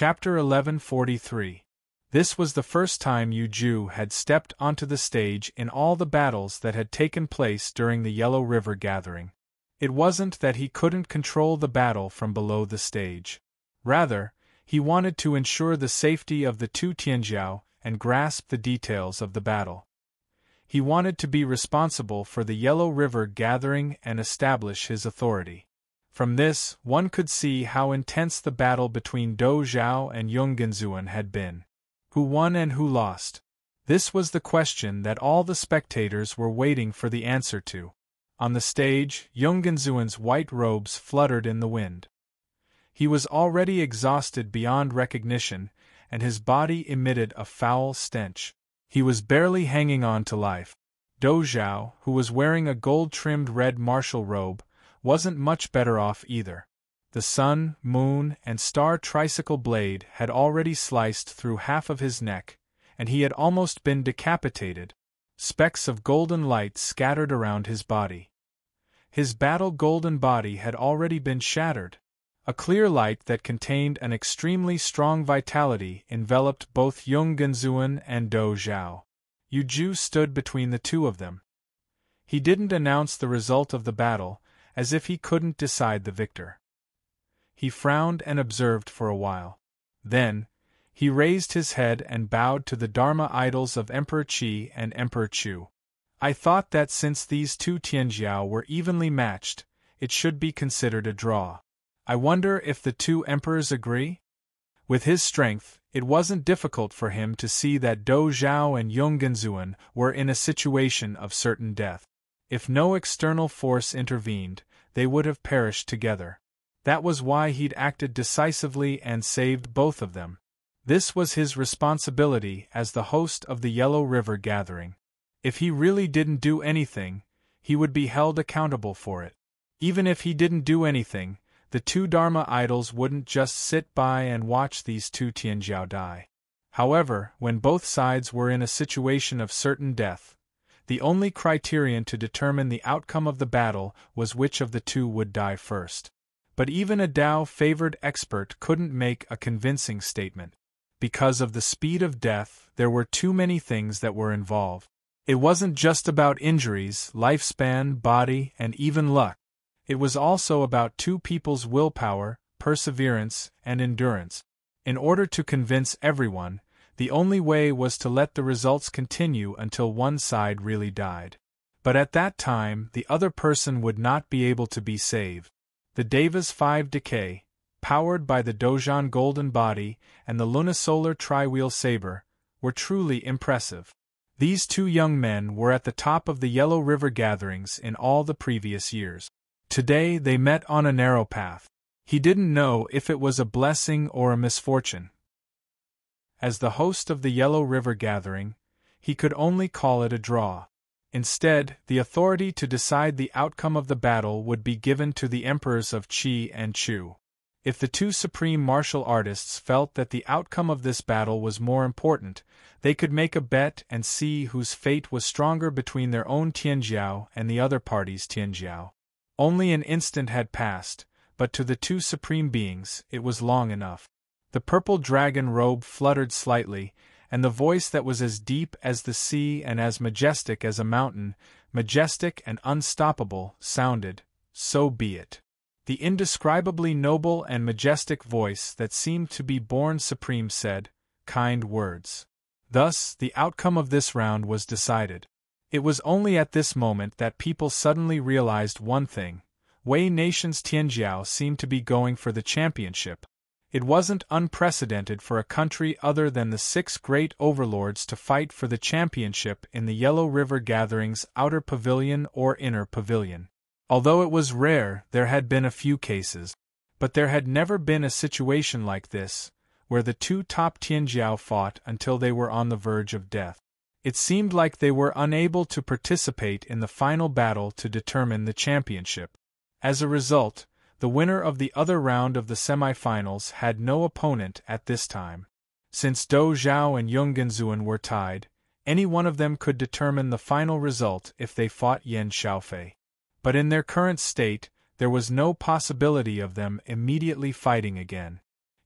Chapter 1143. This was the first time Yu Ju had stepped onto the stage in all the battles that had taken place during the Yellow River Gathering. It wasn't that he couldn't control the battle from below the stage. Rather, he wanted to ensure the safety of the two Tianjiao and grasp the details of the battle. He wanted to be responsible for the Yellow River Gathering and establish his authority. From this, one could see how intense the battle between Dou Zhao and Yung Genzuan had been. Who won and who lost? This was the question that all the spectators were waiting for the answer to. On the stage, Yung Genzuan's white robes fluttered in the wind. He was already exhausted beyond recognition, and his body emitted a foul stench. He was barely hanging on to life. Dou Zhao, who was wearing a gold-trimmed red martial robe, wasn't much better off either. The sun, moon, and star tricycle blade had already sliced through half of his neck, and he had almost been decapitated. Specks of golden light scattered around his body. His battle-golden body had already been shattered. A clear light that contained an extremely strong vitality enveloped both Yung Genzuan and Dou Zhao. Yu Ju stood between the two of them. He didn't announce the result of the battle, as if he couldn't decide the victor. He frowned and observed for a while. Then, he raised his head and bowed to the Dharma idols of Emperor Qi and Emperor Chu. I thought that since these two Tianjiao were evenly matched, it should be considered a draw. I wonder if the two emperors agree? With his strength, it wasn't difficult for him to see that Dou Zhao and Yung Genzuan were in a situation of certain death. If no external force intervened, they would have perished together. That was why he'd acted decisively and saved both of them. This was his responsibility as the host of the Yellow River Gathering. If he really didn't do anything, he would be held accountable for it. Even if he didn't do anything, the two Dharma idols wouldn't just sit by and watch these two Tianjiao die. However, when both sides were in a situation of certain death, the only criterion to determine the outcome of the battle was which of the two would die first. But even a Dao-favored expert couldn't make a convincing statement. Because of the speed of death, there were too many things that were involved. It wasn't just about injuries, lifespan, body, and even luck. It was also about two people's willpower, perseverance, and endurance. In order to convince everyone, the only way was to let the results continue until one side really died. But at that time, the other person would not be able to be saved. The Deva's 5 decay, powered by the Dozhan golden body and the lunisolar tri-wheel saber, were truly impressive. These two young men were at the top of the Yellow River gatherings in all the previous years. Today they met on a narrow path. He didn't know if it was a blessing or a misfortune. As the host of the Yellow River Gathering, he could only call it a draw. Instead, the authority to decide the outcome of the battle would be given to the emperors of Qi and Chu. If the two supreme martial artists felt that the outcome of this battle was more important, they could make a bet and see whose fate was stronger between their own Tianjiao and the other party's Tianjiao. Only an instant had passed, but to the two supreme beings, it was long enough. The purple dragon robe fluttered slightly, and the voice that was as deep as the sea and as majestic as a mountain, majestic and unstoppable, sounded, "So be it." The indescribably noble and majestic voice that seemed to be born supreme said, "Kind words." Thus, the outcome of this round was decided. It was only at this moment that people suddenly realized one thing: Wei Nation's Tianjiao seemed to be going for the championship. It wasn't unprecedented for a country other than the 6 great overlords to fight for the championship in the Yellow River Gathering's outer pavilion or inner pavilion. Although it was rare, there had been a few cases. But there had never been a situation like this, where the two top Tianjiao fought until they were on the verge of death. It seemed like they were unable to participate in the final battle to determine the championship. As a result, the winner of the other round of the semifinals had no opponent at this time. Since Dou Zhao and Yung Genzuan were tied, any one of them could determine the final result if they fought Yan Xiaofei. But in their current state, there was no possibility of them immediately fighting again.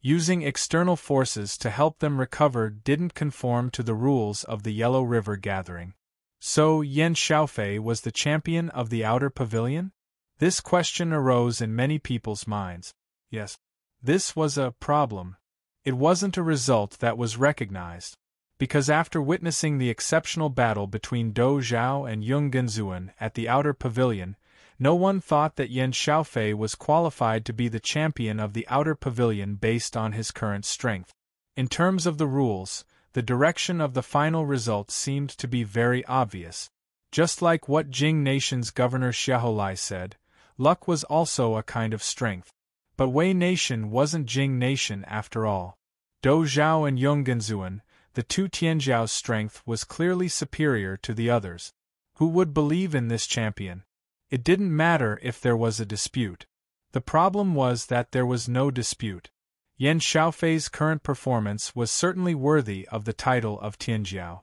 Using external forces to help them recover didn't conform to the rules of the Yellow River gathering. So Yan Xiaofei was the champion of the outer pavilion? This question arose in many people's minds. Yes. This was a problem. It wasn't a result that was recognized. Because after witnessing the exceptional battle between Dou Zhao and Yung Genzuan at the outer pavilion, no one thought that Yan Xiaofei was qualified to be the champion of the outer pavilion based on his current strength. In terms of the rules, the direction of the final result seemed to be very obvious. Just like what Jing Nation's governor Xiaolai said, luck was also a kind of strength. But Wei Nation wasn't Jing Nation after all. Dou Zhao and Yung Genzuan, the two Tianzhao's strength was clearly superior to the others. Who would believe in this champion? It didn't matter if there was a dispute. The problem was that there was no dispute. Yan Xiaofei's current performance was certainly worthy of the title of Tianzhao.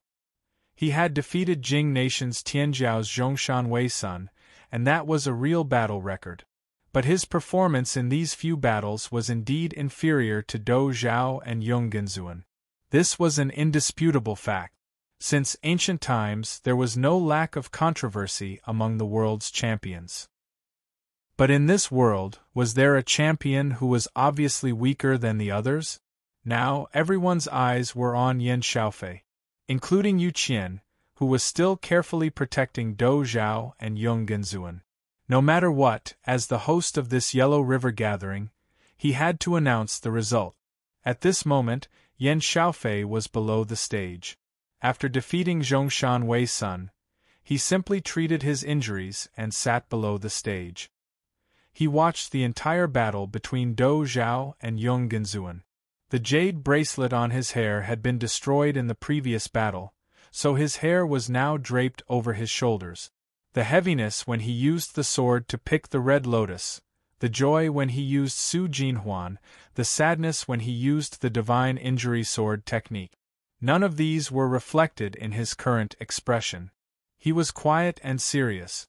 He had defeated Jing Nation's Tianzhao's Zhongshan Wei Sun, and that was a real battle record. But his performance in these few battles was indeed inferior to Dou Zhao and Yung Genzuan. This was an indisputable fact. Since ancient times, there was no lack of controversy among the world's champions. But in this world, was there a champion who was obviously weaker than the others? Now, everyone's eyes were on Yan Xiaofei, including Yu Qian, who was still carefully protecting Dou Zhao and Yung Genzuan. No matter what, as the host of this Yellow River gathering, he had to announce the result. At this moment, Yan Xiaofei was below the stage. After defeating Zhongshan Wei Sun, he simply treated his injuries and sat below the stage. He watched the entire battle between Dou Zhao and Yung Genzuan. The jade bracelet on his hair had been destroyed in the previous battle, so his hair was now draped over his shoulders. The heaviness when he used the sword to pick the red lotus, the joy when he used Su Jinhuan, the sadness when he used the divine injury sword technique. None of these were reflected in his current expression. He was quiet and serious.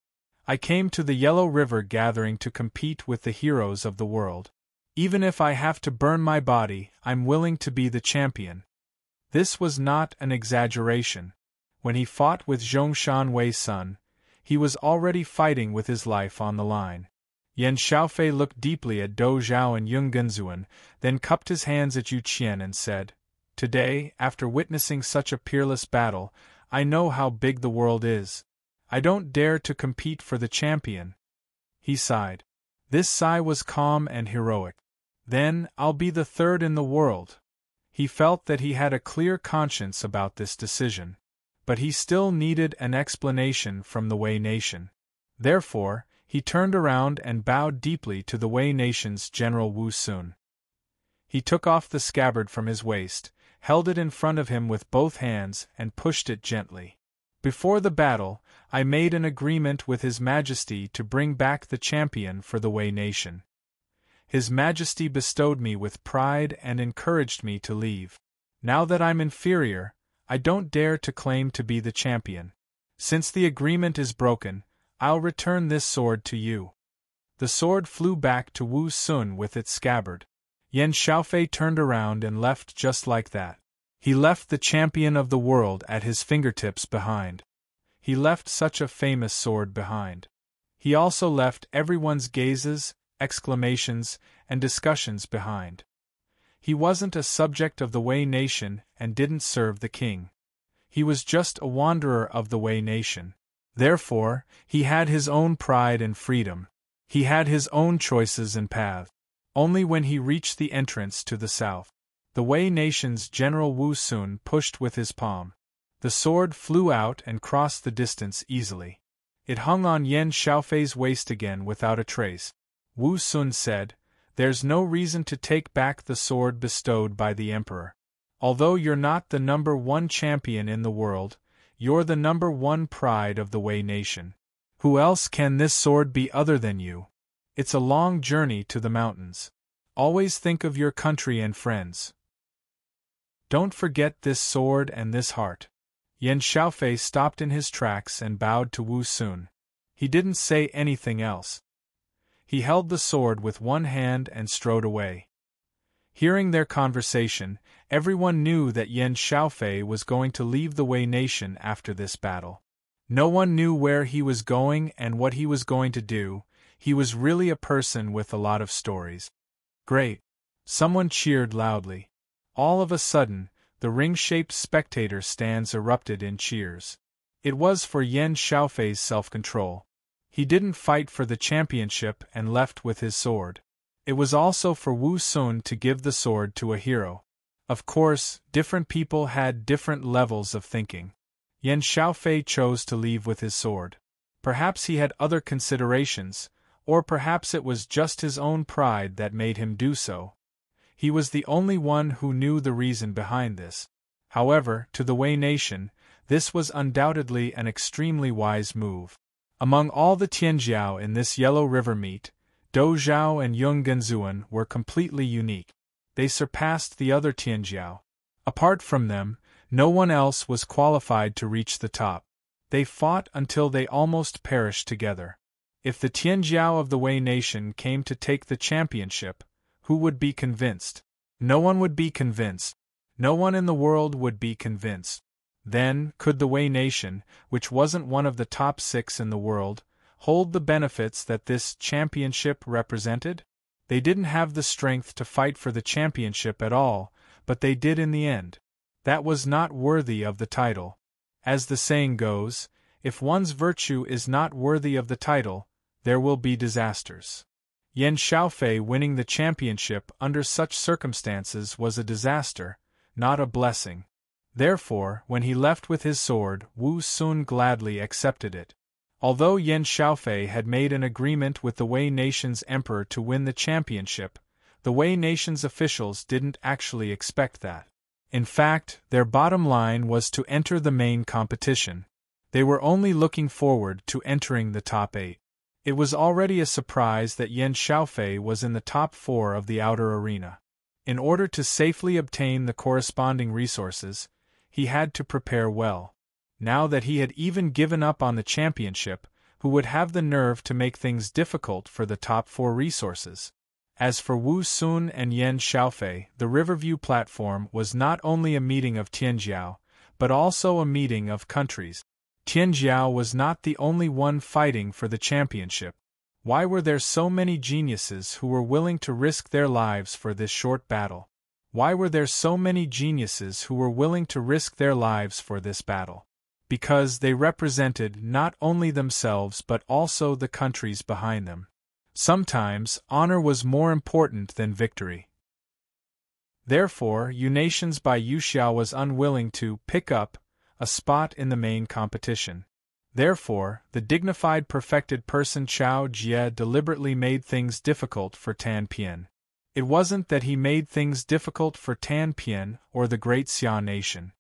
I came to the Yellow River gathering to compete with the heroes of the world. Even if I have to burn my body, I'm willing to be the champion. This was not an exaggeration. When he fought with Zhongshan Wei Sun, he was already fighting with his life on the line. Yan Xiaofei looked deeply at Dou Zhao and Yung Genzuan, then cupped his hands at Yu Qian and said, "Today, after witnessing such a peerless battle, I know how big the world is. I don't dare to compete for the champion." He sighed. This sigh was calm and heroic. Then, I'll be the third in the world. He felt that he had a clear conscience about this decision. But he still needed an explanation from the Wei Nation. Therefore, he turned around and bowed deeply to the Wei Nation's General Wu Sun. He took off the scabbard from his waist, held it in front of him with both hands, and pushed it gently. "Before the battle, I made an agreement with His Majesty to bring back the champion for the Wei Nation. His Majesty bestowed me with pride and encouraged me to leave. Now that I'm inferior, I don't dare to claim to be the champion. Since the agreement is broken, I'll return this sword to you." The sword flew back to Wu Sun with its scabbard. Yan Xiaofei turned around and left just like that. He left the champion of the world at his fingertips behind. He left such a famous sword behind. He also left everyone's gazes, exclamations, and discussions behind. He wasn't a subject of the Wei Nation and didn't serve the king. He was just a wanderer of the Wei Nation. Therefore, he had his own pride and freedom. He had his own choices and path. Only when he reached the entrance to the south, the Wei Nation's General Wu Sun pushed with his palm. The sword flew out and crossed the distance easily. It hung on Yan Xiaofei's waist again without a trace. Wu Sun said, "There's no reason to take back the sword bestowed by the Emperor. Although you're not the number one champion in the world, you're the number one pride of the Wei Nation. Who else can this sword be other than you? It's a long journey to the mountains. Always think of your country and friends. Don't forget this sword and this heart." Yan Xiaofei stopped in his tracks and bowed to Wu Sun. He didn't say anything else. He held the sword with one hand and strode away. Hearing their conversation, everyone knew that Yan Xiaofei was going to leave the Wei nation after this battle. No one knew where he was going and what he was going to do. He was really a person with a lot of stories. Great! Someone cheered loudly. All of a sudden, the ring-shaped spectator stands erupted in cheers. It was for Yan Xiaofei's self-control. He didn't fight for the championship and left with his sword. It was also for Wu Sun to give the sword to a hero. Of course, different people had different levels of thinking. Yan Xiaofei chose to leave with his sword. Perhaps he had other considerations, or perhaps it was just his own pride that made him do so. He was the only one who knew the reason behind this. However, to the Wei nation, this was undoubtedly an extremely wise move. Among all the Tianjiao in this Yellow River meet, Dou Zhao and Yung Genzuan were completely unique. They surpassed the other Tianjiao. Apart from them, no one else was qualified to reach the top. They fought until they almost perished together. If the Tianjiao of the Wei nation came to take the championship, who would be convinced? No one would be convinced. No one in the world would be convinced. Then, could the Wei nation, which wasn't one of the top 6 in the world, hold the benefits that this championship represented? They didn't have the strength to fight for the championship at all, but they did in the end. That was not worthy of the title. As the saying goes, if one's virtue is not worthy of the title, there will be disasters. Yan Xiaofei winning the championship under such circumstances was a disaster, not a blessing. Therefore, when he left with his sword, Wu Sun gladly accepted it. Although Yan Xiaofei had made an agreement with the Wei nation's emperor to win the championship, the Wei nation's officials didn't actually expect that. In fact, their bottom line was to enter the main competition. They were only looking forward to entering the top 8. It was already a surprise that Yan Xiaofei was in the top 4 of the outer arena. In order to safely obtain the corresponding resources, he had to prepare well. Now that he had even given up on the championship, who would have the nerve to make things difficult for the top 4 resources? As for Wu Sun and Yan Xiaofei, the Riverview platform was not only a meeting of Tianjiao, but also a meeting of countries. Tianjiao was not the only one fighting for the championship. Why were there so many geniuses who were willing to risk their lives for this short battle? Why were there so many geniuses who were willing to risk their lives for this battle? Because they represented not only themselves but also the countries behind them. Sometimes, honor was more important than victory. Therefore, Yu Nations by Yu Xiao was unwilling to pick up a spot in the main competition. Therefore, the dignified perfected person Chao Jie deliberately made things difficult for Tan Pian. It wasn't that he made things difficult for Tan Pian or the great Xia nation.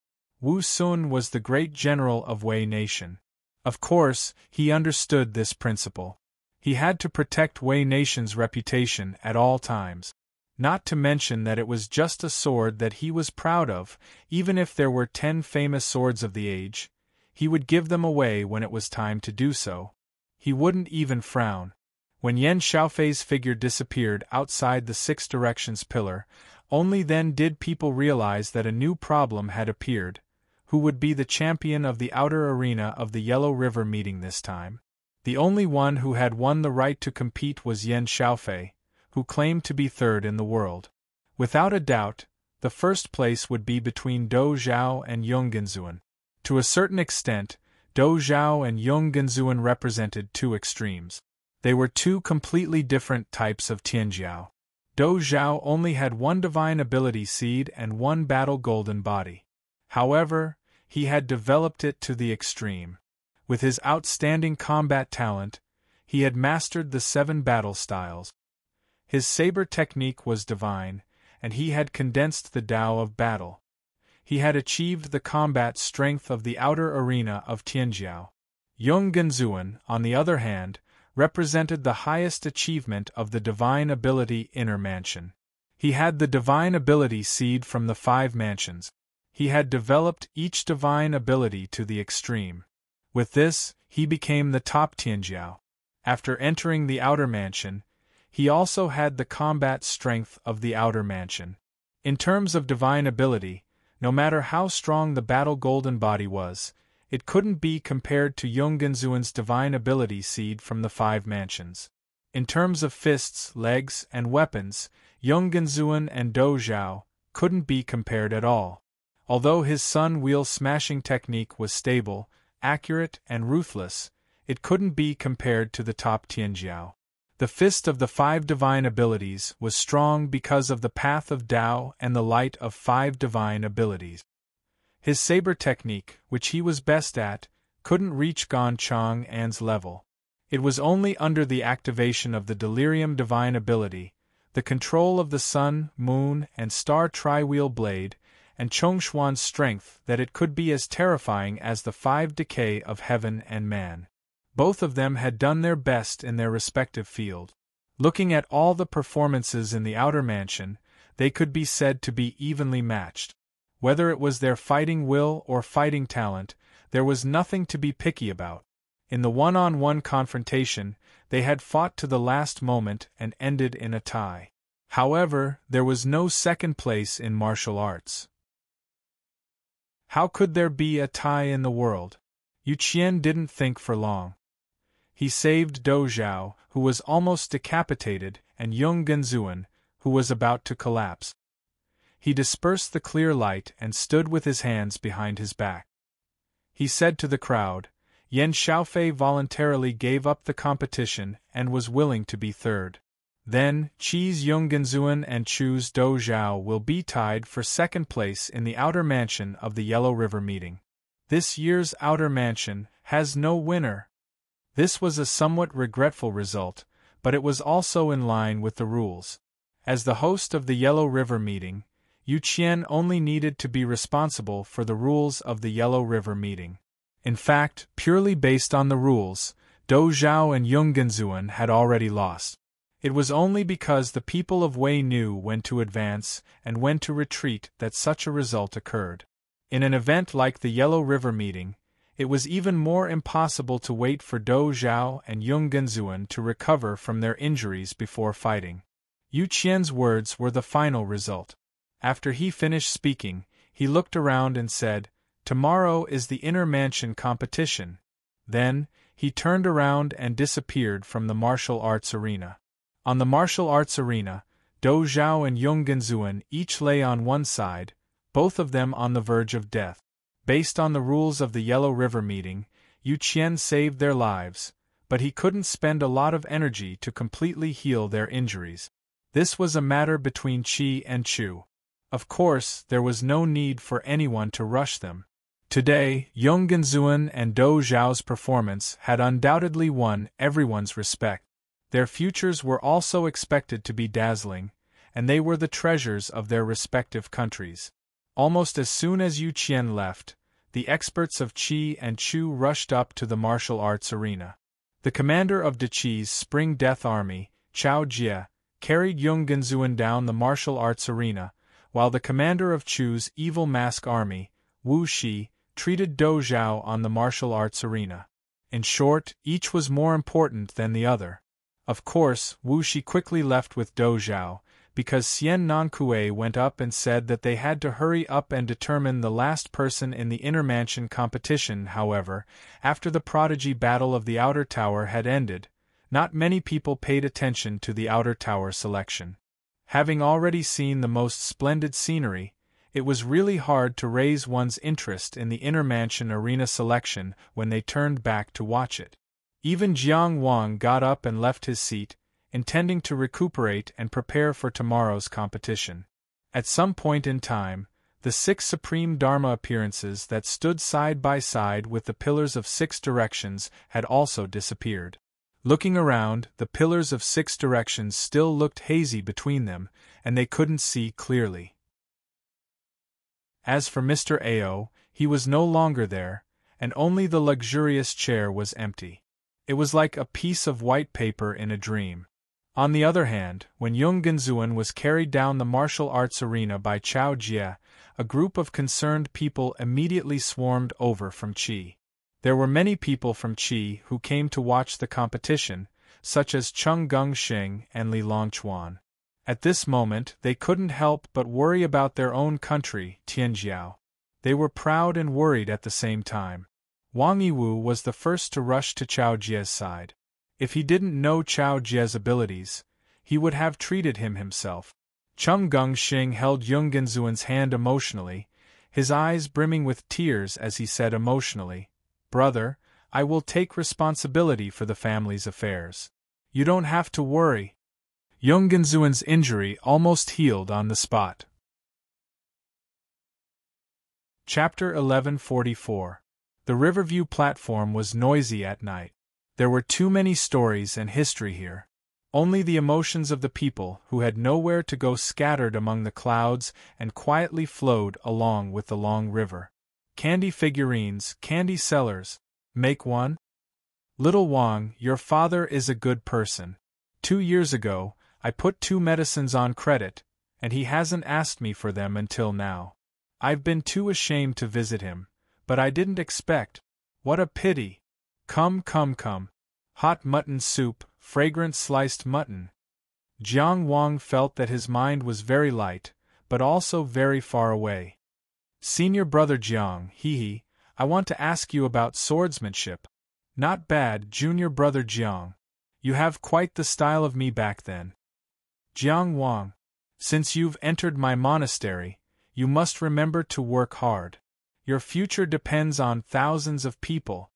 Wu Sun was the great general of Wei nation. Of course, he understood this principle. He had to protect Wei nation's reputation at all times. Not to mention that it was just a sword that he was proud of. Even if there were 10 famous swords of the age, he would give them away when it was time to do so. He wouldn't even frown. When Yan Xiaofei's figure disappeared outside the 6 directions pillar, only then did people realize that a new problem had appeared. Who would be the champion of the outer arena of the Yellow River meeting this time? The only one who had won the right to compete was Yan Xiaofei, who claimed to be 3rd in the world. Without a doubt, the first place would be between Dou Zhao and Yung Genzuan. To a certain extent, Dou Zhao and Yung Genzuan represented 2 extremes. They were 2 completely different types of Tianjiao. Dou Zhao only had 1 divine ability seed and 1 battle golden body. However, he had developed it to the extreme. With his outstanding combat talent, he had mastered the 7 battle styles. His saber technique was divine, and he had condensed the Tao of battle. He had achieved the combat strength of the outer arena of Tianjiao. Yung Genzuan, on the other hand, represented the highest achievement of the divine ability inner mansion. He had the divine ability seed from the 5 mansions. He had developed each divine ability to the extreme. With this, he became the top Tianjiao. After entering the outer mansion, he also had the combat strength of the outer mansion. In terms of divine ability, no matter how strong the battle golden body was, it couldn't be compared to Yonggenzuan's divine ability seed from the five mansions. In terms of fists, legs, and weapons, Yonggenzuan and Dou Zhao couldn't be compared at all. Although his sun-wheel smashing technique was stable, accurate, and ruthless, it couldn't be compared to the top Tianjiao. The fist of the five divine abilities was strong because of the path of Tao and the light of five divine abilities. His saber technique, which he was best at, couldn't reach Gan Chang'an's level. It was only under the activation of the delirium divine ability, the control of the sun, moon, and star tri-wheel blade, and Chongshuan's strength that it could be as terrifying as the five decay of heaven and man. Both of them had done their best in their respective field. Looking at all the performances in the outer mansion, they could be said to be evenly matched. Whether it was their fighting will or fighting talent, there was nothing to be picky about. In the one-on-one confrontation, they had fought to the last moment and ended in a tie. However, there was no second place in martial arts. How could there be a tie in the world? Yu Qian didn't think for long. He saved Dou Zhao, who was almost decapitated, and Yonggenzuan, who was about to collapse. He dispersed the clear light and stood with his hands behind his back. He said to the crowd, Yan Xiaofei voluntarily gave up the competition and was willing to be third. Then, Qi's Yonggenzuan and Chu's Dou Zhao will be tied for second place in the outer mansion of the Yellow River meeting. This year's outer mansion has no winner. This was a somewhat regretful result, but it was also in line with the rules. As the host of the Yellow River meeting, Yu Qian only needed to be responsible for the rules of the Yellow River meeting. In fact, purely based on the rules, Dou Zhao and Yonggenzuan had already lost. It was only because the people of Wei knew when to advance and when to retreat that such a result occurred. In an event like the Yellow River meeting, it was even more impossible to wait for Dou Zhao and Yonggenzuan to recover from their injuries before fighting. Yu Qian's words were the final result. After he finished speaking, he looked around and said, "Tomorrow is the inner mansion competition." Then, he turned around and disappeared from the martial arts arena. On the martial arts arena, Dou Zhao and Yonggenzuan each lay on one side, both of them on the verge of death. Based on the rules of the Yellow River meeting, Yu Qian saved their lives, but he couldn't spend a lot of energy to completely heal their injuries. This was a matter between Qi and Chu. Of course, there was no need for anyone to rush them. Today, Yonggenzuan and Dou Zhao's performance had undoubtedly won everyone's respect. Their futures were also expected to be dazzling, and they were the treasures of their respective countries. Almost as soon as Yu Qian left, the experts of Qi and Chu rushed up to the martial arts arena. The commander of De Qi's Spring Death Army, Chao Jie, carried Yonggenzuan down the martial arts arena, while the commander of Chu's Evil Mask Army, Wu Shi, treated Dou Zhao on the martial arts arena. In short, each was more important than the other. Of course, Wu Shi quickly left with Dou Zhao, because Xian Nankue went up and said that they had to hurry up and determine the last person in the inner mansion competition. However, after the prodigy battle of the outer tower had ended, not many people paid attention to the outer tower selection. Having already seen the most splendid scenery, it was really hard to raise one's interest in the inner mansion arena selection when they turned back to watch it. Even Jiang Wang got up and left his seat, intending to recuperate and prepare for tomorrow's competition. At some point in time, the 6 supreme Dharma appearances that stood side by side with the pillars of 6 directions had also disappeared. Looking around, the pillars of 6 directions still looked hazy between them, and they couldn't see clearly. As for Mr. Ao, he was no longer there, and only the luxurious chair was empty. It was like a piece of white paper in a dream. On the other hand, when Yonggenzuan was carried down the martial arts arena by Chao Jie, a group of concerned people immediately swarmed over from Qi. There were many people from Qi who came to watch the competition, such as Cheng Gengxing and Li Longchuan. At this moment, they couldn't help but worry about their own country, Tianjiao. They were proud and worried at the same time. Wang Yiwu was the first to rush to Chao Jie's side. If he didn't know Chao Jie's abilities, he would have treated him himself. Cheng Gengxing held Yung Genzuan's hand emotionally, his eyes brimming with tears as he said emotionally, "Brother, I will take responsibility for the family's affairs. You don't have to worry." Yung Genzuan's injury almost healed on the spot. Chapter 1144. The Riverview platform was noisy at night. There were too many stories and history here. Only the emotions of the people who had nowhere to go scattered among the clouds and quietly flowed along with the long river. Candy figurines, candy sellers. Make one? Little Wang, your father is a good person. 2 years ago, I put 2 medicines on credit, and he hasn't asked me for them until now. I've been too ashamed to visit him, but I didn't expect. What a pity. Come. Hot mutton soup, fragrant sliced mutton. Jiang Wang felt that his mind was very light, but also very far away. Senior brother Jiang, I want to ask you about swordsmanship. Not bad, junior brother Jiang. You have quite the style of me back then. Jiang Wang, since you've entered my monastery, you must remember to work hard. Your future depends on thousands of people.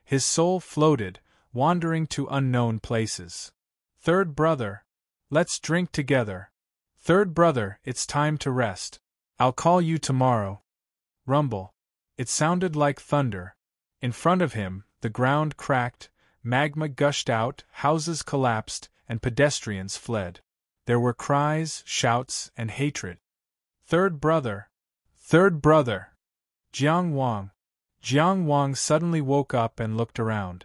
His soul floated, wandering to unknown places. Third brother, let's drink together. Third brother, it's time to rest. I'll call you tomorrow. Rumble. It sounded like thunder. In front of him, the ground cracked, magma gushed out, houses collapsed, and pedestrians fled. There were cries, shouts, and hatred. Third brother! Third brother! Jiang Wang! Jiang Wang suddenly woke up and looked around.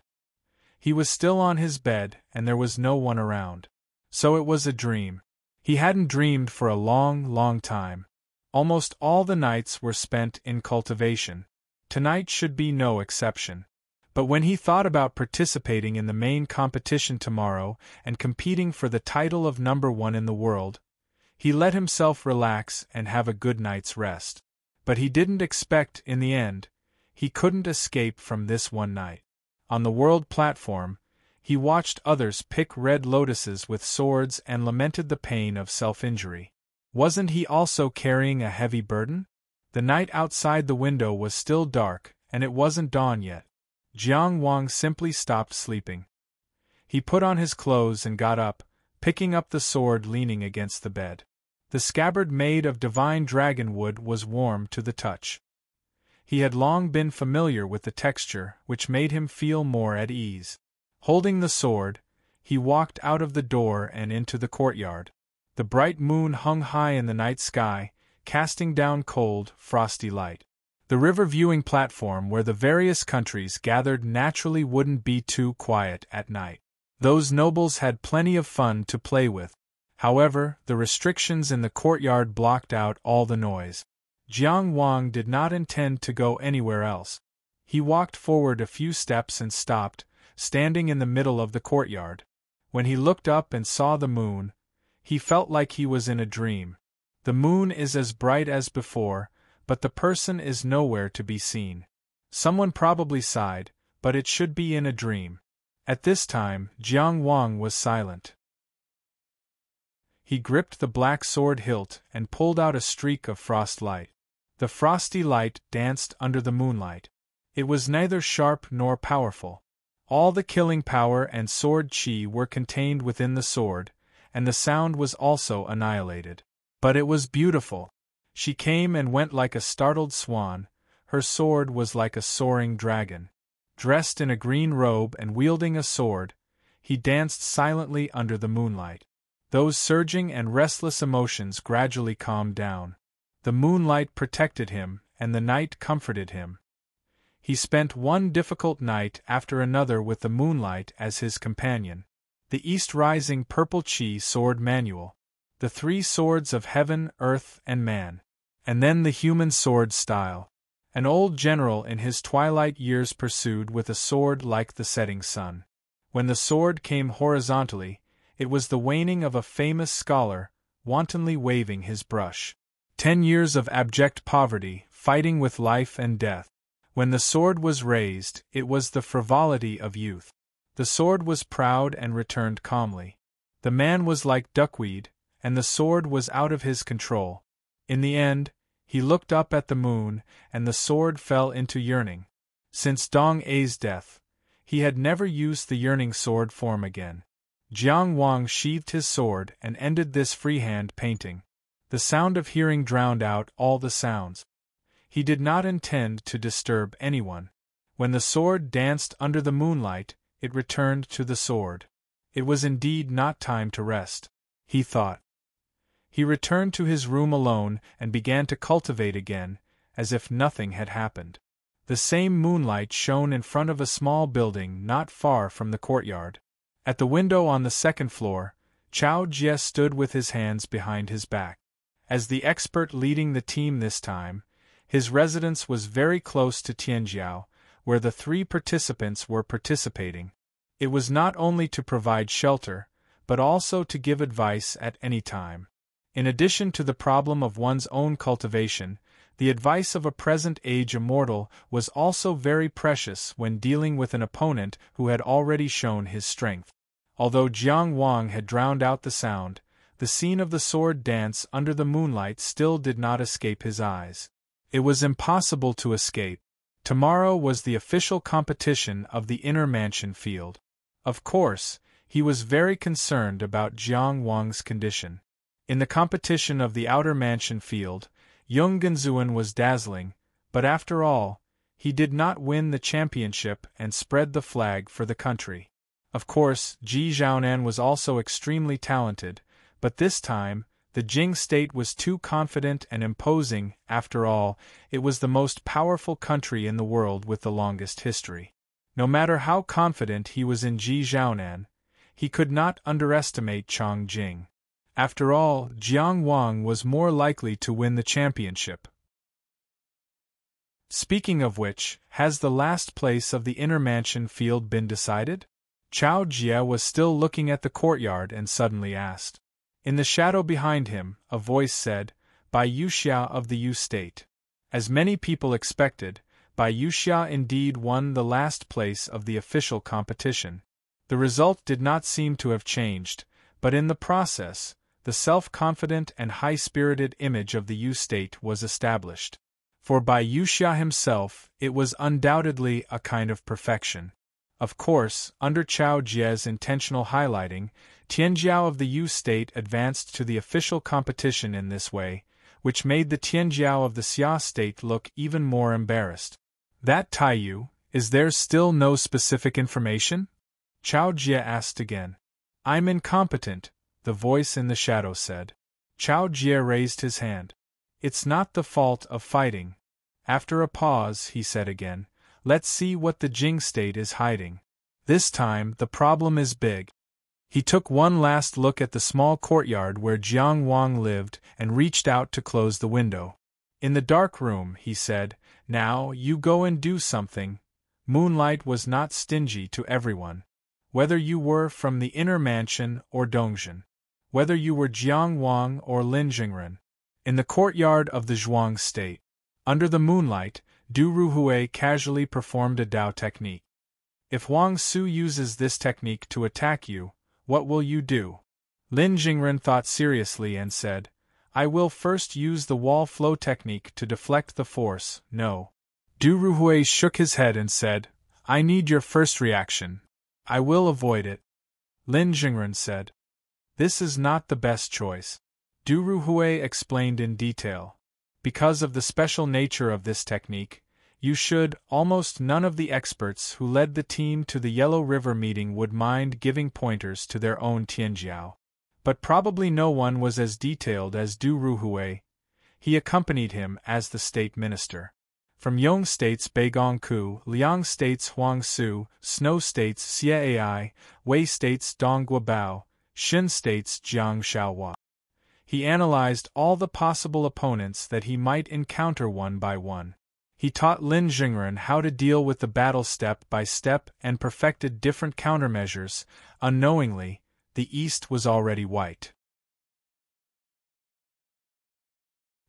He was still on his bed, and there was no one around. So it was a dream. He hadn't dreamed for a long time. Almost all the nights were spent in cultivation. Tonight should be no exception. But when he thought about participating in the main competition tomorrow and competing for the title of #1 in the world, he let himself relax and have a good night's rest. But he didn't expect, in the end, he couldn't escape from this one night. On the world platform, he watched others pick red lotuses with swords and lamented the pain of self-injury. Wasn't he also carrying a heavy burden? The night outside the window was still dark, and it wasn't dawn yet. Jiang Wang simply stopped sleeping. He put on his clothes and got up, picking up the sword leaning against the bed. The scabbard made of divine dragon wood was warm to the touch. He had long been familiar with the texture, which made him feel more at ease. Holding the sword, he walked out of the door and into the courtyard. The bright moon hung high in the night sky, casting down cold, frosty light. The river viewing platform where the various countries gathered naturally wouldn't be too quiet at night. Those nobles had plenty of fun to play with. However, the restrictions in the courtyard blocked out all the noise. Jiang Wang did not intend to go anywhere else. He walked forward a few steps and stopped, standing in the middle of the courtyard. When he looked up and saw the moon, he felt like he was in a dream. The moon is as bright as before, but the person is nowhere to be seen. Someone probably sighed, but it should be in a dream. At this time, Jiang Wang was silent. He gripped the black sword hilt and pulled out a streak of frost light. The frosty light danced under the moonlight. It was neither sharp nor powerful. All the killing power and sword chi were contained within the sword, and the sound was also annihilated. But it was beautiful. She came and went like a startled swan, her sword was like a soaring dragon. Dressed in a green robe and wielding a sword, he danced silently under the moonlight. Those surging and restless emotions gradually calmed down. The moonlight protected him, and the night comforted him. He spent one difficult night after another with the moonlight as his companion. The east-rising purple chi sword manual. The 3 swords of heaven, earth, and man. And then the human sword style. An old general in his twilight years pursued with a sword like the setting sun. When the sword came horizontally, It was the waning of a famous scholar, wantonly waving his brush. 10 years of abject poverty, fighting with life and death. When the sword was raised, it was the frivolity of youth. The sword was proud and returned calmly. The man was like duckweed, and the sword was out of his control. In the end, he looked up at the moon, and the sword fell into yearning. Since Dong A's death, he had never used the yearning sword form again. Jiang Wang sheathed his sword and ended this freehand painting. The sound of hearing drowned out all the sounds. He did not intend to disturb anyone. When the sword danced under the moonlight, it returned to the sword. It was indeed not time to rest, he thought. He returned to his room alone and began to cultivate again, as if nothing had happened. The same moonlight shone in front of a small building not far from the courtyard. At the window on the second floor, Chao Jie stood with his hands behind his back. As the expert leading the team this time, his residence was very close to Tianjiao, where the 3 participants were participating. It was not only to provide shelter, but also to give advice at any time. In addition to the problem of one's own cultivation, the advice of a present-age immortal was also very precious when dealing with an opponent who had already shown his strength. Although Jiang Wang had drowned out the sound, the scene of the sword dance under the moonlight still did not escape his eyes. It was impossible to escape. Tomorrow was the official competition of the inner mansion field. Of course, he was very concerned about Jiang Wang's condition. In the competition of the outer mansion field, Yung Genzuan was dazzling, but after all, he did not win the championship and spread the flag for the country. Of course, Ji Zhaonan was also extremely talented, but this time, the Jing state was too confident and imposing. After all, it was the most powerful country in the world with the longest history. No matter how confident he was in Ji Zhaonan, he could not underestimate Chong Jing. After all, Jiang Wang was more likely to win the championship. Speaking of which, has the last place of the inner mansion field been decided? Chao Jie was still looking at the courtyard and suddenly asked. In the shadow behind him, a voice said, Bai Yuxia of the Yu State. As many people expected, Bai Yuxia indeed won the last place of the official competition. The result did not seem to have changed, but in the process, the self-confident and high-spirited image of the Yu State was established. For Bai Yuxia himself, it was undoubtedly a kind of perfection. Of course, under Chao Jie's intentional highlighting, Tianjiao of the Yu State advanced to the official competition in this way, which made the Tianjiao of the Xia State look even more embarrassed. That Taiyu, is there still no specific information? Chao Jie asked again. I'm incompetent, the voice in the shadow said. Chao Jie raised his hand. It's not the fault of fighting. After a pause, he said again, let's see what the Jing state is hiding. This time, the problem is big. He took one last look at the small courtyard where Jiang Wang lived and reached out to close the window. In the dark room, he said, now you go and do something. Moonlight was not stingy to everyone. Whether you were from the inner mansion or Dongzhen. Whether you were Jiang Wang or Lin Jingren. In the courtyard of the Zhuang state. Under the moonlight, Du Ruhui casually performed a Dao technique. If Wang Su uses this technique to attack you, what will you do? Lin Jingren thought seriously and said, I will first use the wall flow technique to deflect the force. No. Du Ruhui shook his head and said, I need your first reaction. I will avoid it. Lin Jingren said. This is not the best choice. Du Ruhui explained in detail. Because of the special nature of this technique, you should, almost none of the experts who led the team to the Yellow River meeting would mind giving pointers to their own Tianjiao. But probably no one was as detailed as Du Ruhui. He accompanied him as the state minister. From Yong State's Bai Gongku, Liang State's Huang Su, Snow State's Xie Ai, Wei State's Dong Guobao, Xin State's Jiang Xiaohua. He analyzed all the possible opponents that he might encounter one by one. He taught Lin Jingren how to deal with the battle step by step and perfected different countermeasures. Unknowingly, The east was already white.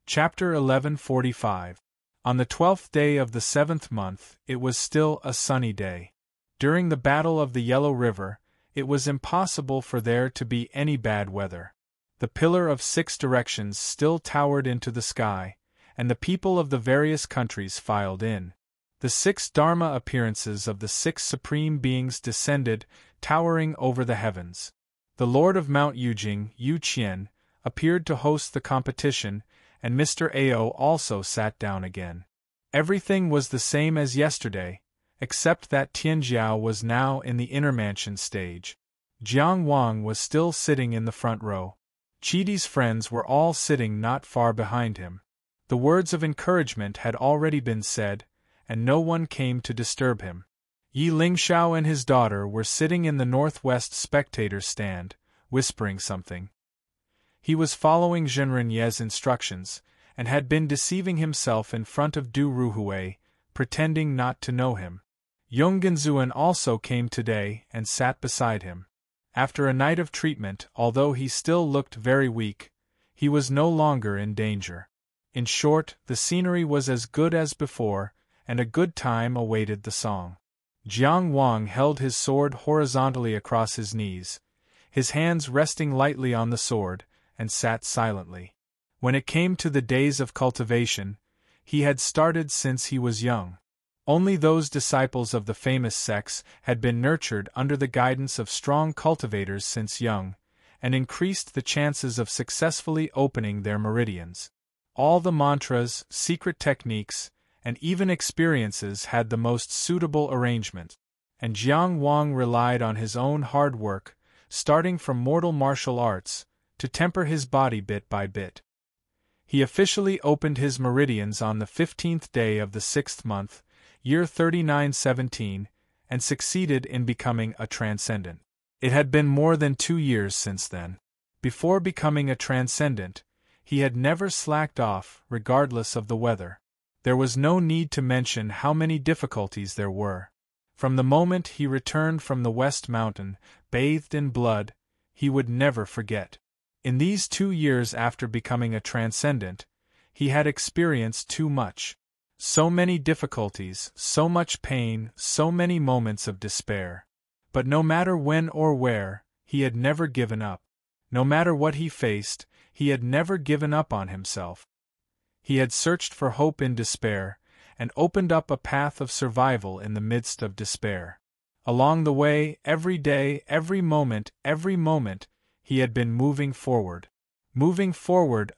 Chapter 11:45. On the 12th day of the 7th month, it was still a sunny day. During the Battle of the Yellow River, it was impossible for there to be any bad weather. The Pillar of 6 Directions still towered into the sky, and the people of the various countries filed in. The 6 Dharma appearances of the 6 Supreme Beings descended, towering over the heavens. The Lord of Mount Yujing, Yu Qian, appeared to host the competition, and Mr. Ao also sat down again. Everything was the same as yesterday, except that Tianjiao was now in the inner mansion stage. Jiang Wang was still sitting in the front row. Chidi's friends were all sitting not far behind him. The words of encouragement had already been said, and no one came to disturb him. Yi Lingshao and his daughter were sitting in the northwest spectator's stand, whispering something. He was following Zhenren instructions, and had been deceiving himself in front of Du Ruhui, pretending not to know him. Yonggenzuan also came today and sat beside him. After a night of treatment, although he still looked very weak, he was no longer in danger. In short, the scenery was as good as before, and a good time awaited the song. Jiang Wang held his sword horizontally across his knees, his hands resting lightly on the sword, and sat silently. When it came to the days of cultivation, he had started since he was young. Only those disciples of the famous sects had been nurtured under the guidance of strong cultivators since young, and increased the chances of successfully opening their meridians. All the mantras, secret techniques, and even experiences had the most suitable arrangement, and Jiang Wang relied on his own hard work, starting from mortal martial arts, to temper his body bit by bit. He officially opened his meridians on the 15th day of the 6th month, year 3917, and succeeded in becoming a transcendent. It had been more than 2 years since then. Before becoming a transcendent, he had never slacked off, regardless of the weather. There was no need to mention how many difficulties there were. From the moment he returned from the West Mountain, bathed in blood, he would never forget. In these 2 years after becoming a transcendent, he had experienced too much. So many difficulties, so much pain, so many moments of despair. But no matter when or where, he had never given up. No matter what he faced, he had never given up on himself. He had searched for hope in despair, and opened up a path of survival in the midst of despair. Along the way, every day, every moment, he had been moving forward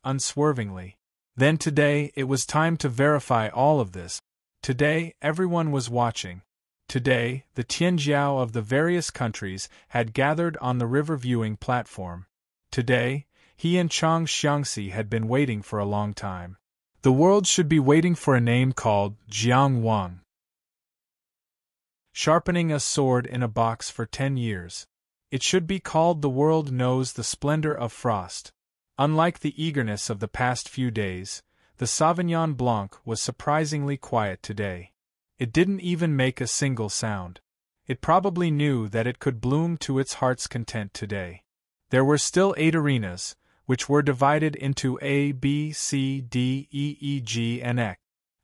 unswervingly. Then today, it was time to verify all of this. Today, everyone was watching. Today, the Tianjiao of the various countries had gathered on the river viewing platform. Today, he and Chang Xiangxi had been waiting for a long time. The world should be waiting for a name called Jiang Wang. Sharpening a sword in a box for 10 years. It should be called The World Knows the Splendor of Frost. Unlike the eagerness of the past few days, the Sauvignon Blanc was surprisingly quiet today. It didn't even make a single sound. It probably knew that it could bloom to its heart's content today. There were still 8 arenas, which were divided into A, B, C, D, E, G, and X.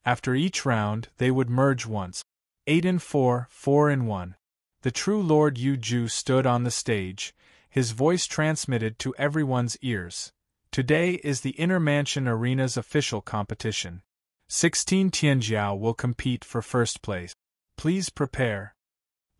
After each round, they would merge once. 8 in 4, 4 in 1. The true Lord Yu Ju stood on the stage, his voice transmitted to everyone's ears. Today is the Inner Mansion Arena's official competition. 16 Tianjiao will compete for first place. Please prepare.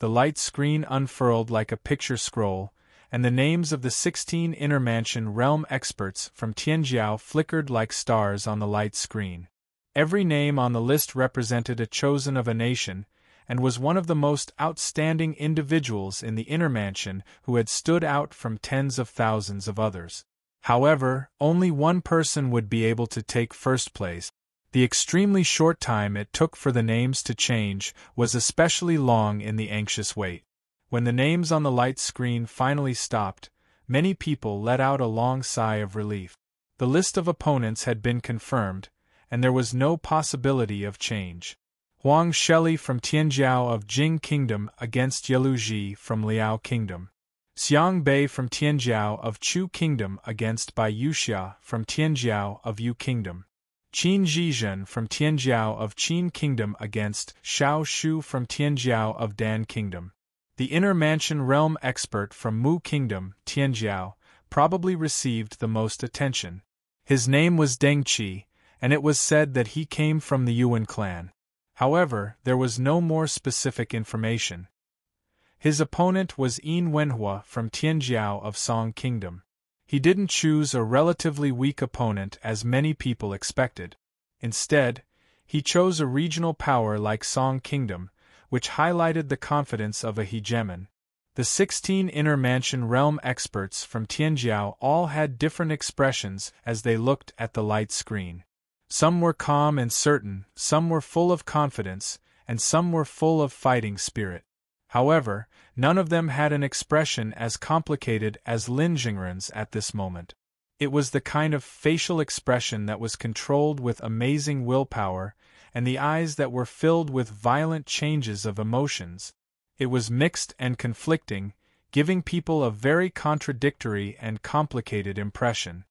The light screen unfurled like a picture scroll, and the names of the 16 Inner Mansion realm experts from Tianjiao flickered like stars on the light screen. Every name on the list represented a chosen of a nation, and was one of the most outstanding individuals in the Inner Mansion who had stood out from tens of thousands of others. However, only one person would be able to take first place. The extremely short time it took for the names to change was especially long in the anxious wait. When the names on the light screen finally stopped, many people let out a long sigh of relief. The list of opponents had been confirmed, and there was no possibility of change. Huang Sheli from Tianjiao of Jing Kingdom against Yeluji from Liao Kingdom. Xiang Bei from Tianjiao of Chu Kingdom against Bai Yuxia from Tianjiao of Yu Kingdom. Qin Zhizhen from Tianjiao of Qin Kingdom against Xiao Shu from Tianjiao of Dan Kingdom. The Inner Mansion Realm expert from Mu Kingdom, Tianjiao, probably received the most attention. His name was Deng Qi, and it was said that he came from the Yuan clan. However, there was no more specific information. His opponent was Yin Wenhua from Tianjiao of Song Kingdom. He didn't choose a relatively weak opponent as many people expected. Instead, he chose a regional power like Song Kingdom, which highlighted the confidence of a hegemon. The 16 Inner Mansion Realm experts from Tianjiao all had different expressions as they looked at the light screen. Some were calm and certain, some were full of confidence, and some were full of fighting spirit. However, none of them had an expression as complicated as Lin Jingren's at this moment. It was the kind of facial expression that was controlled with amazing willpower, and the eyes that were filled with violent changes of emotions. It was mixed and conflicting, giving people a very contradictory and complicated impression.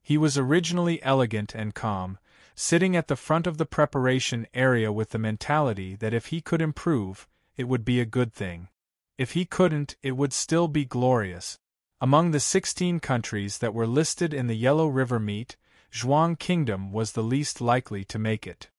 He was originally elegant and calm, sitting at the front of the preparation area with the mentality that if he could improve, it would be a good thing. If he couldn't, it would still be glorious. Among the 16 countries that were listed in the Yellow River Meet, Zhuang Kingdom was the least likely to make it.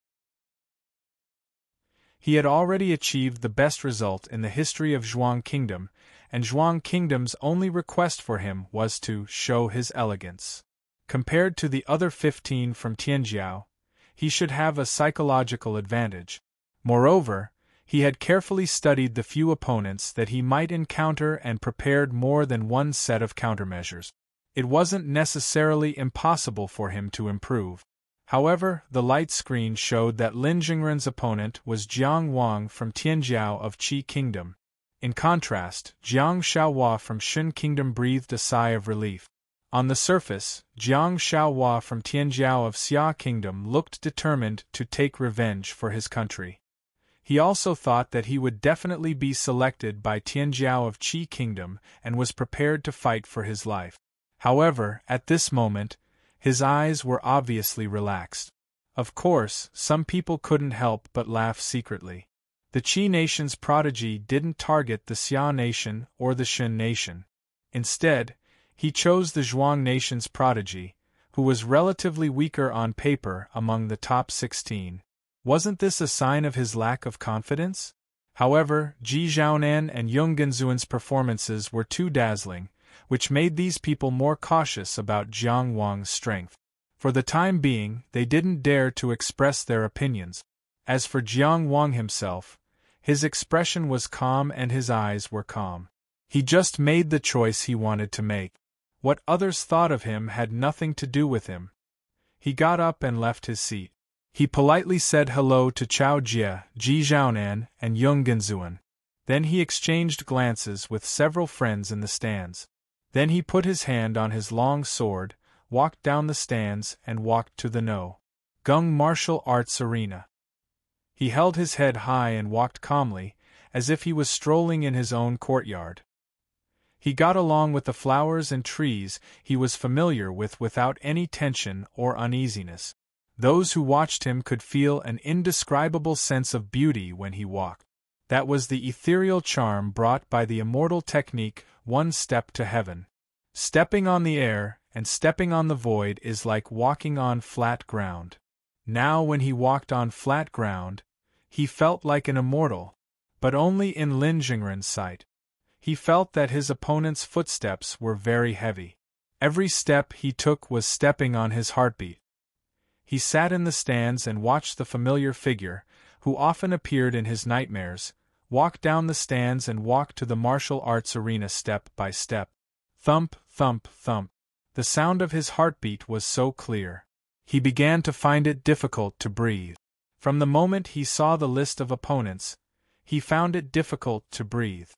He had already achieved the best result in the history of Zhuang Kingdom, and Zhuang Kingdom's only request for him was to show his elegance. Compared to the other 15 from Tianjiao, he should have a psychological advantage. Moreover, he had carefully studied the few opponents that he might encounter and prepared more than one set of countermeasures. It wasn't necessarily impossible for him to improve. However, the light screen showed that Lin Jingren's opponent was Jiang Wang from Tianjiao of Qi Kingdom. In contrast, Jiang Xiaohua from Shun Kingdom breathed a sigh of relief. On the surface, Jiang Xiaohua from Tianjiao of Xia Kingdom looked determined to take revenge for his country. He also thought that he would definitely be selected by Tianjiao of Qi Kingdom and was prepared to fight for his life. However, at this moment, his eyes were obviously relaxed. Of course, some people couldn't help but laugh secretly. The Qi nation's prodigy didn't target the Xia nation or the Shun nation. Instead, he chose the Zhuang nation's prodigy, who was relatively weaker on paper among the top 16. Wasn't this a sign of his lack of confidence? However, Ji Zhaonan and Yung Genzuan's performances were too dazzling, which made these people more cautious about Jiang Wang's strength. For the time being, they didn't dare to express their opinions. As for Jiang Wang himself, his expression was calm and his eyes were calm. He just made the choice he wanted to make. What others thought of him had nothing to do with him. He got up and left his seat. He politely said hello to Chao Jie, Ji Zhaonan, and Yung Genzuan. Then he exchanged glances with several friends in the stands. Then he put his hand on his long sword, walked down the stands and walked to the No. Gung martial arts arena. He held his head high and walked calmly, as if he was strolling in his own courtyard. He got along with the flowers and trees he was familiar with without any tension or uneasiness. Those who watched him could feel an indescribable sense of beauty when he walked. That was the ethereal charm brought by the immortal technique, one step to heaven. Stepping on the air and stepping on the void is like walking on flat ground. Now when he walked on flat ground, he felt like an immortal, but only in Lin Jingren's sight. He felt that his opponent's footsteps were very heavy. Every step he took was stepping on his heartbeat. He sat in the stands and watched the familiar figure, who often appeared in his nightmares, walk down the stands and walk to the martial arts arena step by step. Thump, thump, thump. The sound of his heartbeat was so clear. He began to find it difficult to breathe. From the moment he saw the list of opponents, he found it difficult to breathe.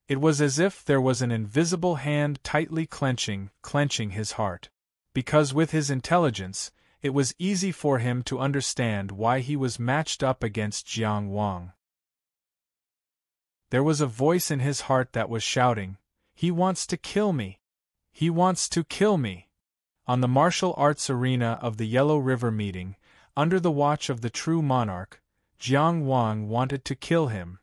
It was as if there was an invisible hand tightly clenching his heart. Because with his intelligence, it was easy for him to understand why he was matched up against Jiang Wang. There was a voice in his heart that was shouting, He wants to kill me! He wants to kill me! On the martial arts arena of the Yellow River meeting, under the watch of the true monarch, Jiang Wang wanted to kill him.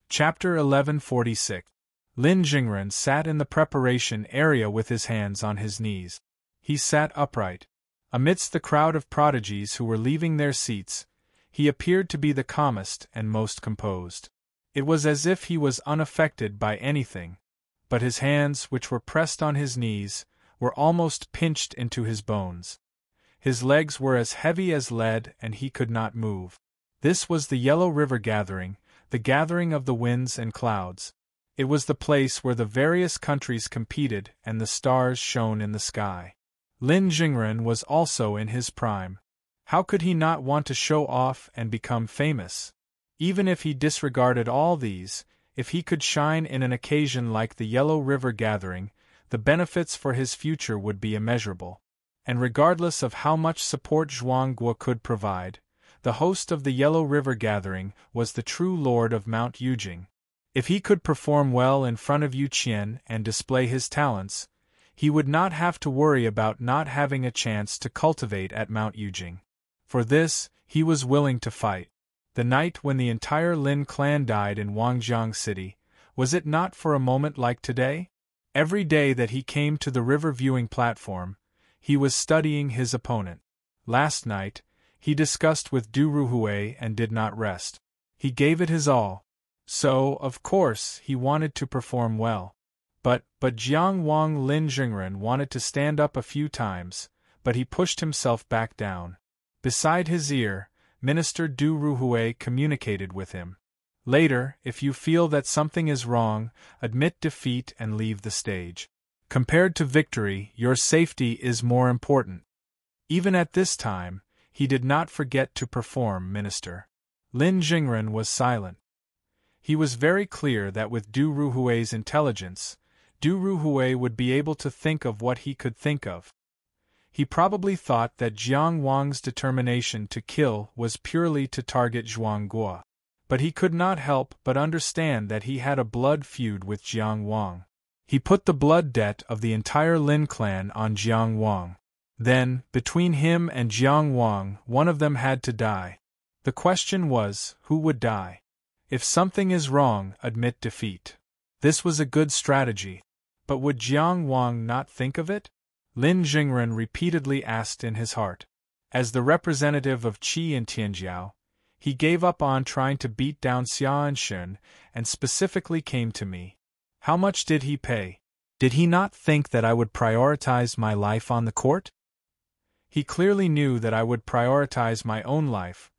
Chapter 1146. Lin Jingren sat in the preparation area with his hands on his knees. He sat upright. Amidst the crowd of prodigies who were leaving their seats, he appeared to be the calmest and most composed. It was as if he was unaffected by anything, but his hands, which were pressed on his knees, were almost pinched into his bones. His legs were as heavy as lead and he could not move. This was the Yellow River gathering, the gathering of the winds and clouds. It was the place where the various countries competed and the stars shone in the sky. Lin Jingren was also in his prime. How could he not want to show off and become famous? Even if he disregarded all these, if he could shine in an occasion like the Yellow River gathering, the benefits for his future would be immeasurable. And regardless of how much support Zhuang Guo could provide, the host of the Yellow River gathering was the true lord of Mount Yujing. If he could perform well in front of Yu Qian and display his talents, he would not have to worry about not having a chance to cultivate at Mount Yujing. For this, he was willing to fight. The night when the entire Lin clan died in Wangjiang City, was it not for a moment like today? Every day that he came to the river viewing platform, he was studying his opponent. Last night, he discussed with Du Ruhui and did not rest. He gave it his all. So, of course, he wanted to perform well. But Jiang Wang Lin Jingren wanted to stand up a few times, but he pushed himself back down. Beside his ear, Minister Du Ruhui communicated with him. Later, if you feel that something is wrong, admit defeat and leave the stage. Compared to victory, your safety is more important. Even at this time, he did not forget to perform, Minister. Lin Jingren was silent. He was very clear that with Du Ruhui's intelligence, Du Ruhui would be able to think of what he could think of. He probably thought that Jiang Wang's determination to kill was purely to target Zhuang Guo. But he could not help but understand that he had a blood feud with Jiang Wang. He put the blood debt of the entire Lin clan on Jiang Wang. Then, between him and Jiang Wang, one of them had to die. The question was, who would die? If something is wrong, admit defeat. This was a good strategy. But would Jiang Wang not think of it? Lin Jingren repeatedly asked in his heart. As the representative of Qi in Tianjiao, he gave up on trying to beat down Xia Anshun and specifically came to me. How much did he pay? Did he not think that I would prioritize my life on the court? He clearly knew that I would prioritize my own life.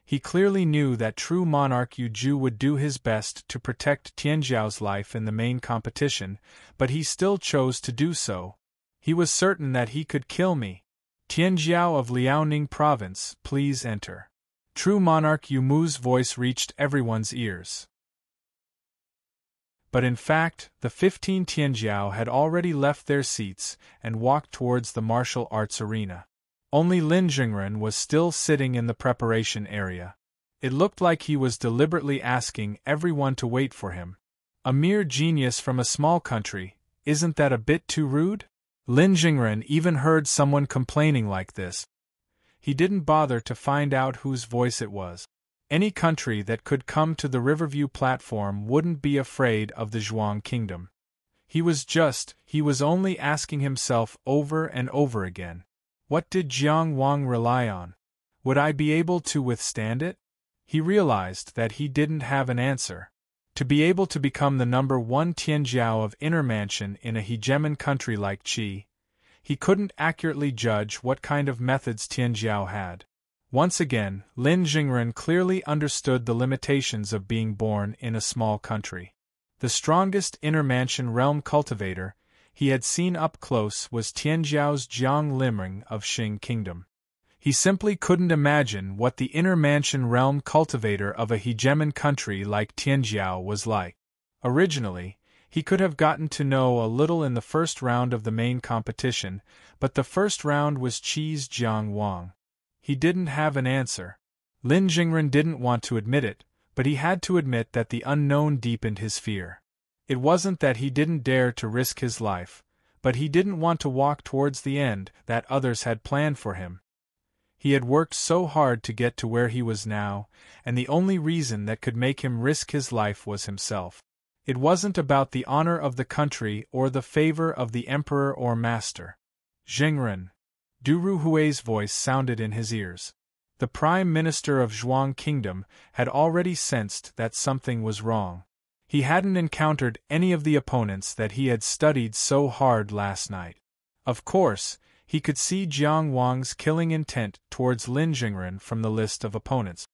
He clearly knew that true monarch Yu Ju would do his best to protect Tianjiao's life in the main competition, but he still chose to do so. He was certain that he could kill me. Tianjiao of Liaoning province, please enter. True monarch Yu Mu's voice reached everyone's ears. But in fact, the 15 Tianjiao had already left their seats and walked towards the martial arts arena. Only Lin Jingren was still sitting in the preparation area. It looked like he was deliberately asking everyone to wait for him. A mere genius from a small country, isn't that a bit too rude? Lin Jingren even heard someone complaining like this. He didn't bother to find out whose voice it was. Any country that could come to the Riverview platform wouldn't be afraid of the Zhuang kingdom. He was only asking himself over and over again. What did Jiang Wang rely on? Would I be able to withstand it? He realized that he didn't have an answer. To be able to become the number 1 Tianjiao of Inner Mansion in a hegemon country like Qi, he couldn't accurately judge what kind of methods Tianjiao had. Once again, Lin Jingren clearly understood the limitations of being born in a small country. The strongest Inner Mansion realm cultivator he had seen up close was Tianjiao's Jiang Limring of Xing Kingdom. He simply couldn't imagine what the Inner Mansion realm cultivator of a hegemon country like Tianjiao was like. Originally, he could have gotten to know a little in the first round of the main competition, but the first round was Qi's Jiang Wang. He didn't have an answer. Lin Jingren didn't want to admit it, But he had to admit that the unknown deepened his fear. It wasn't that he didn't dare to risk his life, but he didn't want to walk towards the end that others had planned for him. He had worked so hard to get to where he was now, and the only reason that could make him risk his life was himself. It wasn't about the honor of the country or the favor of the emperor or master. Jingren. Du Ruhui's voice sounded in his ears. The prime minister of Zhuang Kingdom had already sensed that something was wrong. He hadn't encountered any of the opponents that he had studied so hard last night. Of course, he could see Jiang Wang's killing intent towards Lin Jingren from the list of opponents.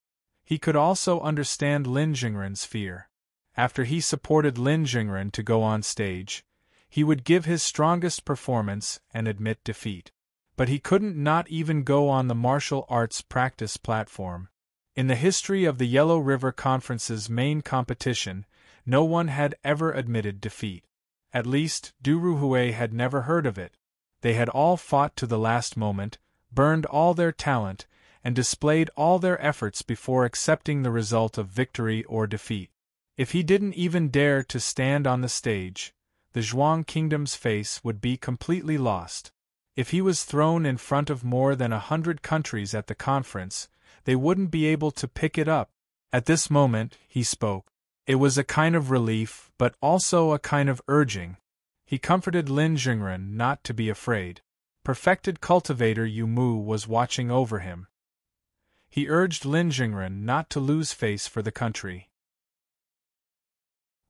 He could also understand Lin Jingren's fear. After he supported Lin Jingren to go on stage, he would give his strongest performance and admit defeat. But he couldn't not even go on the martial arts practice platform. In the history of the Yellow River Conference's main competition, no one had ever admitted defeat. At least, Du Ruhui had never heard of it. They had all fought to the last moment, burned all their talent, and displayed all their efforts before accepting the result of victory or defeat. If he didn't even dare to stand on the stage, the Zhuang Kingdom's face would be completely lost. If he was thrown in front of more than 100 countries at the conference, they wouldn't be able to pick it up. At this moment, he spoke. It was a kind of relief, but also a kind of urging. He comforted Lin Jingren not to be afraid. Perfected cultivator Yu Mu was watching over him. He urged Lin Jingren not to lose face for the country.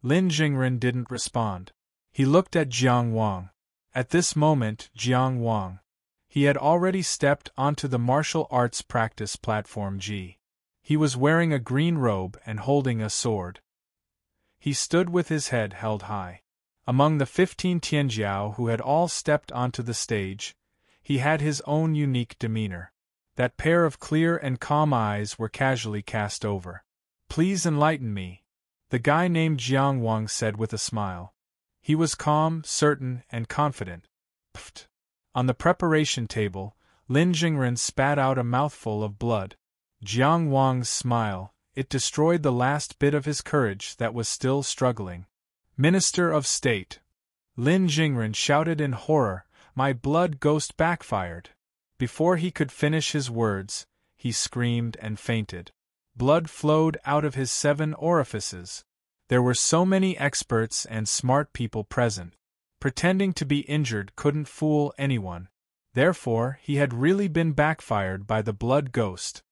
Lin Jingren didn't respond. He looked at Jiang Wang. At this moment, Jiang Wang. He had already stepped onto the martial arts practice platform G. He was wearing a green robe and holding a sword. He stood with his head held high. Among the 15 Tianjiao who had all stepped onto the stage, he had his own unique demeanor. That pair of clear and calm eyes were casually cast over. "Please enlighten me," the guy named Jiang Wang said with a smile. He was calm, certain, and confident. Pfft. On the preparation table, Lin Jingren spat out a mouthful of blood. Jiang Wang's smile, it destroyed the last bit of his courage that was still struggling. "Minister of State!" Lin Jingren shouted in horror, "My blood ghost backfired!" Before he could finish his words, he screamed and fainted. Blood flowed out of his 7 orifices. There were so many experts and smart people present. Pretending to be injured couldn't fool anyone. Therefore, he had really been backfired by the blood ghost.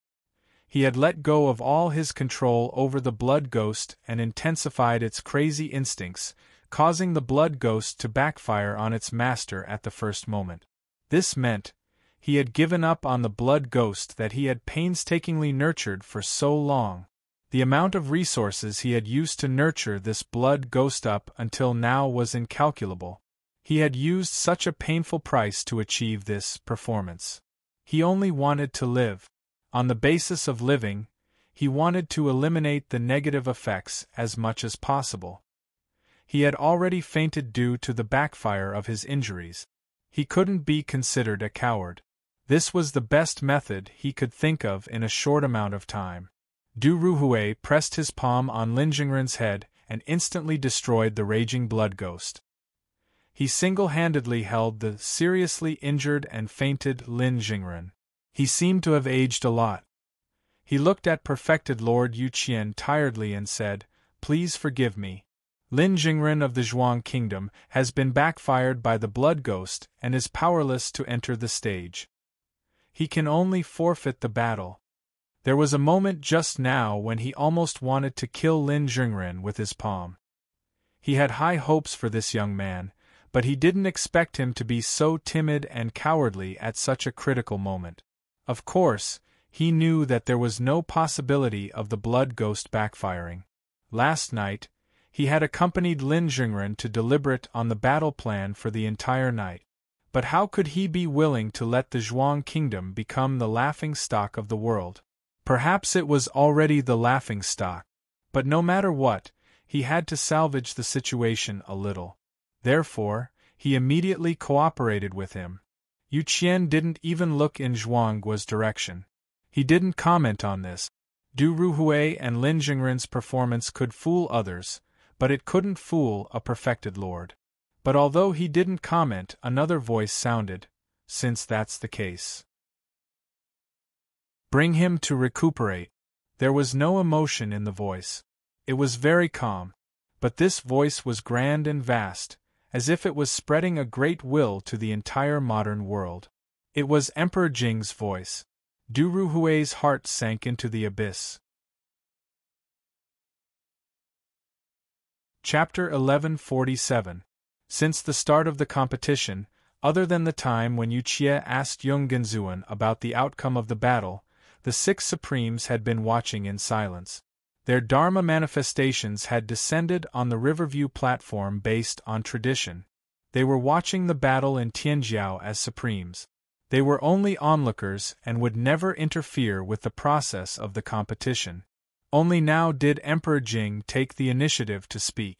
He had let go of all his control over the blood ghost and intensified its crazy instincts, causing the blood ghost to backfire on its master at the first moment. This meant he had given up on the blood ghost that he had painstakingly nurtured for so long. The amount of resources he had used to nurture this blood ghost up until now was incalculable. He had used such a painful price to achieve this performance. He only wanted to live. On the basis of living, he wanted to eliminate the negative effects as much as possible. He had already fainted due to the backfire of his injuries. He couldn't be considered a coward. This was the best method he could think of in a short amount of time. Du Ruhui pressed his palm on Lin Jingren's head and instantly destroyed the raging blood ghost. He single-handedly held the seriously injured and fainted Lin Jingren. He seemed to have aged a lot. He looked at perfected Lord Yuqian tiredly and said, "Please forgive me. Lin Jingren of the Zhuang Kingdom has been backfired by the blood ghost and is powerless to enter the stage. He can only forfeit the battle." There was a moment just now when he almost wanted to kill Lin Jingren with his palm. He had high hopes for this young man, but he didn't expect him to be so timid and cowardly at such a critical moment. Of course, he knew that there was no possibility of the blood ghost backfiring. Last night, he had accompanied Lin Jingren to deliberate on the battle plan for the entire night. But how could he be willing to let the Zhuang Kingdom become the laughing-stock of the world? Perhaps it was already the laughing-stock. But no matter what, he had to salvage the situation a little. Therefore, he immediately cooperated with him. Yuqian didn't even look in Zhuangguo's direction. He didn't comment on this. Du Ruhui and Lin Jingren's performance could fool others, but it couldn't fool a perfected lord. But although he didn't comment, another voice sounded, since that's the case, bring him to recuperate. There was no emotion in the voice. It was very calm. But this voice was grand and vast, as if it was spreading a great will to the entire modern world. It was Emperor Jing's voice. Du Ruhui's heart sank into the abyss. Chapter 1147. Since the start of the competition, other than the time when Yu Qie asked Yung Genzuan about the outcome of the battle, the 6 Supremes had been watching in silence. Their Dharma manifestations had descended on the Riverview platform based on tradition. They were watching the battle in Tianjiao as Supremes. They were only onlookers and would never interfere with the process of the competition. Only now did Emperor Jing take the initiative to speak.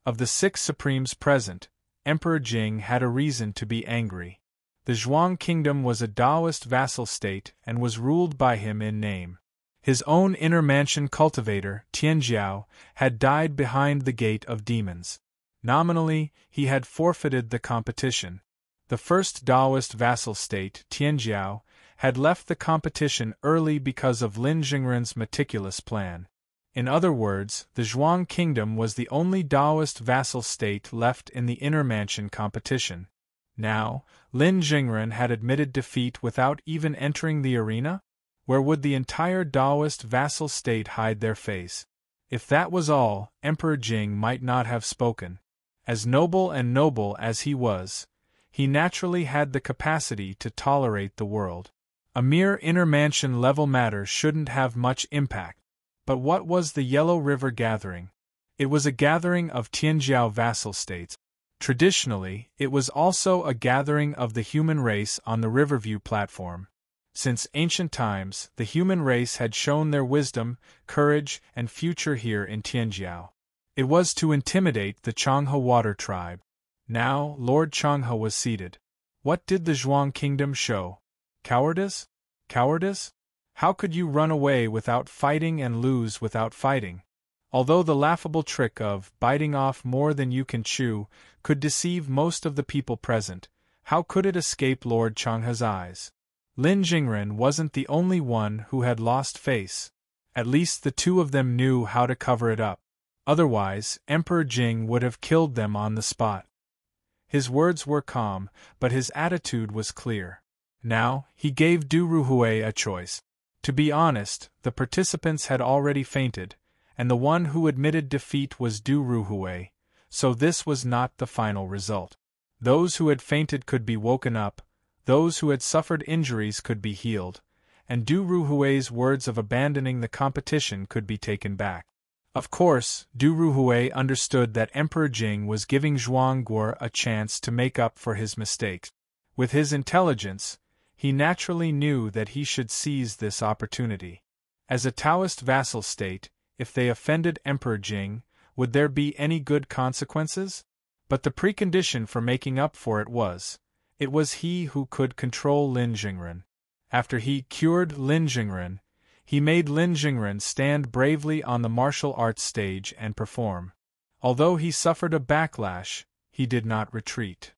Of the 6 Supremes present, Emperor Jing had a reason to be angry. The Zhuang kingdom was a Taoist vassal state and was ruled by him in name. His own inner mansion cultivator, Tianjiao, had died behind the Gate of Demons. Nominally, he had forfeited the competition. The first Taoist vassal state, Tianjiao, had left the competition early because of Lin Jingren's meticulous plan. In other words, the Zhuang kingdom was the only Taoist vassal state left in the inner mansion competition. Now, Lin Jingren had admitted defeat without even entering the arena? Where would the entire Taoist vassal state hide their face? If that was all, Emperor Jing might not have spoken. As noble as he was, he naturally had the capacity to tolerate the world. A mere inner mansion level matter shouldn't have much impact. But what was the Yellow River Gathering? It was a gathering of Tianjiao vassal states. Traditionally, it was also a gathering of the human race on the Riverview platform. Since ancient times, the human race had shown their wisdom, courage, and future here in Tianjiao. It was to intimidate the Changhe water tribe. Now, Lord Changhe was seated. What did the Zhuang kingdom show? Cowardice? Cowardice? How could you run away without fighting and lose without fighting? Although the laughable trick of biting off more than you can chew could deceive most of the people present, how could it escape Lord Changhe's eyes? Lin Jingren wasn't the only one who had lost face. At least the 2 of them knew how to cover it up. Otherwise, Emperor Jing would have killed them on the spot. His words were calm, but his attitude was clear. Now, he gave Du Ruhui a choice. To be honest, the participants had already fainted, and the one who admitted defeat was Du Ruhui, so this was not the final result. Those who had fainted could be woken up, those who had suffered injuries could be healed, and Du Ruhui's words of abandoning the competition could be taken back. Of course, Du Ruhui understood that Emperor Jing was giving Zhuang Guo a chance to make up for his mistakes. With his intelligence, he naturally knew that he should seize this opportunity. As a Taoist vassal state, if they offended Emperor Jing, would there be any good consequences? But the precondition for making up for it was he who could control Lin Jingren. After he cured Lin Jingren, he made Lin Jingren stand bravely on the martial arts stage and perform. Although he suffered a backlash, he did not retreat.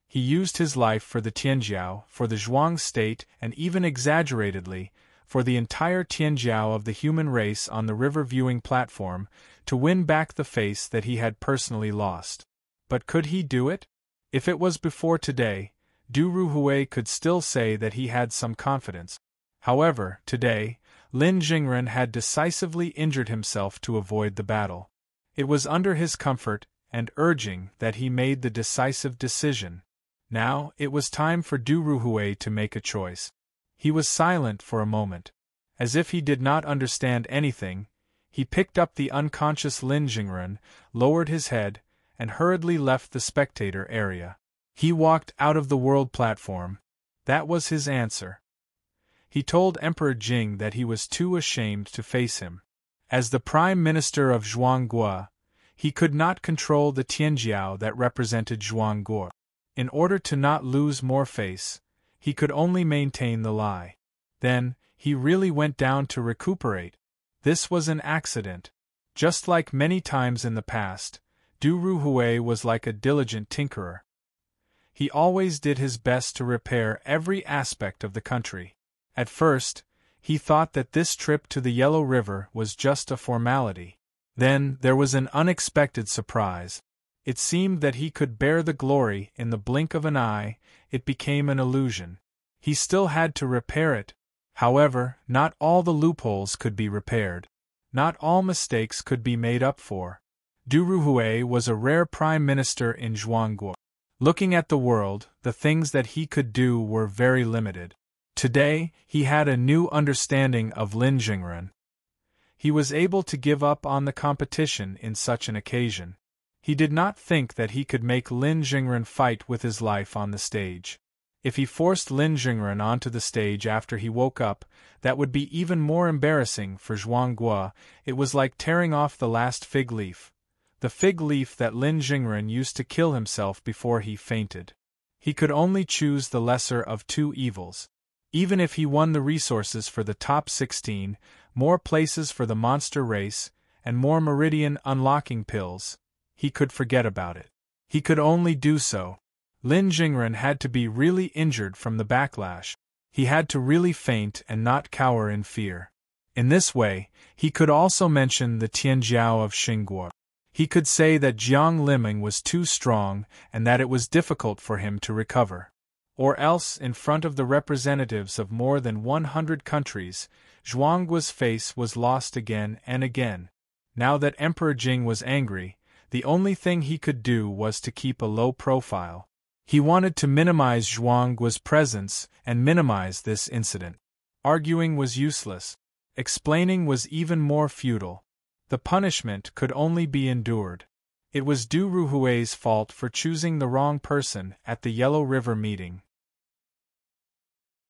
He used his life for the Tianjiao, for the Zhuang state, and even exaggeratedly, for the entire Tianjiao of the human race on the river viewing platform, to win back the face that he had personally lost. But could he do it? If it was before today, Du Ruhui could still say that he had some confidence. However, today, Lin Jingren had decisively injured himself to avoid the battle. It was under his comfort and urging that he made the decisive decision. Now, it was time for Du Ruhui to make a choice. He was silent for a moment. As if he did not understand anything, he picked up the unconscious Lin Jingren, lowered his head, and hurriedly left the spectator area. He walked out of the world platform. That was his answer. He told Emperor Jing that he was too ashamed to face him. As the Prime Minister of Zhuangguo, he could not control the Tianjiao that represented Zhuangguo. In order to not lose more face, he could only maintain the lie. Then, he really went down to recuperate. This was an accident. Just like many times in the past, Du Ruhui was like a diligent tinkerer. He always did his best to repair every aspect of the country. At first, he thought that this trip to the Yellow River was just a formality. Then, there was an unexpected surprise. It seemed that he could bear the glory in the blink of an eye. It became an illusion. He still had to repair it. However, not all the loopholes could be repaired. Not all mistakes could be made up for. Du Ruhui was a rare prime minister in Zhuangguo. Looking at the world, the things that he could do were very limited. Today, he had a new understanding of Lin Jingren. He was able to give up on the competition in such an occasion. He did not think that he could make Lin Jingren fight with his life on the stage. If he forced Lin Jingren onto the stage after he woke up, that would be even more embarrassing for Zhuangguo. It was like tearing off the last fig leaf. The fig leaf that Lin Jingren used to kill himself before he fainted. He could only choose the lesser of two evils. Even if he won the resources for the top 16, more places for the monster race, and more meridian unlocking pills, he could forget about it. He could only do so. Lin Jingren had to be really injured from the backlash. He had to really faint and not cower in fear. In this way, he could also mention the Tianjiao of Xingguo. He could say that Jiang Liming was too strong and that it was difficult for him to recover. Or else, in front of the representatives of more than 100 countries, Zhuangguo's face was lost again and again. Now that Emperor Jing was angry, the only thing he could do was to keep a low profile. He wanted to minimize Zhuangguo's presence and minimize this incident. Arguing was useless. Explaining was even more futile. The punishment could only be endured. It was Du Ruhui's fault for choosing the wrong person at the Yellow River meeting.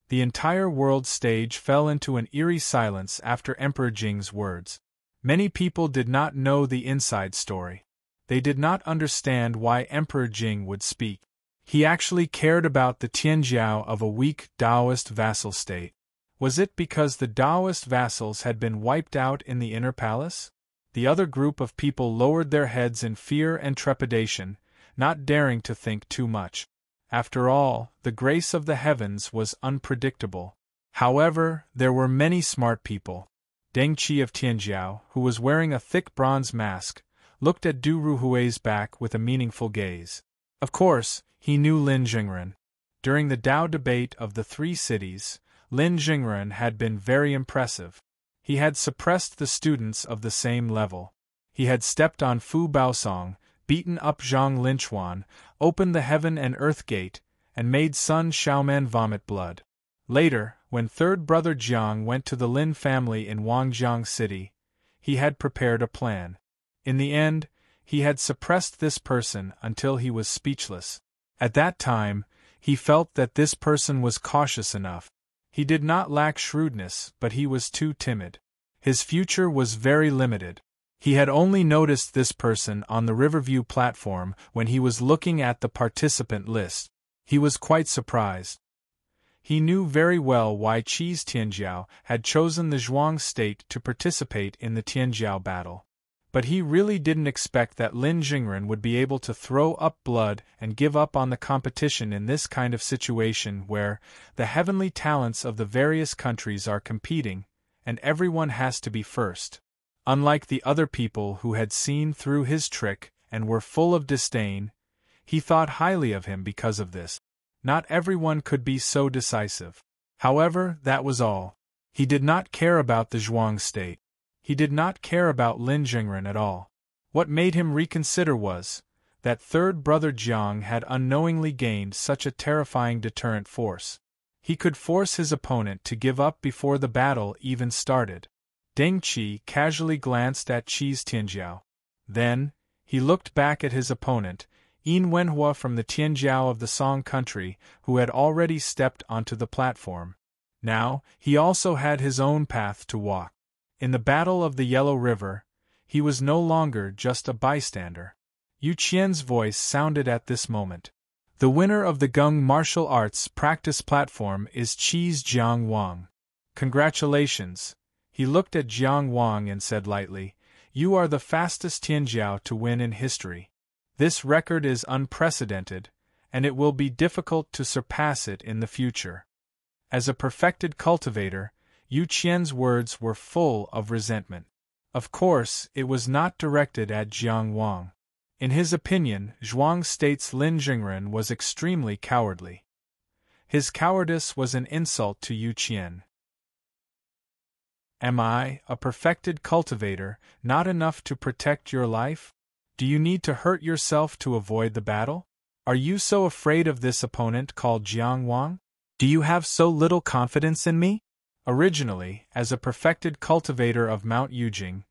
The entire world stage fell into an eerie silence after Emperor Jing's words. Many people did not know the inside story. They did not understand why Emperor Jing would speak. He actually cared about the Tianjiao of a weak Taoist vassal state. Was it because the Taoist vassals had been wiped out in the inner palace? The other group of people lowered their heads in fear and trepidation, not daring to think too much. After all, the grace of the heavens was unpredictable. However, there were many smart people. Deng Qi of Tianjiao, who was wearing a thick bronze mask, looked at Du Ruhui's back with a meaningful gaze. Of course, he knew Lin Jingren. During the Dao debate of the three cities, Lin Jingren had been very impressive. He had suppressed the students of the same level. He had stepped on Fu Baosong, beaten up Zhang Linchuan, opened the heaven and earth gate, and made Sun Xiaoman vomit blood. Later, when third brother Jiang went to the Lin family in Wangjiang City, he had prepared a plan. In the end, he had suppressed this person until he was speechless. At that time, he felt that this person was cautious enough. He did not lack shrewdness, but he was too timid. His future was very limited. He had only noticed this person on the Riverview platform when he was looking at the participant list. He was quite surprised. He knew very well why Qi's Tianjiao had chosen the Zhuang state to participate in the Tianjiao battle. But he really didn't expect that Lin Jingren would be able to throw up blood and give up on the competition in this kind of situation where the heavenly talents of the various countries are competing, and everyone has to be first. Unlike the other people who had seen through his trick and were full of disdain, he thought highly of him because of this. Not everyone could be so decisive. However, that was all. He did not care about the Zhuang state. He did not care about Lin Jingren at all. What made him reconsider was that third brother Jiang had unknowingly gained such a terrifying deterrent force. He could force his opponent to give up before the battle even started. Deng Qi casually glanced at Qi's Tianjiao. Then, he looked back at his opponent, Yin Wenhua from the Tianjiao of the Song country, who had already stepped onto the platform. Now, he also had his own path to walk. In the Battle of the Yellow River, he was no longer just a bystander. Yu Qian's voice sounded at this moment. The winner of the Gung martial arts practice platform is Qi's Jiang Wang. Congratulations. He looked at Jiang Wang and said lightly, You are the fastest Tianjiao to win in history. This record is unprecedented, and it will be difficult to surpass it in the future. As a perfected cultivator, Yu Qian's words were full of resentment. Of course, it was not directed at Jiang Wang. In his opinion, Zhuang states Lin Jingren was extremely cowardly. His cowardice was an insult to Yu Qian. Am I, a perfected cultivator, not enough to protect your life? Do you need to hurt yourself to avoid the battle? Are you so afraid of this opponent called Jiang Wang? Do you have so little confidence in me? Originally, as a perfected cultivator of Mount Yujing,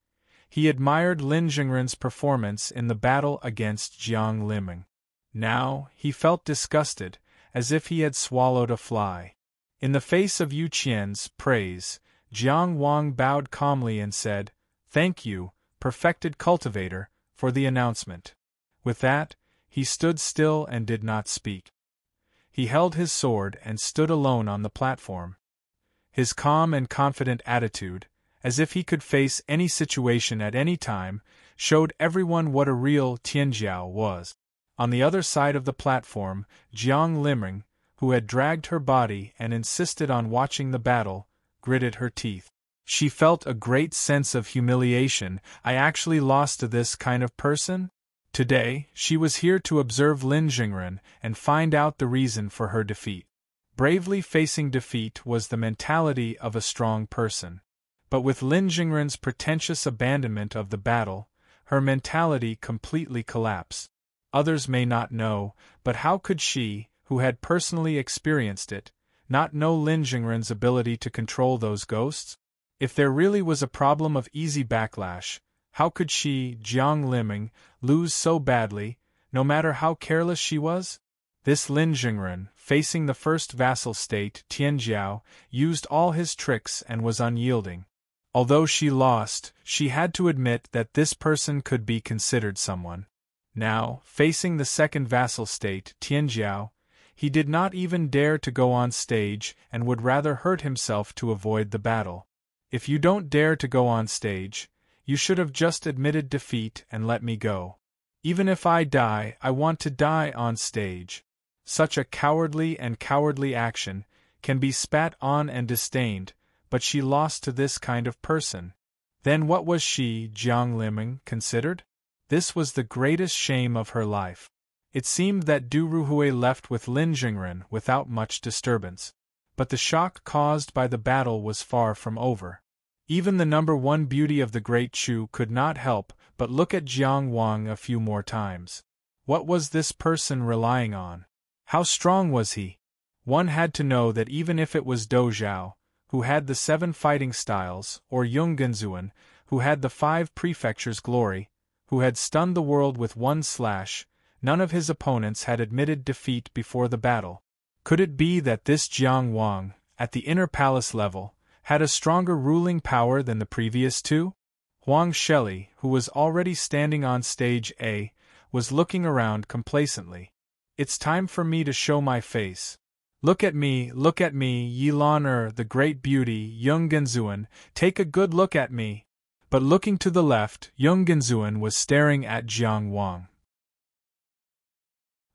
he admired Lin Jingren's performance in the battle against Jiang Liming. Now, he felt disgusted, as if he had swallowed a fly. In the face of Yu Qian's praise, Jiang Wang bowed calmly and said, Thank you, perfected cultivator, for the announcement. With that, he stood still and did not speak. He held his sword and stood alone on the platform. His calm and confident attitude, as if he could face any situation at any time, showed everyone what a real Tianjiao was. On the other side of the platform, Jiang Liming, who had dragged her body and insisted on watching the battle, gritted her teeth. She felt a great sense of humiliation. I actually lost to this kind of person? Today, she was here to observe Lin Jingren and find out the reason for her defeat. Bravely facing defeat was the mentality of a strong person. But with Lin Jingren's pretentious abandonment of the battle, her mentality completely collapsed. Others may not know, but how could she, who had personally experienced it, not know Lin Jingren's ability to control those ghosts? If there really was a problem of easy backlash, how could she, Jiang Liming, lose so badly, no matter how careless she was? This Lin Jingren, facing the first vassal state, Tianjiao, used all his tricks and was unyielding. Although she lost, she had to admit that this person could be considered someone. Now, facing the second vassal state, Tianjiao, he did not even dare to go on stage and would rather hurt himself to avoid the battle. If you don't dare to go on stage, you should have just admitted defeat and let me go. Even if I die, I want to die on stage. Such a cowardly action can be spat on and disdained, but she lost to this kind of person. Then what was she, Jiang Liming, considered? This was the greatest shame of her life. It seemed that Du Ruhui left with Lin Jingren without much disturbance. But the shock caused by the battle was far from over. Even the number one beauty of the Great Chu could not help but look at Jiang Wang a few more times. What was this person relying on? How strong was he? One had to know that even if it was Dou Zhao, who had the 7 fighting styles, or Yung Genzuan, who had the 5 prefectures' glory, who had stunned the world with one slash, none of his opponents had admitted defeat before the battle. Could it be that this Jiang Wang, at the inner palace level, had a stronger ruling power than the previous two? Huang Sheli, who was already standing on stage A, was looking around complacently. It's time for me to show my face. Look at me, Yi Lan the great beauty, Yung Genzuan, take a good look at me. But looking to the left, Yung Genzuan was staring at Jiang Wang.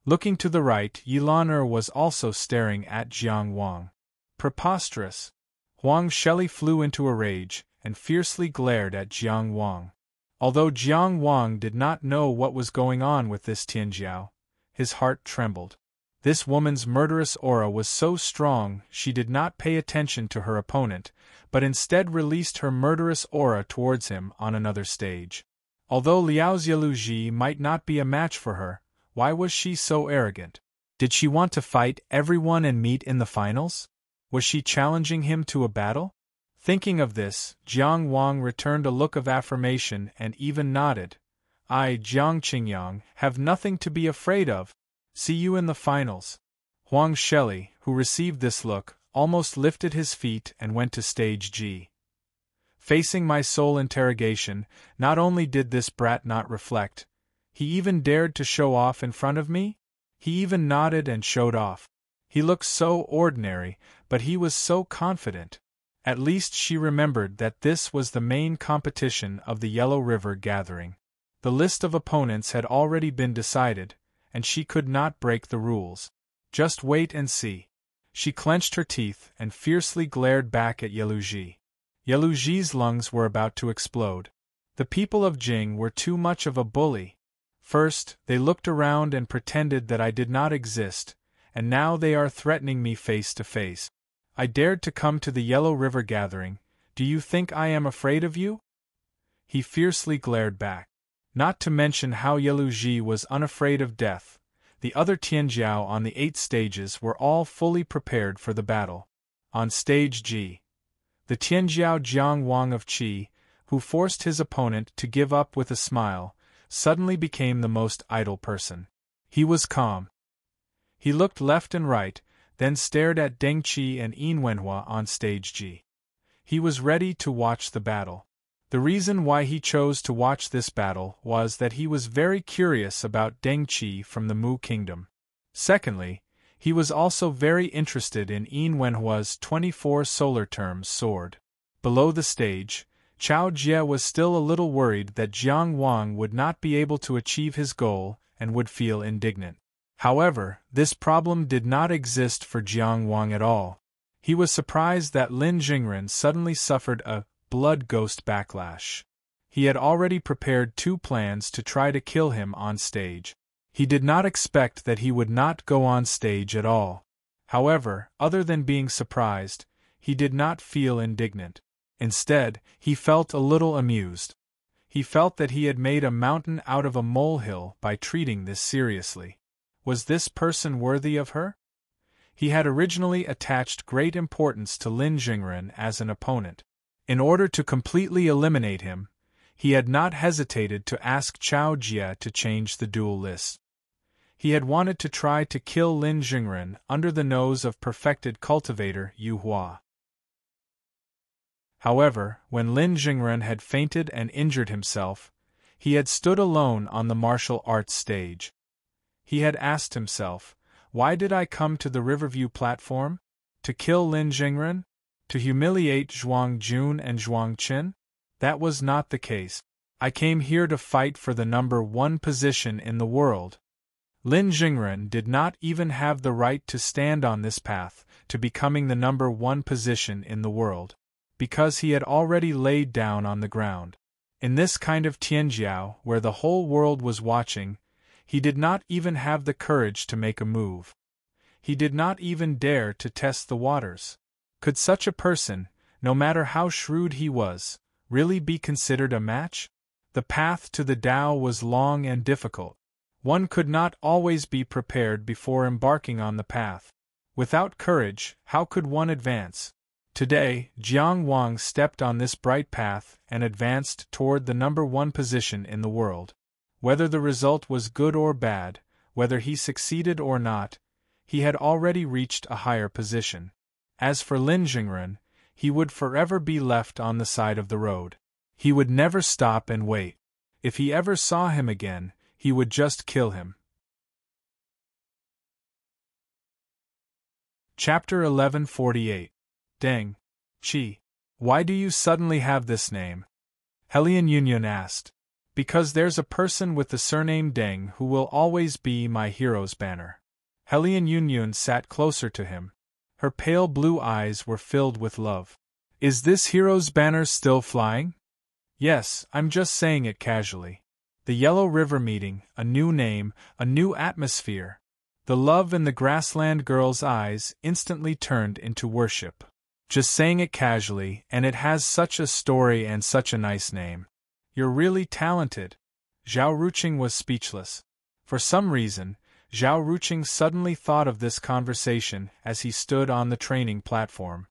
Looking to the right, Yi Lan was also staring at Jiang Wang. Preposterous! Huang Sheli flew into a rage, and fiercely glared at Jiang Wang. Although Jiang Wang did not know what was going on with this Tianjiao, his heart trembled. This woman's murderous aura was so strong she did not pay attention to her opponent, but instead released her murderous aura towards him on another stage. Although Liao Xiaoluji might not be a match for her, why was she so arrogant? Did she want to fight everyone and meet in the finals? Was she challenging him to a battle? Thinking of this, Jiang Wang returned a look of affirmation and even nodded. I, Jiang Qingyang, have nothing to be afraid of. See you in the finals. Huang Sheli, who received this look, almost lifted his feet and went to stage G. Facing my soul interrogation, not only did this brat not reflect, he even dared to show off in front of me? He even nodded and showed off. He looked so ordinary, but he was so confident. At least she remembered that this was the main competition of the Yellow River gathering. The list of opponents had already been decided, and she could not break the rules. Just wait and see. She clenched her teeth and fiercely glared back at Yeluji. Yeluji's lungs were about to explode. The people of Jing were too much of a bully. First, they looked around and pretended that I did not exist, and now they are threatening me face to face. I dared to come to the Yellow River gathering. Do you think I am afraid of you? He fiercely glared back. Not to mention how Yeluji was unafraid of death. The other Tianjiao on the 8 stages were all fully prepared for the battle. On stage G, the Tianjiao Jiang Wang of Qi, who forced his opponent to give up with a smile, suddenly became the most idle person. He was calm. He looked left and right, then stared at Deng Qi and Yin Wenhua on stage G. He was ready to watch the battle. The reason why he chose to watch this battle was that he was very curious about Deng Qi from the Mu Kingdom. Secondly, he was also very interested in Yin Wenhua's 24 solar terms sword. Below the stage, Chao Jie was still a little worried that Jiang Wang would not be able to achieve his goal and would feel indignant. However, this problem did not exist for Jiang Wang at all. He was surprised that Lin Jingren suddenly suffered a blood ghost backlash. He had already prepared 2 plans to try to kill him on stage. He did not expect that he would not go on stage at all. However, other than being surprised, he did not feel indignant. Instead, he felt a little amused. He felt that he had made a mountain out of a molehill by treating this seriously. Was this person worthy of her? He had originally attached great importance to Lin Jingren as an opponent. In order to completely eliminate him, he had not hesitated to ask Chao Jie to change the duel list. He had wanted to try to kill Lin Jingren under the nose of perfected cultivator Yu Hua. However, when Lin Jingren had fainted and injured himself, he had stood alone on the martial arts stage. He had asked himself, why did I come to the Riverview platform? To kill Lin Jingren? To humiliate Zhuang Jun and Zhuang Qin? That was not the case. I came here to fight for the number 1 position in the world. Lin Jingren did not even have the right to stand on this path to becoming the number 1 position in the world, because he had already laid down on the ground. In this kind of Tianjiao, where the whole world was watching, he did not even have the courage to make a move. He did not even dare to test the waters. Could such a person, no matter how shrewd he was, really be considered a match? The path to the Tao was long and difficult. One could not always be prepared before embarking on the path. Without courage, how could one advance? Today, Jiang Wang stepped on this bright path and advanced toward the number 1 position in the world. Whether the result was good or bad, whether he succeeded or not, he had already reached a higher position. As for Lin Jingren, he would forever be left on the side of the road. He would never stop and wait. If he ever saw him again, he would just kill him. Chapter 1148. Deng Qi. Why do you suddenly have this name? Helian Yunyun asked. Because there's a person with the surname Deng who will always be my hero's banner. Helian Yunyun sat closer to him. Her pale blue eyes were filled with love. Is this hero's banner still flying? Yes, I'm just saying it casually. The Yellow River meeting, a new name, a new atmosphere. The love in the grassland girl's eyes instantly turned into worship. Just saying it casually, and it has such a story and such a nice name. You're really talented. Zhao Ruqing was speechless. For some reason, Zhao Ruqing suddenly thought of this conversation as he stood on the training platform.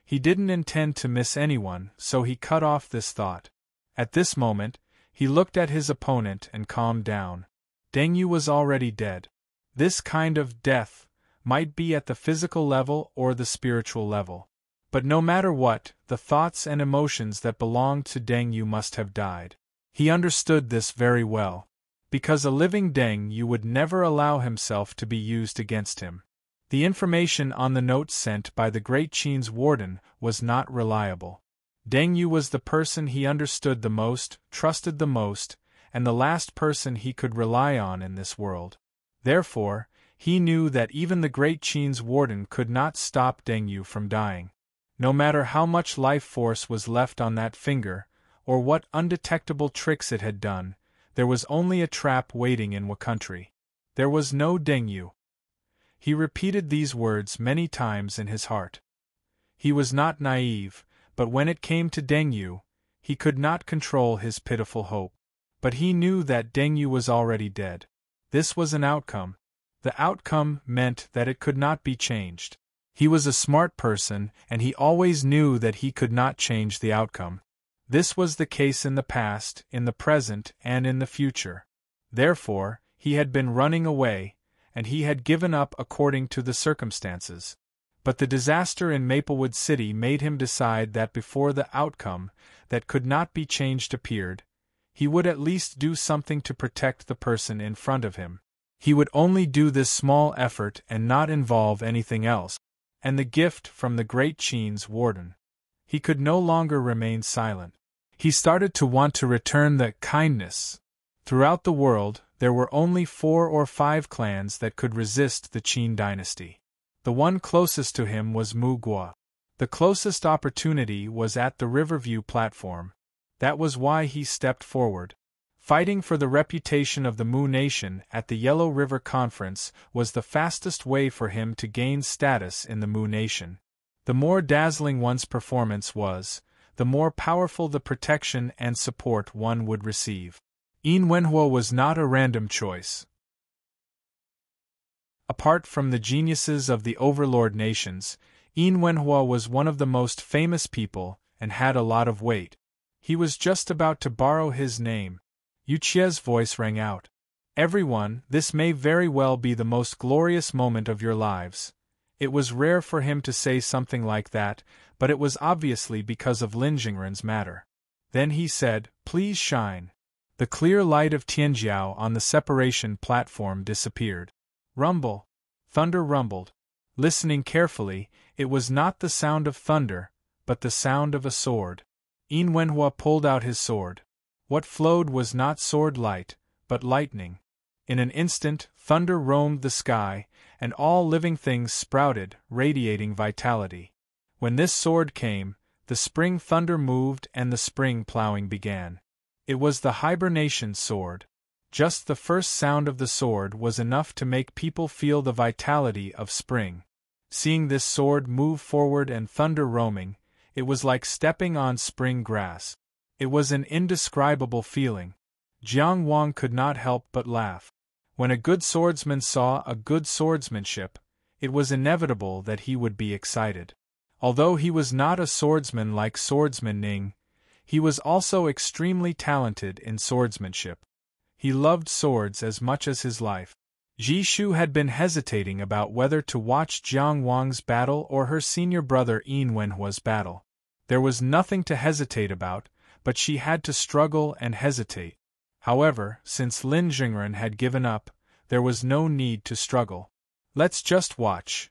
He didn't intend to miss anyone, so he cut off this thought. At this moment, he looked at his opponent and calmed down. Deng Yu was already dead. This kind of death might be at the physical level or the spiritual level. But no matter what, the thoughts and emotions that belonged to Deng Yu must have died. He understood this very well. Because a living Deng Yu would never allow himself to be used against him. The information on the note sent by the Great Qin's warden was not reliable. Deng Yu was the person he understood the most, trusted the most, and the last person he could rely on in this world. Therefore, he knew that even the Great Qin's warden could not stop Deng Yu from dying. No matter how much life force was left on that finger, or what undetectable tricks it had done, there was only a trap waiting in Wa country. There was no Deng Yu. He repeated these words many times in his heart. He was not naive, but when it came to Deng Yu, he could not control his pitiful hope. But he knew that Deng Yu was already dead. This was an outcome. The outcome meant that it could not be changed. He was a smart person, and he always knew that he could not change the outcome. This was the case in the past, in the present, and in the future. Therefore, he had been running away, and he had given up according to the circumstances. But the disaster in Maplewood City made him decide that before the outcome, that could not be changed, appeared, he would at least do something to protect the person in front of him. He would only do this small effort and not involve anything else. And the gift from the Great Qin's warden. He could no longer remain silent. He started to want to return the kindness. Throughout the world, there were only 4 or 5 clans that could resist the Qin dynasty. The one closest to him was Mu Guo. The closest opportunity was at the Riverview platform. That was why he stepped forward. Fighting for the reputation of the Mu Nation at the Yellow River Conference was the fastest way for him to gain status in the Mu Nation. The more dazzling one's performance was, the more powerful the protection and support one would receive. Yin Wenhua was not a random choice. Apart from the geniuses of the overlord nations, Yin Wenhua was one of the most famous people and had a lot of weight. He was just about to borrow his name. Yu Qia's voice rang out. Everyone, this may very well be the most glorious moment of your lives. It was rare for him to say something like that, but it was obviously because of Lin Jingren's matter. Then he said, "Please shine." The clear light of Tianjiao on the separation platform disappeared. Rumble. Thunder rumbled. Listening carefully, it was not the sound of thunder, but the sound of a sword. Yin Wenhua pulled out his sword. What flowed was not sword light, but lightning. In an instant, thunder roamed the sky, and all living things sprouted, radiating vitality. When this sword came, the spring thunder moved and the spring plowing began. It was the hibernation sword. Just the first sound of the sword was enough to make people feel the vitality of spring. Seeing this sword move forward and thunder roaming, it was like stepping on spring grass. It was an indescribable feeling. Jiang Wang could not help but laugh. When a good swordsman saw a good swordsmanship, it was inevitable that he would be excited. Although he was not a swordsman like swordsman Ning, he was also extremely talented in swordsmanship. He loved swords as much as his life. Ji Shu had been hesitating about whether to watch Jiang Wang's battle or her senior brother Yin Wenhua's battle. There was nothing to hesitate about, but she had to struggle and hesitate. However, since Lin Jingren had given up, there was no need to struggle. Let's just watch.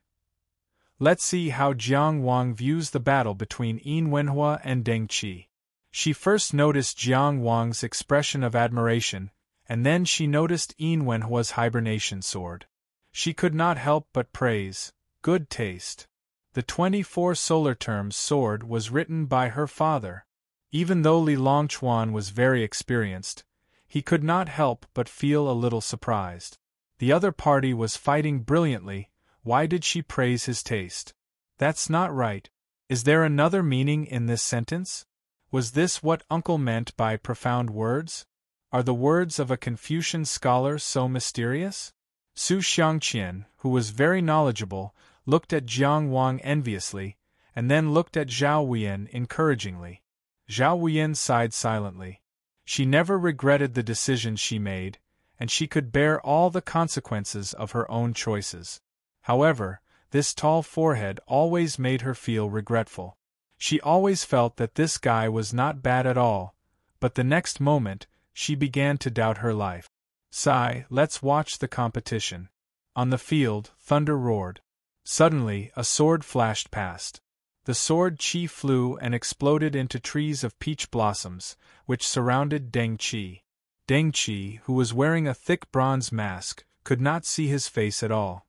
Let's see how Jiang Wang views the battle between Yin Wenhua and Deng Qi. She first noticed Jiang Wang's expression of admiration, and then she noticed Yin Wenhua's hibernation sword. She could not help but praise, good taste. The 24 solar terms sword was written by her father. Even though Li Longchuan was very experienced, he could not help but feel a little surprised. The other party was fighting brilliantly. Why did she praise his taste? That's not right. Is there another meaning in this sentence? Was this what Uncle meant by profound words? Are the words of a Confucian scholar so mysterious? Su Xiangqian, who was very knowledgeable, looked at Jiang Wang enviously, and then looked at Zhao Wuyan encouragingly. Zhao Wuyan sighed silently. She never regretted the decisions she made, and she could bear all the consequences of her own choices. However, this tall forehead always made her feel regretful. She always felt that this guy was not bad at all, but the next moment, she began to doubt her life. Sigh, let's watch the competition. On the field, thunder roared. Suddenly, a sword flashed past. The sword Qi flew and exploded into trees of peach blossoms, which surrounded Deng Qi. Deng Qi, who was wearing a thick bronze mask, could not see his face at all.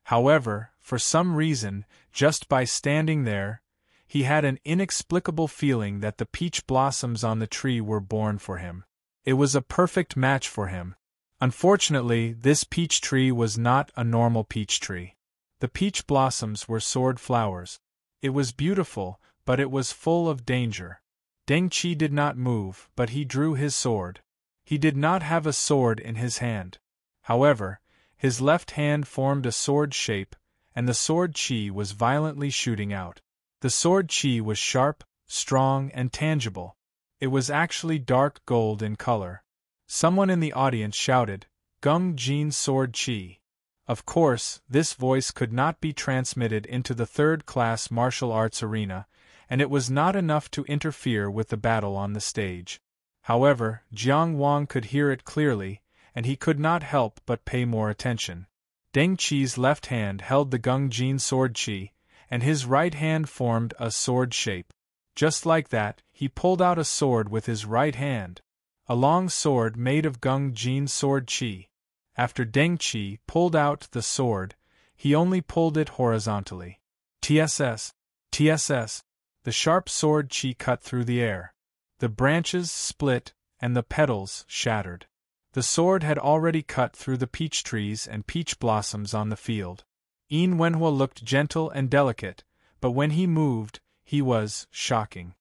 However, for some reason, just by standing there, he had an inexplicable feeling that the peach blossoms on the tree were born for him. It was a perfect match for him. Unfortunately, this peach tree was not a normal peach tree. The peach blossoms were sword flowers. It was beautiful, but it was full of danger. Deng Qi did not move, but he drew his sword. He did not have a sword in his hand. However, his left hand formed a sword shape, and the sword Qi was violently shooting out. The sword Qi was sharp, strong, and tangible. It was actually dark gold in color. Someone in the audience shouted, "Gung Jin sword Qi." Of course, this voice could not be transmitted into the third-class martial arts arena, and it was not enough to interfere with the battle on the stage. However, Jiang Wang could hear it clearly, and he could not help but pay more attention. Deng Qi's left hand held the Gung Jin sword Qi, and his right hand formed a sword shape. Just like that, he pulled out a sword with his right hand. A long sword made of Gung Jin sword Qi. After Deng Qi pulled out the sword, he only pulled it horizontally. TSS. TSS. The sharp sword Qi cut through the air. The branches split, and the petals shattered. The sword had already cut through the peach trees and peach blossoms on the field. Yin Wenhua looked gentle and delicate, but when he moved, he was shocking.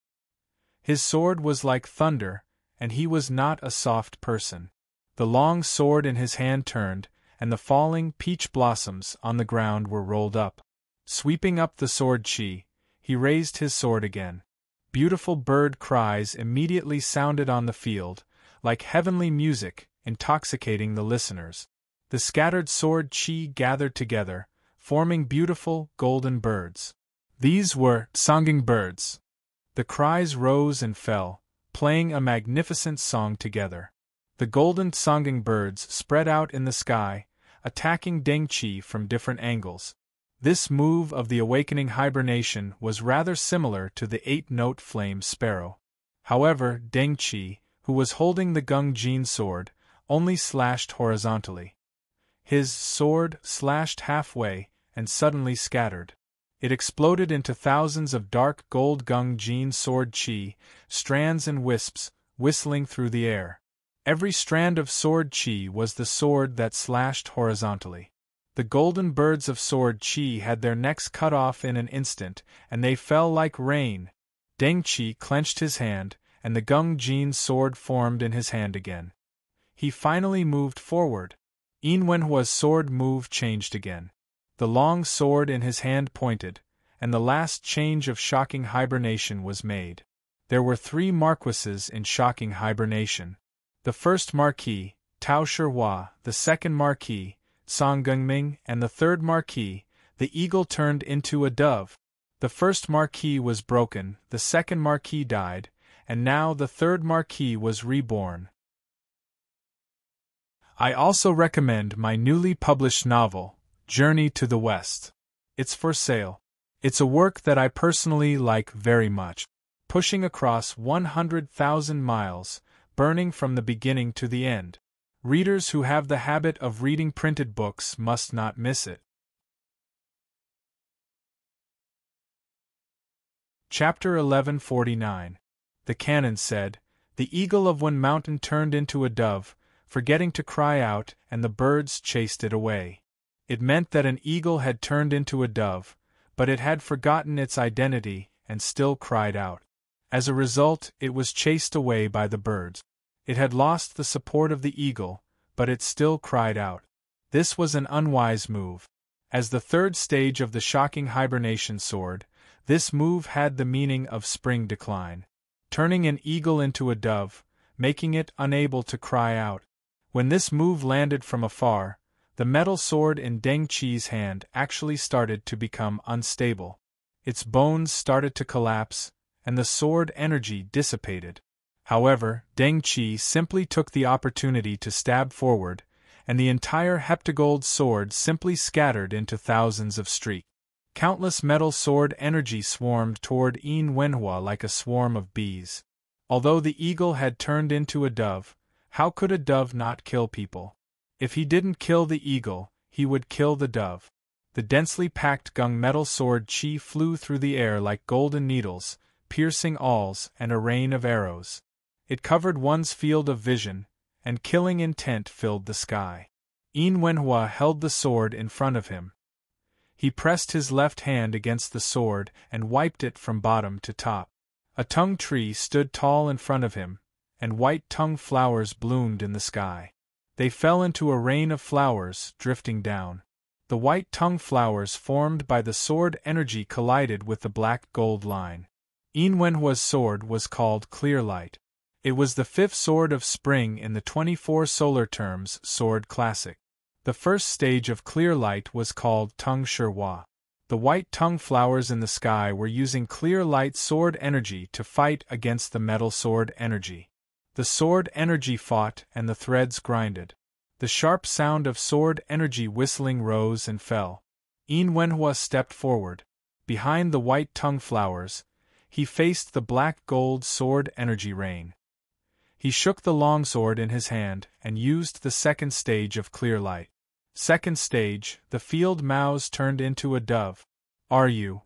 His sword was like thunder, and he was not a soft person. The long sword in his hand turned, and the falling peach blossoms on the ground were rolled up. Sweeping up the sword Qi, he raised his sword again. Beautiful bird cries immediately sounded on the field, like heavenly music, intoxicating the listeners. The scattered sword Qi gathered together, forming beautiful, golden birds. These were songing birds. The cries rose and fell, playing a magnificent song together. The golden songing birds spread out in the sky, attacking Deng Qi from different angles. This move of the awakening hibernation was rather similar to the 8-note flame sparrow. However, Deng Qi, who was holding the Gung Jin sword, only slashed horizontally. His sword slashed halfway and suddenly scattered. It exploded into thousands of dark gold Gung Jin sword Qi, strands and wisps, whistling through the air. Every strand of sword Qi was the sword that slashed horizontally. The golden birds of sword Qi had their necks cut off in an instant, and they fell like rain. Deng Qi clenched his hand, and the Gung Jin sword formed in his hand again. He finally moved forward. Yin Wenhua's sword move changed again. The long sword in his hand pointed, and the last change of shocking hibernation was made. There were 3 marquises in shocking hibernation. The first marquis, Tao Shihua, the second marquis, Song Gungming, and the third marquis, the eagle turned into a dove. The first marquis was broken, the second marquis died, and now the third marquis was reborn. I also recommend my newly published novel, Journey to the West. It's for sale. It's a work that I personally like very much. Pushing across 100,000 miles, burning from the beginning to the end. Readers who have the habit of reading printed books must not miss it. Chapter 1149. The canon said, "The eagle of one mountain turned into a dove, forgetting to cry out, and the birds chased it away." It meant that an eagle had turned into a dove, but it had forgotten its identity and still cried out. As a result, it was chased away by the birds. It had lost the support of the eagle, but it still cried out. This was an unwise move. As the third stage of the shocking hibernation sword, this move had the meaning of spring decline, turning an eagle into a dove, making it unable to cry out. When this move landed from afar, the metal sword in Deng Qi's hand actually started to become unstable. Its bones started to collapse, and the sword energy dissipated. However, Deng Qi simply took the opportunity to stab forward, and the entire heptagold sword simply scattered into thousands of streaks. Countless metal sword energy swarmed toward Yin Wenhua like a swarm of bees. Although the eagle had turned into a dove, how could a dove not kill people? If he didn't kill the eagle, he would kill the dove. The densely packed gung-metal sword chi flew through the air like golden needles, piercing awls and a rain of arrows. It covered one's field of vision, and killing intent filled the sky. Yin Wenhua held the sword in front of him. He pressed his left hand against the sword and wiped it from bottom to top. A tung tree stood tall in front of him, and white tung flowers bloomed in the sky. They fell into a rain of flowers, drifting down. The white tung flowers formed by the sword energy collided with the black gold line. Yin Wenhua's sword was called Clear Light. It was the fifth sword of spring in the 24 solar terms sword classic. The first stage of Clear Light was called Tung Shihua. The white tung flowers in the sky were using Clear Light sword energy to fight against the metal sword energy. The sword energy fought and the threads grinded. The sharp sound of sword energy whistling rose and fell. Yin Wenhua stepped forward. Behind the white tung flowers, he faced the black gold sword energy rain. He shook the longsword in his hand and used the second stage of Clear Light. Second stage, the field mouse turned into a dove. Are you?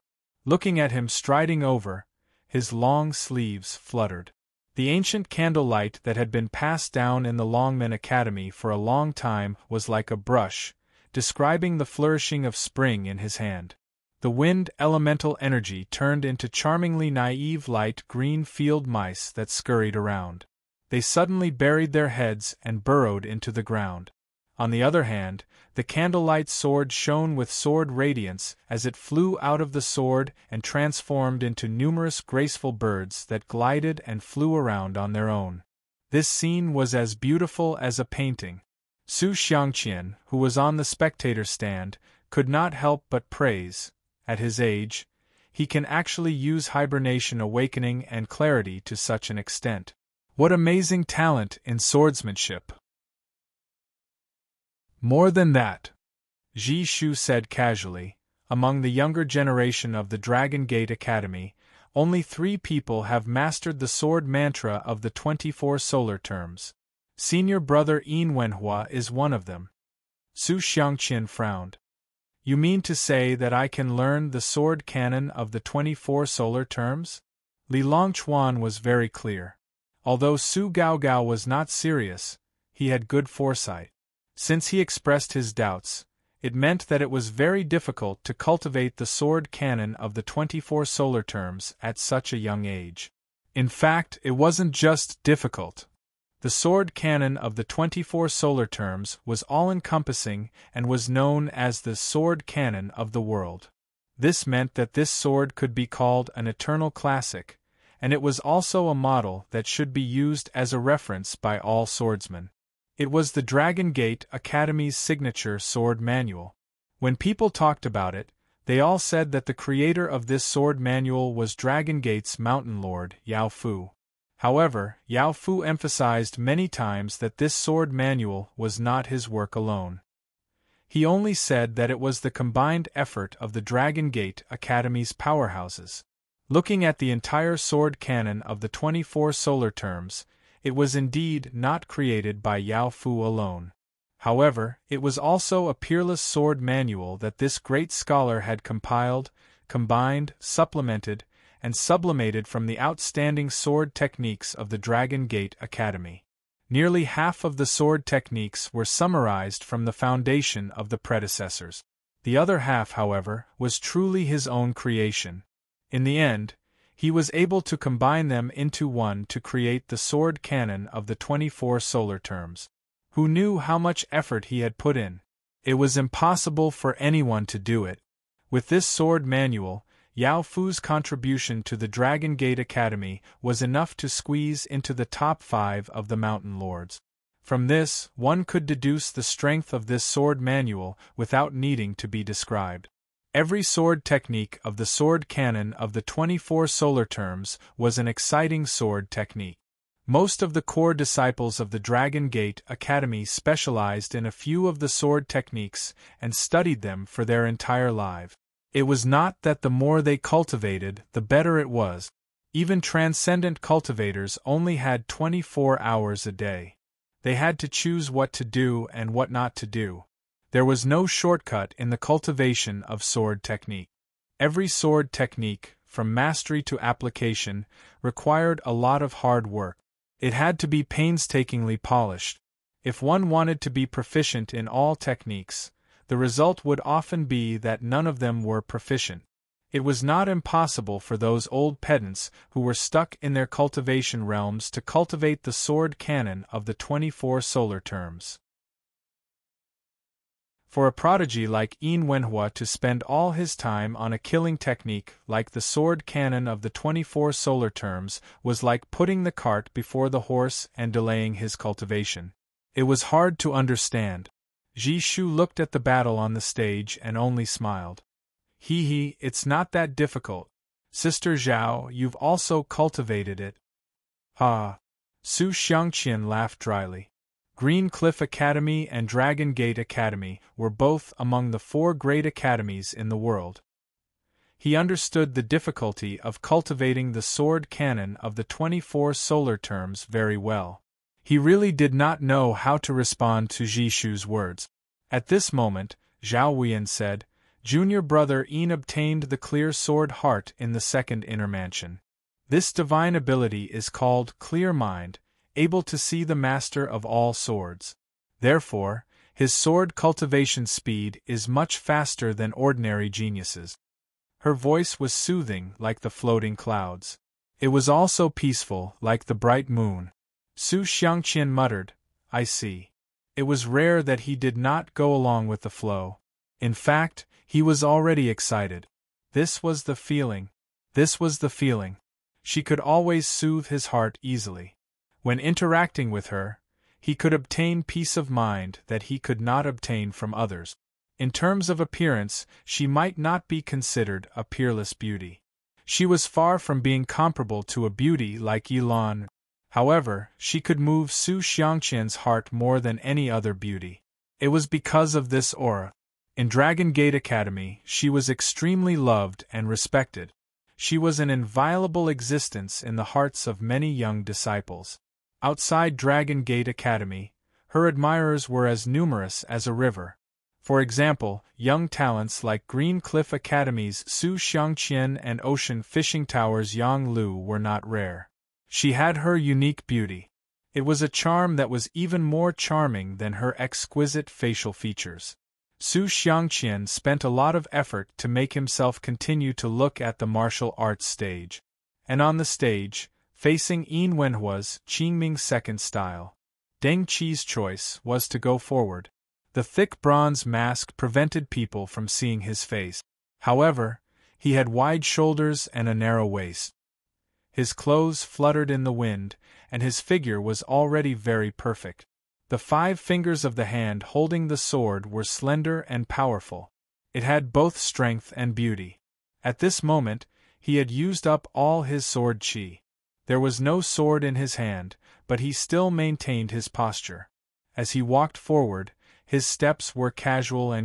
Looking at him striding over, his long sleeves fluttered. The ancient candlelight that had been passed down in the Longmen Academy for a long time was like a brush, describing the flourishing of spring in his hand. The wind elemental energy turned into charmingly naive light green field mice that scurried around. They suddenly buried their heads and burrowed into the ground. On the other hand, the candlelight sword shone with sword radiance as it flew out of the sword and transformed into numerous graceful birds that glided and flew around on their own. This scene was as beautiful as a painting. Su Xiangqian, who was on the spectator stand, could not help but praise. At his age, he can actually use hibernation awakening and clarity to such an extent. What amazing talent in swordsmanship! More than that, Ji Shu said casually, among the younger generation of the Dragon Gate Academy, only 3 people have mastered the sword mantra of the 24 solar terms. Senior brother Yin Wenhua is one of them. Su Xiangqian frowned. You mean to say that I can learn the sword canon of the 24 solar terms? Li Longchuan was very clear. Although Su Gaogao was not serious, he had good foresight. Since he expressed his doubts, it meant that it was very difficult to cultivate the sword canon of the 24 solar terms at such a young age. In fact, it wasn't just difficult. The sword canon of the 24 solar terms was all-encompassing and was known as the sword canon of the world. This meant that this sword could be called an eternal classic, and it was also a model that should be used as a reference by all swordsmen. It was the Dragon Gate Academy's signature sword manual. When people talked about it, they all said that the creator of this sword manual was Dragon Gate's mountain lord, Yao Fu. However, Yao Fu emphasized many times that this sword manual was not his work alone. He only said that it was the combined effort of the Dragon Gate Academy's powerhouses. Looking at the entire sword canon of the 24 solar terms, it was indeed not created by Yao Fu alone. However, it was also a peerless sword manual that this great scholar had compiled, combined, supplemented, and sublimated from the outstanding sword techniques of the Dragon Gate Academy. Nearly half of the sword techniques were summarized from the foundation of the predecessors. The other half, however, was truly his own creation. In the end, he was able to combine them into one to create the sword canon of the 24 solar terms. Who knew how much effort he had put in? It was impossible for anyone to do it. With this sword manual, Yao Fu's contribution to the Dragon Gate Academy was enough to squeeze into the top 5 of the Mountain Lords. From this, one could deduce the strength of this sword manual without needing to be described. Every sword technique of the sword canon of the 24 solar terms was an exciting sword technique. Most of the core disciples of the Dragon Gate Academy specialized in a few of the sword techniques and studied them for their entire life. It was not that the more they cultivated, the better it was. Even transcendent cultivators only had 24 hours a day. They had to choose what to do and what not to do. There was no shortcut in the cultivation of sword technique. Every sword technique, from mastery to application, required a lot of hard work. It had to be painstakingly polished. If one wanted to be proficient in all techniques, the result would often be that none of them were proficient. It was not impossible for those old pedants who were stuck in their cultivation realms to cultivate the sword canon of the 24 solar terms. For a prodigy like Yin Wenhua to spend all his time on a killing technique like the sword canon of the 24 solar terms was like putting the cart before the horse and delaying his cultivation. It was hard to understand. Ji Shu looked at the battle on the stage and only smiled. He, it's not that difficult. Sister Zhao, you've also cultivated it. Ha! Su Xiangqian laughed dryly. Green Cliff Academy and Dragon Gate Academy were both among the 4 great academies in the world. He understood the difficulty of cultivating the sword canon of the 24 solar terms very well. He really did not know how to respond to Ji Shu's words. At this moment, Zhao Weiyan said, Junior brother Yin obtained the clear sword heart in the second inner mansion. This divine ability is called clear mind, able to see the master of all swords. Therefore, his sword cultivation speed is much faster than ordinary geniuses. Her voice was soothing like the floating clouds. It was also peaceful like the bright moon. Su Xiangqian muttered, I see. It was rare that he did not go along with the flow. In fact, he was already excited. This was the feeling. She could always soothe his heart easily. When interacting with her, he could obtain peace of mind that he could not obtain from others. In terms of appearance, she might not be considered a peerless beauty. She was far from being comparable to a beauty like Yilan. However, she could move Su Xiangqian's heart more than any other beauty. It was because of this aura. In Dragon Gate Academy, she was extremely loved and respected. She was an inviolable existence in the hearts of many young disciples. Outside Dragon Gate Academy, her admirers were as numerous as a river. For example, young talents like Green Cliff Academy's Su Xiangqian and Ocean Fishing Tower's Yang Lu were not rare. She had her unique beauty. It was a charm that was even more charming than her exquisite facial features. Su Xiangqian spent a lot of effort to make himself continue to look at the martial arts stage. And on the stage, facing Yin Wenhua's Qingming second style, Deng Qi's choice was to go forward. The thick bronze mask prevented people from seeing his face. However, he had wide shoulders and a narrow waist. His clothes fluttered in the wind, and his figure was already very perfect. The 5 fingers of the hand holding the sword were slender and powerful. It had both strength and beauty. At this moment, he had used up all his sword qi. There was no sword in his hand, but he still maintained his posture. As he walked forward, his steps were casual.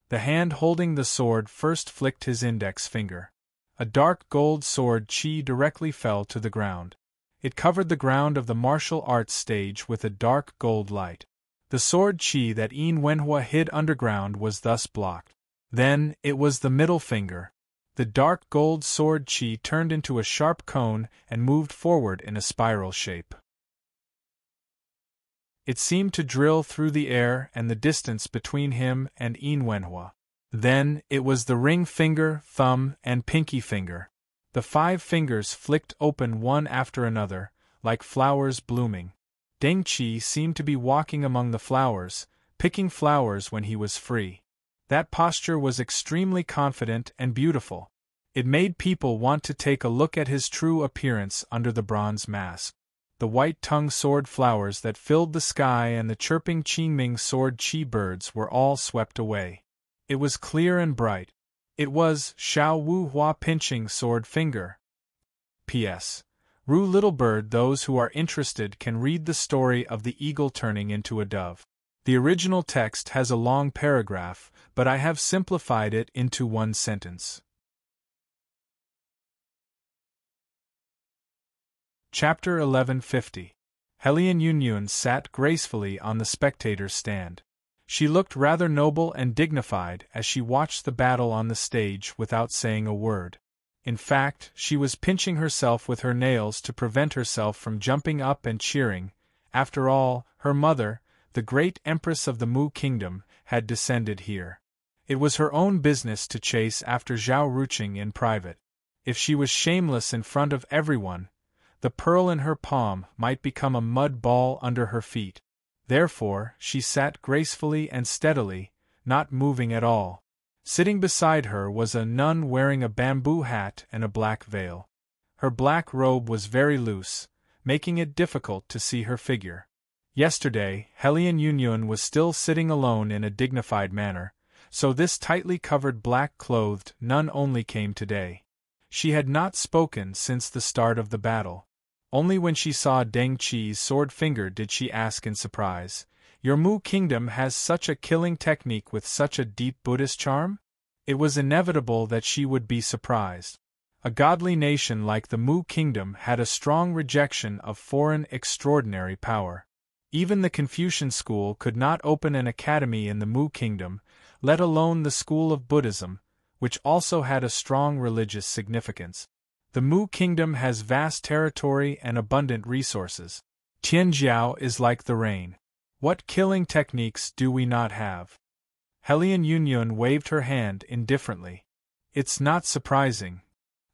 The hand holding the sword first flicked his index finger. A dark gold sword qi directly fell to the ground. It covered the ground of the martial arts stage with a dark gold light. The sword qi that Yin Wenhua hid underground was thus blocked. Then, it was the middle finger. The dark gold sword qi turned into a sharp cone and moved forward in a spiral shape. It seemed to drill through the air and the distance between him and Yin Wenhua. Then, it was the ring finger, thumb, and pinky finger. The 5 fingers flicked open one after another, like flowers blooming. Deng Qi seemed to be walking among the flowers, picking flowers when he was free. That posture was extremely confident and beautiful. It made people want to take a look at his true appearance under the bronze mask. The white-tongued sword flowers that filled the sky and the chirping Qingming sword qi birds were all swept away. It was clear and bright. It was Xiao Wu Hua pinching sword finger. P.S. Rue little bird. Those who are interested can read the story of the eagle turning into a dove. The original text has a long paragraph, but I have simplified it into one sentence. Chapter 1150. Helian Yunyun sat gracefully on the spectator's stand. She looked rather noble and dignified as she watched the battle on the stage without saying a word. In fact, she was pinching herself with her nails to prevent herself from jumping up and cheering. After all, her mother, the great empress of the Mu kingdom, had descended here. It was her own business to chase after Zhao Ruqing in private. If she was shameless in front of everyone, the pearl in her palm might become a mud ball under her feet. Therefore, she sat gracefully and steadily, not moving at all. Sitting beside her was a nun wearing a bamboo hat and a black veil. Her black robe was very loose, making it difficult to see her figure. Yesterday, Helian Yunyun was still sitting alone in a dignified manner, so this tightly covered black-clothed nun only came today. She had not spoken since the start of the battle. Only when she saw Deng Qi's sword finger did she ask in surprise, "Your Mu kingdom has such a killing technique with such a deep Buddhist charm?" It was inevitable that she would be surprised. A godly nation like the Mu kingdom had a strong rejection of foreign extraordinary power. Even the Confucian school could not open an academy in the Mu kingdom, let alone the school of Buddhism, which also had a strong religious significance. The Mu kingdom has vast territory and abundant resources. Tianjiao is like the rain. What killing techniques do we not have? Helian Yunyun waved her hand indifferently. It's not surprising.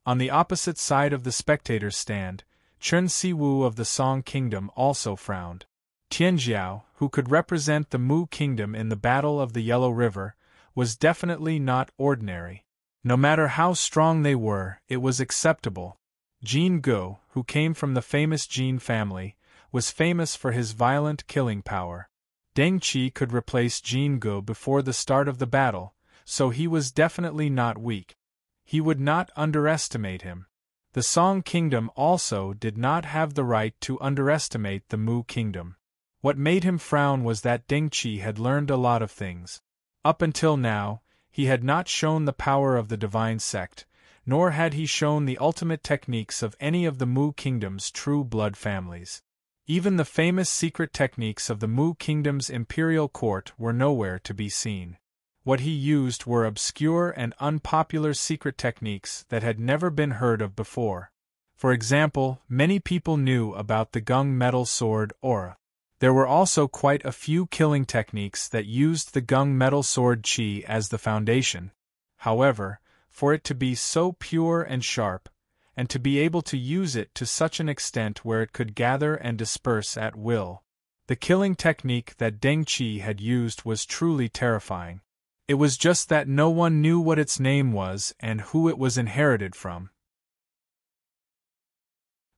On the opposite side of the spectator's stand, Chen Siwu of the Song kingdom also frowned. Tianjiao, who could represent the Mu kingdom in the Battle of the Yellow River, was definitely not ordinary. No matter how strong they were, it was acceptable. Jin Gu, who came from the famous Jin family, was famous for his violent killing power. Deng Qi could replace Jin Gu before the start of the battle, so he was definitely not weak. He would not underestimate him. The Song kingdom also did not have the right to underestimate the Mu kingdom. What made him frown was that Deng Qi had learned a lot of things. Up until now, he had not shown the power of the divine sect, nor had he shown the ultimate techniques of any of the Mu kingdom's true blood families. Even the famous secret techniques of the Mu kingdom's imperial court were nowhere to be seen. What he used were obscure and unpopular secret techniques that had never been heard of before. For example, many people knew about the gung metal sword aura. There were also quite a few killing techniques that used the gung metal sword qi as the foundation. However, for it to be so pure and sharp, and to be able to use it to such an extent where it could gather and disperse at will, the killing technique that Deng Qi had used was truly terrifying. It was just that no one knew what its name was and who it was inherited from.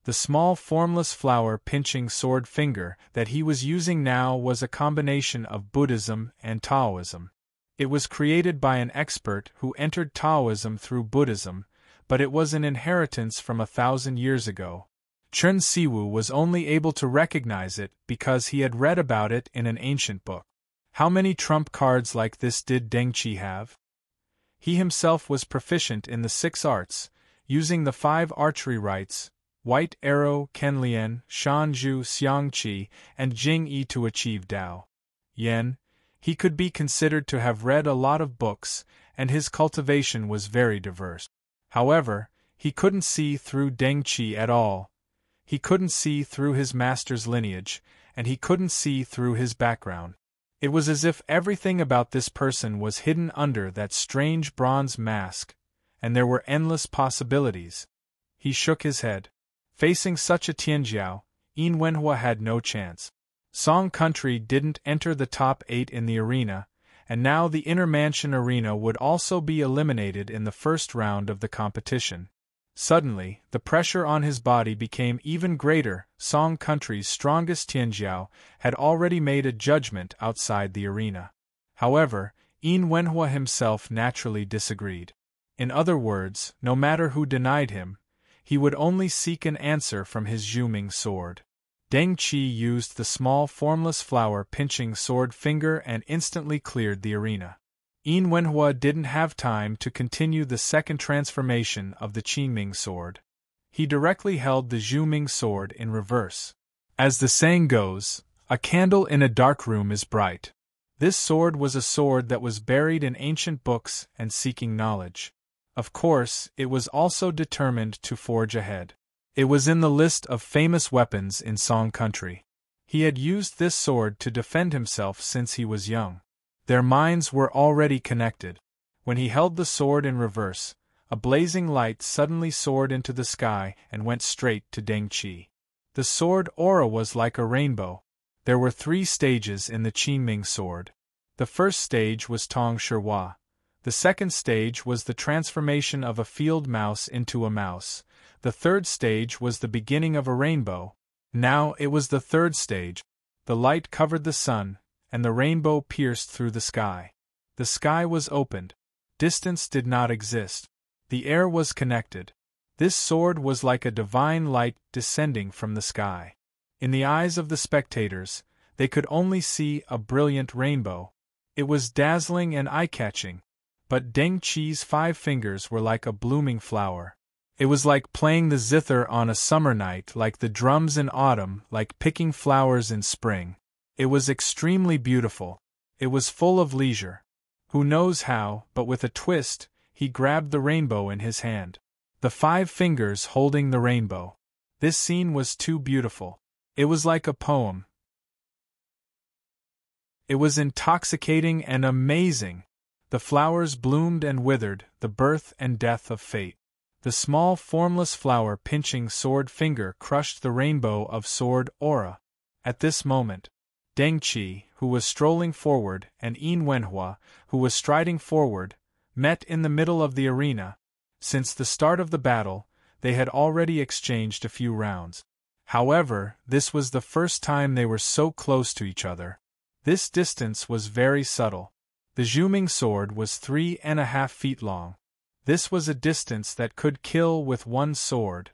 The small formless flower-pinching sword finger that he was using now was a combination of Buddhism and Taoism. It was created by an expert who entered Taoism through Buddhism, but it was an inheritance from 1,000 years ago. Chen Siwu was only able to recognize it because he had read about it in an ancient book. How many trump cards like this did Deng Qi have? He himself was proficient in the 6 arts, using the 5 archery rites, White Arrow, Kenlian, Shanzhu, Xiangqi, and Jingyi to achieve Dao. Yen, he could be considered to have read a lot of books, and his cultivation was very diverse. However, he couldn't see through Deng Qi at all. He couldn't see through his master's lineage, and he couldn't see through his background. It was as if everything about this person was hidden under that strange bronze mask, and there were endless possibilities. He shook his head. Facing such a Tianjiao, Yin Wenhua had no chance. Song country didn't enter the top 8 in the arena, and now the Inner Mansion arena would also be eliminated in the first round of the competition. Suddenly, the pressure on his body became even greater. Song country's strongest Tianjiao had already made a judgment outside the arena. However, Yin Wenhua himself naturally disagreed. In other words, no matter who denied him, he would only seek an answer from his Zhuming sword. Deng Qi used the small formless flower-pinching sword finger and instantly cleared the arena. Yin Wenhua didn't have time to continue the second transformation of the Qingming sword. He directly held the Zhuming sword in reverse. As the saying goes, a candle in a dark room is bright. This sword was a sword that was buried in ancient books and seeking knowledge. Of course, it was also determined to forge ahead. It was in the list of famous weapons in Song country. He had used this sword to defend himself since he was young. Their minds were already connected. When he held the sword in reverse, a blazing light suddenly soared into the sky and went straight to Deng Qi. The sword aura was like a rainbow. There were 3 stages in the Qingming sword. The first stage was Tong Shihua. The second stage was the transformation of a field mouse into a mouse. The third stage was the beginning of a rainbow. Now it was the third stage. The light covered the sun, and the rainbow pierced through the sky. The sky was opened. Distance did not exist. The air was connected. This sword was like a divine light descending from the sky. In the eyes of the spectators, they could only see a brilliant rainbow. It was dazzling and eye-catching. But Deng Qi's 5 fingers were like a blooming flower. It was like playing the zither on a summer night, like the drums in autumn, like picking flowers in spring. It was extremely beautiful. It was full of leisure. Who knows how, but with a twist, he grabbed the rainbow in his hand. The 5 fingers holding the rainbow. This scene was too beautiful. It was like a poem. It was intoxicating and amazing. The flowers bloomed and withered, the birth and death of fate. The small formless flower-pinching sword finger crushed the rainbow of sword aura. At this moment, Deng Qi, who was strolling forward, and Yin Wenhua, who was striding forward, met in the middle of the arena. Since the start of the battle, they had already exchanged a few rounds. However, this was the first time they were so close to each other. This distance was very subtle. The Zhuming sword was 3.5 feet long. This was a distance that could kill with one sword.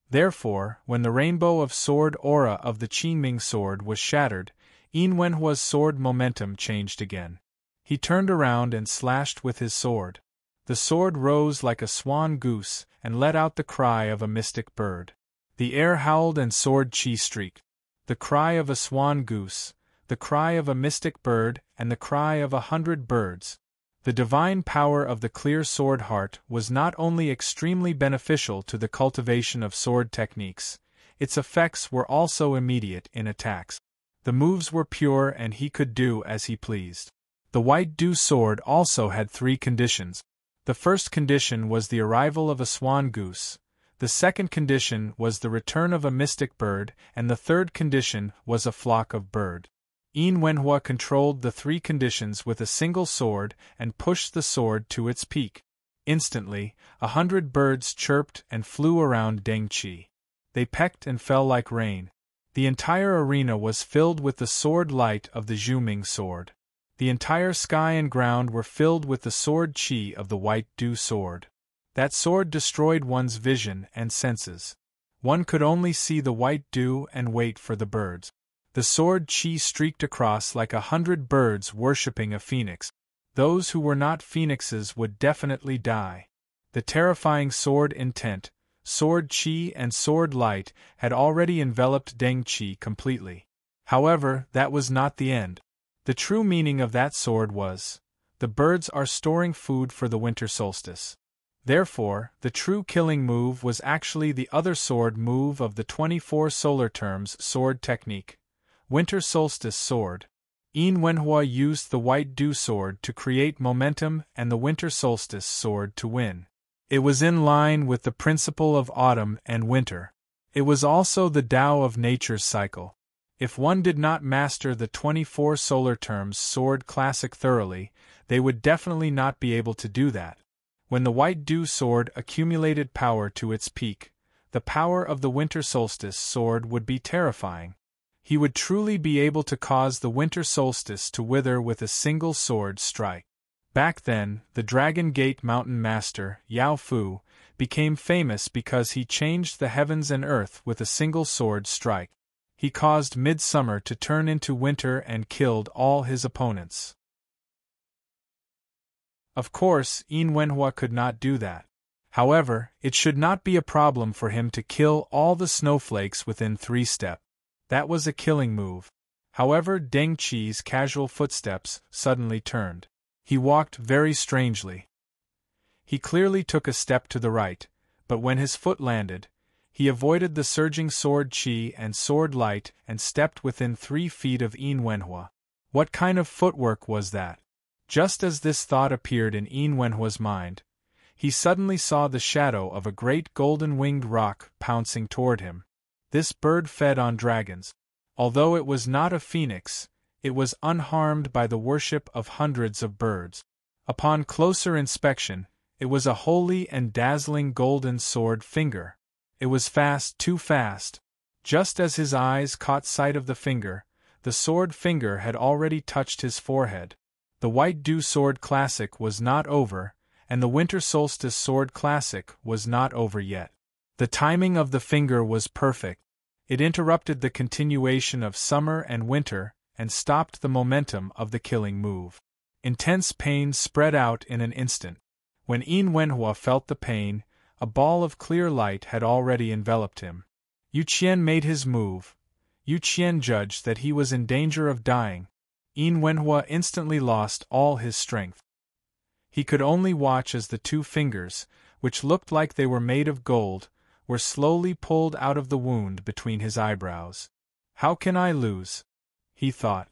Therefore, when the rainbow of sword aura of the Qingming sword was shattered, Yin Wenhua's sword momentum changed again. He turned around and slashed with his sword. The sword rose like a swan goose and let out the cry of a mystic bird. The air howled and sword chi streaked. The cry of a swan goose, the cry of a mystic bird, and the cry of 100 birds. The divine power of the clear sword heart was not only extremely beneficial to the cultivation of sword techniques, its effects were also immediate in attacks. The moves were pure and he could do as he pleased. The White Dew sword also had 3 conditions. The first condition was the arrival of a swan goose, the second condition was the return of a mystic bird, and the third condition was a flock of bird. Yin Wenhua controlled the 3 conditions with a single sword and pushed the sword to its peak. Instantly, 100 birds chirped and flew around Deng Qi. They pecked and fell like rain. The entire arena was filled with the sword light of the Zhuming sword. The entire sky and ground were filled with the sword chi of the White Dew sword. That sword destroyed one's vision and senses. One could only see the white dew and wait for the birds. The sword chi streaked across like 100 birds worshipping a phoenix. Those who were not phoenixes would definitely die. The terrifying sword intent, sword chi and sword light had already enveloped Deng Qi completely. However, that was not the end. The true meaning of that sword was, the birds are storing food for the winter solstice. Therefore, the true killing move was actually the other sword move of the 24 solar terms sword technique, Winter Solstice Sword. Yin Wenhua used the White Dew sword to create momentum and the Winter Solstice sword to win. It was in line with the principle of autumn and winter. It was also the Tao of nature's cycle. If one did not master the 24 solar terms sword classic thoroughly, they would definitely not be able to do that. When the White Dew sword accumulated power to its peak, the power of the Winter Solstice sword would be terrifying. He would truly be able to cause the winter solstice to wither with a single sword strike. Back then, the Dragon Gate Mountain Master, Yao Fu, became famous because he changed the heavens and earth with a single sword strike. He caused midsummer to turn into winter and killed all his opponents. Of course, Wenhua could not do that. However, it should not be a problem for him to kill all the snowflakes within 3 steps. That was a killing move. However, Deng Qi's casual footsteps suddenly turned. He walked very strangely. He clearly took a step to the right, but when his foot landed, he avoided the surging sword Qi and sword light and stepped within 3 feet of Wenhua. What kind of footwork was that? Just as this thought appeared in Wenhua's mind, he suddenly saw the shadow of a great golden-winged roc pouncing toward him. This bird fed on dragons. Although it was not a phoenix, it was unharmed by the worship of hundreds of birds. Upon closer inspection, it was a holy and dazzling golden sword finger. It was fast, too fast. Just as his eyes caught sight of the sword finger had already touched his forehead. The White Dew Sword Classic was not over, and the Winter Solstice Sword Classic was not over yet. The timing of the finger was perfect. It interrupted the continuation of summer and winter, and stopped the momentum of the killing move. Intense pain spread out in an instant. When Wenhua felt the pain, a ball of clear light had already enveloped him. Yu Qian made his move. Yu Qian judged that he was in danger of dying. Wenhua instantly lost all his strength. He could only watch as the 2 fingers, which looked like they were made of gold, were slowly pulled out of the wound between his eyebrows. How can I lose? He thought.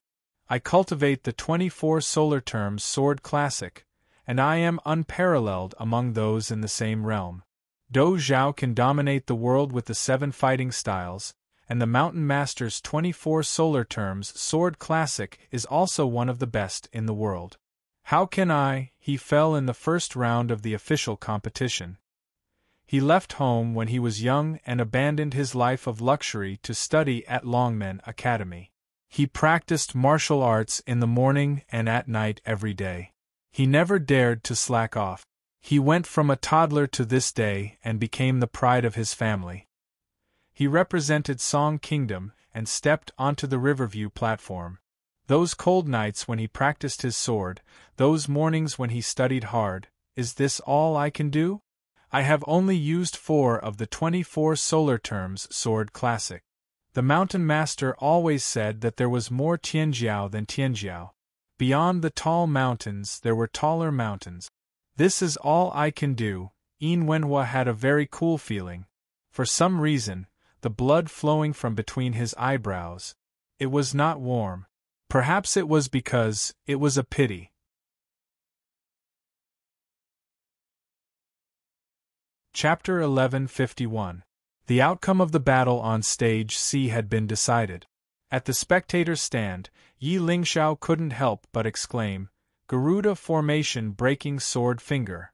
I cultivate the 24 solar terms sword classic, and I am unparalleled among those in the same realm. Do Zhao can dominate the world with the 7 fighting styles, and the Mountain Master's 24 solar terms sword classic is also one of the best in the world. How can I? He fell in the first round of the official competition. He left home when he was young and abandoned his life of luxury to study at Longmen Academy. He practiced martial arts in the morning and at night every day. He never dared to slack off. He went from a toddler to this day and became the pride of his family. He represented Song Kingdom and stepped onto the Riverview platform. Those cold nights when he practiced his sword, those mornings when he studied hard, is this all I can do? I have only used 4 of the 24 solar terms sword classic. The Mountain Master always said that there was more Tianjiao than Tianjiao. Beyond the tall mountains there were taller mountains. This is all I can do. Wenhua had a very cool feeling. For some reason, the blood flowing from between his eyebrows. It was not warm. Perhaps it was because it was a pity. Chapter 1151. The outcome of the battle on Stage C had been decided. At the spectator's stand, Yi Lingxiao couldn't help but exclaim, "Garuda formation breaking sword finger."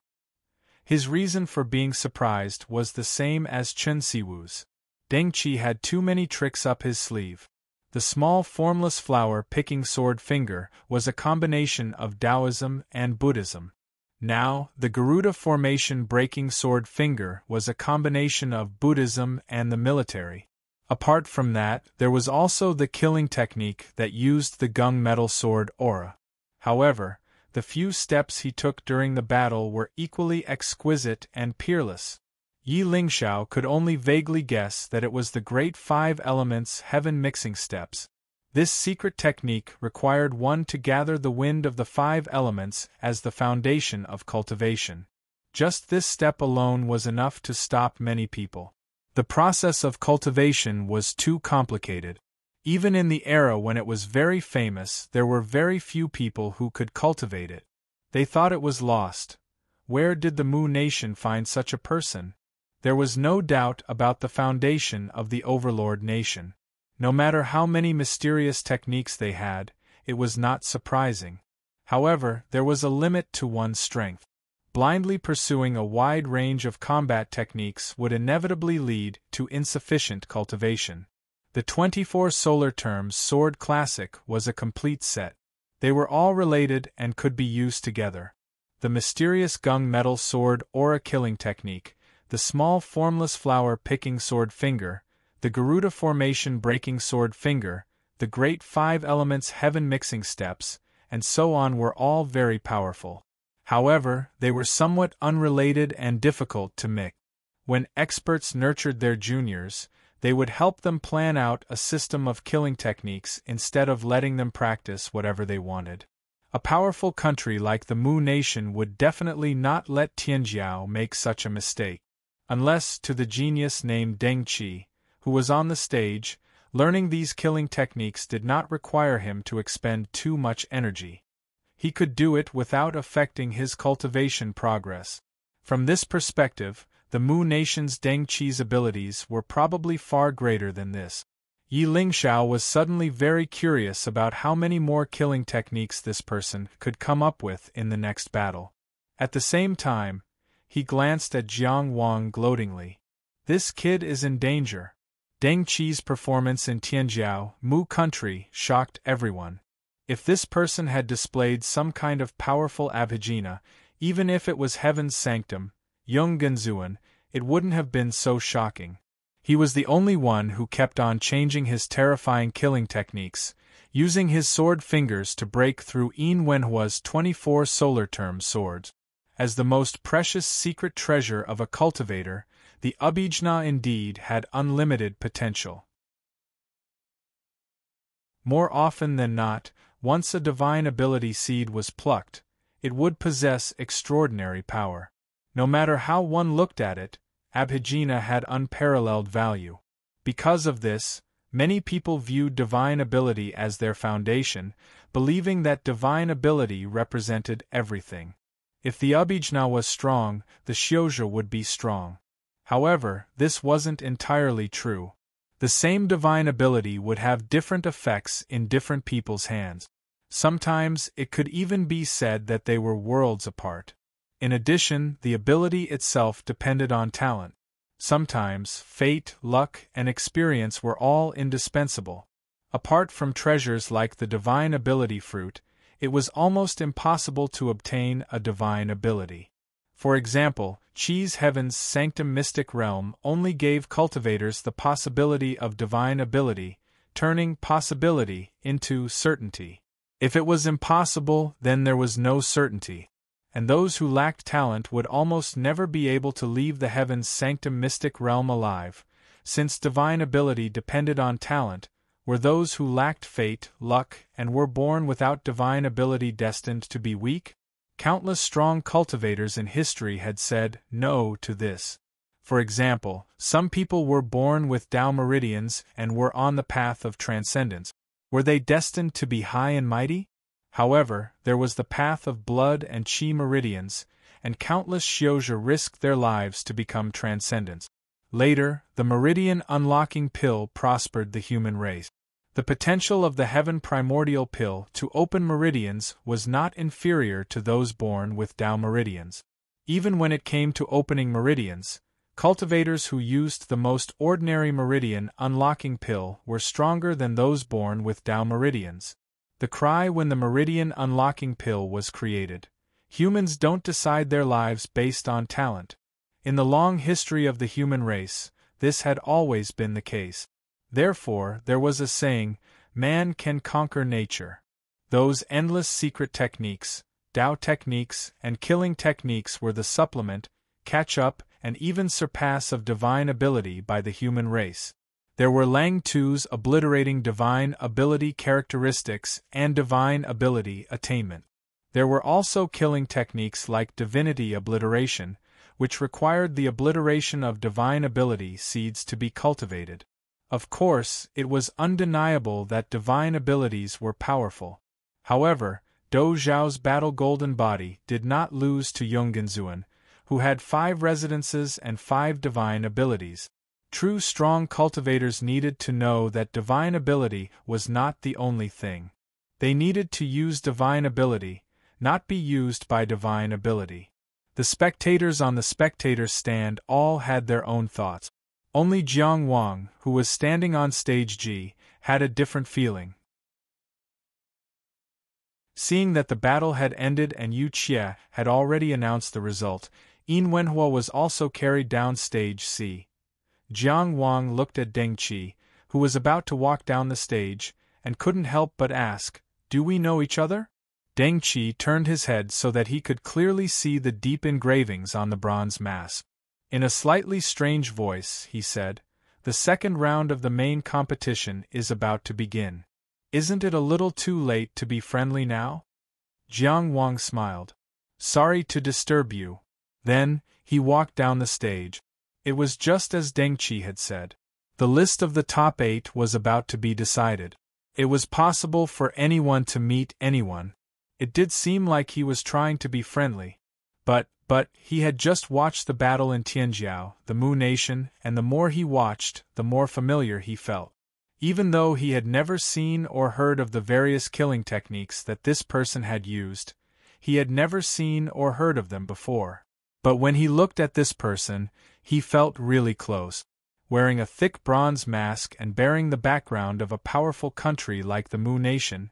His reason for being surprised was the same as Chen Siwu's. Deng Qi had too many tricks up his sleeve. The small formless flower-picking sword finger was a combination of Taoism and Buddhism. Now, the Garuda formation breaking sword finger was a combination of Buddhism and the military. Apart from that, there was also the killing technique that used the gunmetal sword aura. However, the few steps he took during the battle were equally exquisite and peerless. Yi Lingxiao could only vaguely guess that it was the great 5 elements heaven mixing steps. This secret technique required one to gather the wind of the 5 elements as the foundation of cultivation. Just this step alone was enough to stop many people. The process of cultivation was too complicated. Even in the era when it was very famous, there were very few people who could cultivate it. They thought it was lost. Where did the Mu nation find such a person? There was no doubt about the foundation of the Overlord nation. No matter how many mysterious techniques they had, it was not surprising. However, there was a limit to one's strength. Blindly pursuing a wide range of combat techniques would inevitably lead to insufficient cultivation. The 24 solar terms sword classic was a complete set. They were all related and could be used together. The mysterious gung metal sword aura killing technique, the small formless flower picking sword finger, the Garuda formation breaking sword finger, the great 5 elements heaven mixing steps, and so on were all very powerful. However, they were somewhat unrelated and difficult to mix. When experts nurtured their juniors, they would help them plan out a system of killing techniques instead of letting them practice whatever they wanted. A powerful country like the Mu Nation would definitely not let Tianjiao make such a mistake. Unless to the genius named Deng Qi, who was on the stage, learning these killing techniques did not require him to expend too much energy. He could do it without affecting his cultivation progress. From this perspective, the Mu Nation's Deng Qi's abilities were probably far greater than this. Yi Lingxiao was suddenly very curious about how many more killing techniques this person could come up with in the next battle. At the same time, he glanced at Jiang Wang gloatingly. This kid is in danger. Deng Qi's performance in Tianjiao, Mu country, shocked everyone. If this person had displayed some kind of powerful abhijna, even if it was heaven's sanctum, Yonggenzuan, it wouldn't have been so shocking. He was the only one who kept on changing his terrifying killing techniques, using his sword fingers to break through Yin Wenhua's 24 solar term swords. As the most precious secret treasure of a cultivator, the abhijna indeed had unlimited potential. More often than not, once a divine ability seed was plucked, it would possess extraordinary power. No matter how one looked at it, abhijna had unparalleled value. Because of this, many people viewed divine ability as their foundation, believing that divine ability represented everything. If the abhijna was strong, the xiuzhi would be strong. However, this wasn't entirely true. The same divine ability would have different effects in different people's hands. Sometimes it could even be said that they were worlds apart. In addition, the ability itself depended on talent. Sometimes, fate, luck, and experience were all indispensable. Apart from treasures like the divine ability fruit, it was almost impossible to obtain a divine ability. For example, Qi's Heaven's Sanctum Mystic Realm only gave cultivators the possibility of divine ability, turning possibility into certainty. If it was impossible, then there was no certainty. And those who lacked talent would almost never be able to leave the Heaven's Sanctum Mystic Realm alive, since divine ability depended on talent, were those who lacked fate, luck, and were born without divine ability destined to be weak? Countless strong cultivators in history had said no to this. For example, some people were born with Tao meridians and were on the path of transcendence. Were they destined to be high and mighty? However, there was the path of blood and Qi meridians, and countless xiuzhi risked their lives to become transcendents. Later, the meridian unlocking pill prospered the human race. The potential of the heaven primordial pill to open meridians was not inferior to those born with Tao meridians. Even when it came to opening meridians, cultivators who used the most ordinary meridian unlocking pill were stronger than those born with Tao meridians. The cry when the meridian unlocking pill was created: humans don't decide their lives based on talent. In the long history of the human race, this had always been the case. Therefore, there was a saying, man can conquer nature. Those endless secret techniques, Tao techniques, and killing techniques were the supplement, catch up, and even surpass of divine ability by the human race. There were Lang Tu's obliterating divine ability characteristics and divine ability attainment. There were also killing techniques like divinity obliteration, which required the obliteration of divine ability seeds to be cultivated. Of course, it was undeniable that divine abilities were powerful. However, Dou Zhao's battle golden body did not lose to Yonggenzuan, who had 5 residences and 5 divine abilities. True strong cultivators needed to know that divine ability was not the only thing. They needed to use divine ability, not be used by divine ability. The spectators on the spectators' stand all had their own thoughts. Only Jiang Wang, who was standing on stage G, had a different feeling. Seeing that the battle had ended and Yu Qie had already announced the result, Yin Wenhua was also carried down stage C. Jiang Wang looked at Deng Qi, who was about to walk down the stage, and couldn't help but ask, "Do we know each other?" Deng Qi turned his head so that he could clearly see the deep engravings on the bronze mask. In a slightly strange voice, he said, "The second round of the main competition is about to begin. Isn't it a little too late to be friendly now?" Jiang Wang smiled. "Sorry to disturb you." Then, he walked down the stage. It was just as Deng Qi had said. The list of the top 8 was about to be decided. It was possible for anyone to meet anyone. It did seem like he was trying to be friendly. But he had just watched the battle in Tianjiao, the Mu Nation, and the more he watched, the more familiar he felt. Even though he had never seen or heard of the various killing techniques that this person had used, he had never seen or heard of them before. But when he looked at this person, he felt really close. Wearing a thick bronze mask and bearing the background of a powerful country like the Mu Nation,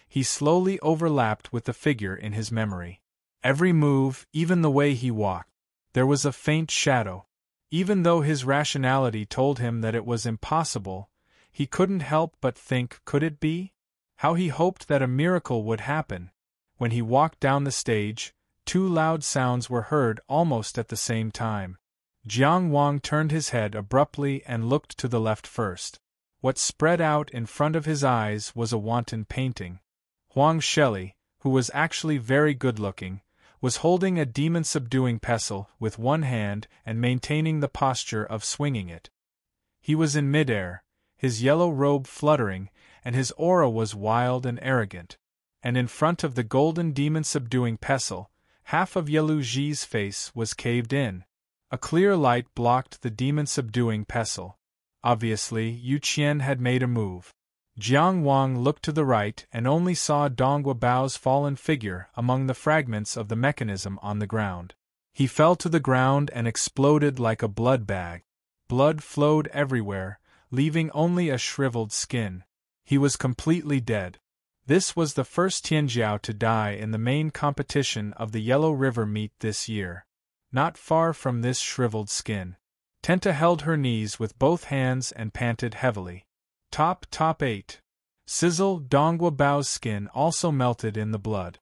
he slowly overlapped with the figure in his memory. Every move, even the way he walked, there was a faint shadow. Even though his rationality told him that it was impossible, he couldn't help but think, could it be? How he hoped that a miracle would happen. When he walked down the stage, 2 loud sounds were heard almost at the same time. Jiang Wang turned his head abruptly and looked to the left first. What spread out in front of his eyes was a wanton painting. Huang Sheli, who was actually very good-looking, was holding a demon-subduing pestle with one hand and maintaining the posture of swinging it. He was in midair, his yellow robe fluttering, and his aura was wild and arrogant. And in front of the golden demon-subduing pestle, half of Yelu Ji's face was caved in. A clear light blocked the demon-subduing pestle. Obviously, Yu Qian had made a move. Jiang Wang looked to the right and only saw Donghua Bao's fallen figure among the fragments of the mechanism on the ground. He fell to the ground and exploded like a blood bag. Blood flowed everywhere, leaving only a shriveled skin. He was completely dead. This was the first Tianjiao to die in the main competition of the Yellow River meet this year. Not far from this shriveled skin, Tenta held her knees with both hands and panted heavily. Top 8. Sizzle. Donghua Bao's skin also melted in the blood.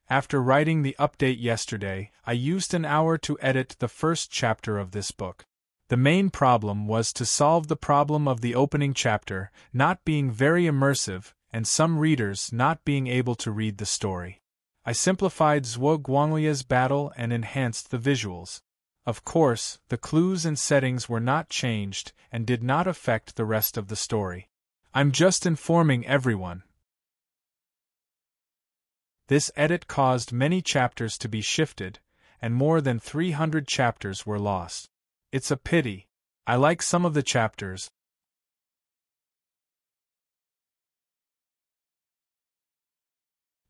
After writing the update yesterday, I used an hour to edit the first chapter of this book. The main problem was to solve the problem of the opening chapter not being very immersive and some readers not being able to read the story. I simplified Zhuo Guanglia's battle and enhanced the visuals. Of course, the clues and settings were not changed and did not affect the rest of the story. I'm just informing everyone. This edit caused many chapters to be shifted, and more than 300 chapters were lost. It's a pity. I like some of the chapters.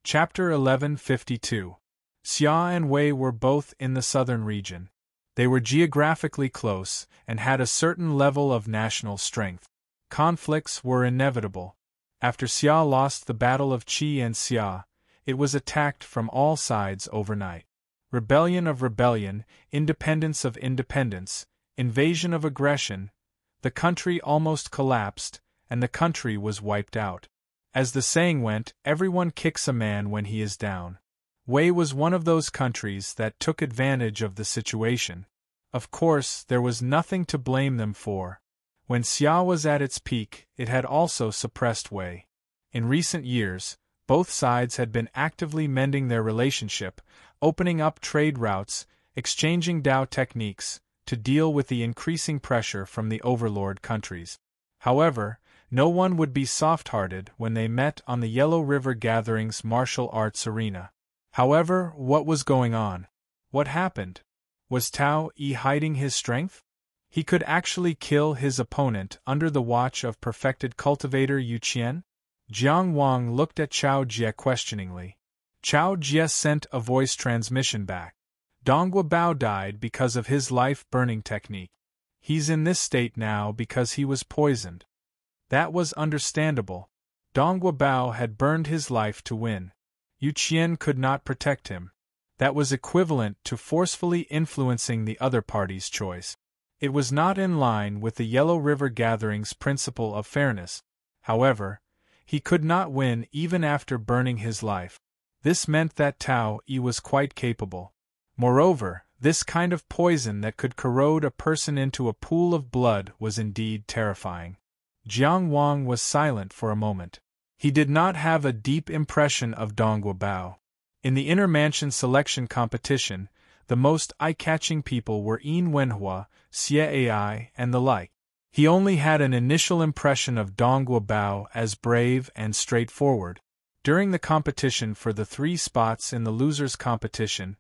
Chapter 1152. Xia and Wei were both in the southern region. They were geographically close and had a certain level of national strength. Conflicts were inevitable. After Xia lost the Battle of Qi and Xia, it was attacked from all sides overnight. Rebellion of rebellion, independence of independence, invasion of aggression, the country almost collapsed, and the country was wiped out. As the saying went, everyone kicks a man when he is down. Wei was one of those countries that took advantage of the situation. Of course, there was nothing to blame them for. When Xia was at its peak, it had also suppressed Wei. In recent years, both sides had been actively mending their relationship, opening up trade routes, exchanging Dao techniques, to deal with the increasing pressure from the overlord countries. However, no one would be soft-hearted when they met on the Yellow River Gathering's martial arts arena. However, what was going on? What happened? Was Tao Yi hiding his strength? He could actually kill his opponent under the watch of perfected cultivator Yu Qian? Jiang Wang looked at Chao Jie questioningly. Chao Jie sent a voice transmission back. Donghua Bao died because of his life-burning technique. He's in this state now because he was poisoned. That was understandable. Donghua Bao had burned his life to win. Yu Qian could not protect him. That was equivalent to forcefully influencing the other party's choice. It was not in line with the Yellow River Gathering's principle of fairness. However, he could not win even after burning his life. This meant that Tao Yi was quite capable. Moreover, this kind of poison that could corrode a person into a pool of blood was indeed terrifying. Jiang Wang was silent for a moment. He did not have a deep impression of Dongguo Bao. In the inner mansion selection competition, the most eye-catching people were Yin Wenhua, Xie Ai, and the like. He only had an initial impression of Dongguo Bao as brave and straightforward. During the competition for the 3 spots in the losers' competition,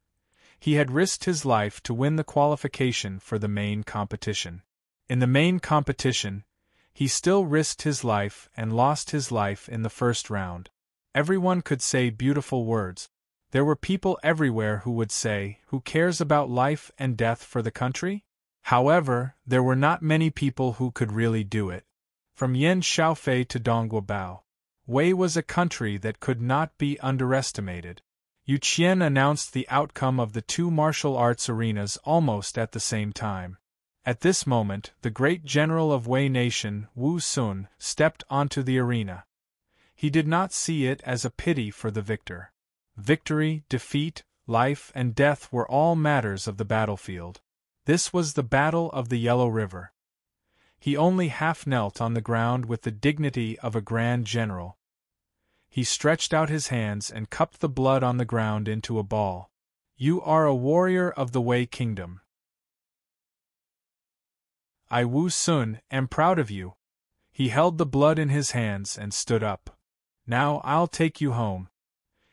he had risked his life to win the qualification for the main competition. In the main competition, he still risked his life and lost his life in the first round. Everyone could say beautiful words. There were people everywhere who would say, "Who cares about life and death for the country?" However, there were not many people who could really do it. From Yan Xiaofei to Dongguo Bao, Wei was a country that could not be underestimated. Yu Qian announced the outcome of the 2 martial arts arenas almost at the same time. At this moment, the great general of Wei Nation, Wu Sun, stepped onto the arena. He did not see it as a pity for the victor. Victory, defeat, life, and death were all matters of the battlefield. This was the Battle of the Yellow River. He only half knelt on the ground with the dignity of a grand general. He stretched out his hands and cupped the blood on the ground into a ball. "You are a warrior of the Wei Kingdom. I, Wu Sun, am proud of you." He held the blood in his hands and stood up. "Now I'll take you home."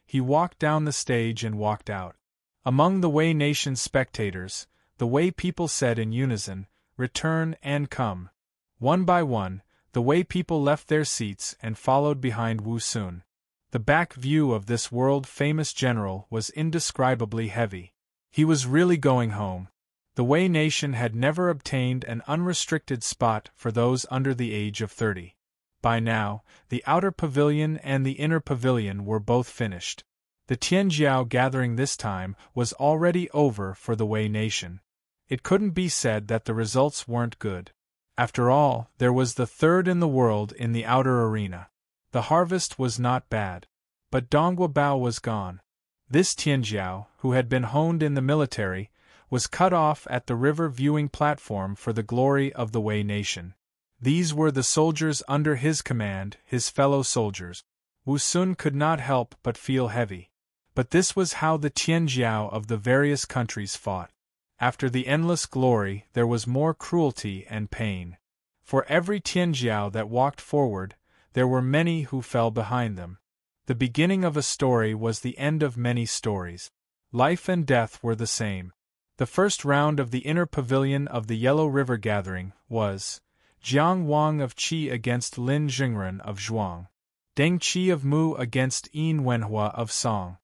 He walked down the stage and walked out. Among the Wei Nation's spectators, the Wei people said in unison, "Return and come." One by one, the Wei people left their seats and followed behind Wu Sun. The back view of this world-famous general was indescribably heavy. He was really going home. The Wei Nation had never obtained an unrestricted spot for those under the age of 30. By now, the outer pavilion and the inner pavilion were both finished. The Tianjiao gathering this time was already over for the Wei Nation. It couldn't be said that the results weren't good. After all, there was the 3rd in the world in the outer arena. The harvest was not bad. But Dongguo Bao was gone. This Tianjiao, who had been honed in the military, was cut off at the river viewing platform for the glory of the Wei Nation. These were the soldiers under his command, his fellow soldiers. Wu Sun could not help but feel heavy. But this was how the Tianjiao of the various countries fought. After the endless glory, there was more cruelty and pain. For every Tianjiao that walked forward, there were many who fell behind them. The beginning of a story was the end of many stories. Life and death were the same. The first round of the inner pavilion of the Yellow River Gathering was Jiang Wang of Qi against Lin Jingren of Zhuang, Deng Qi of Mu against Yin Wenhua of Song,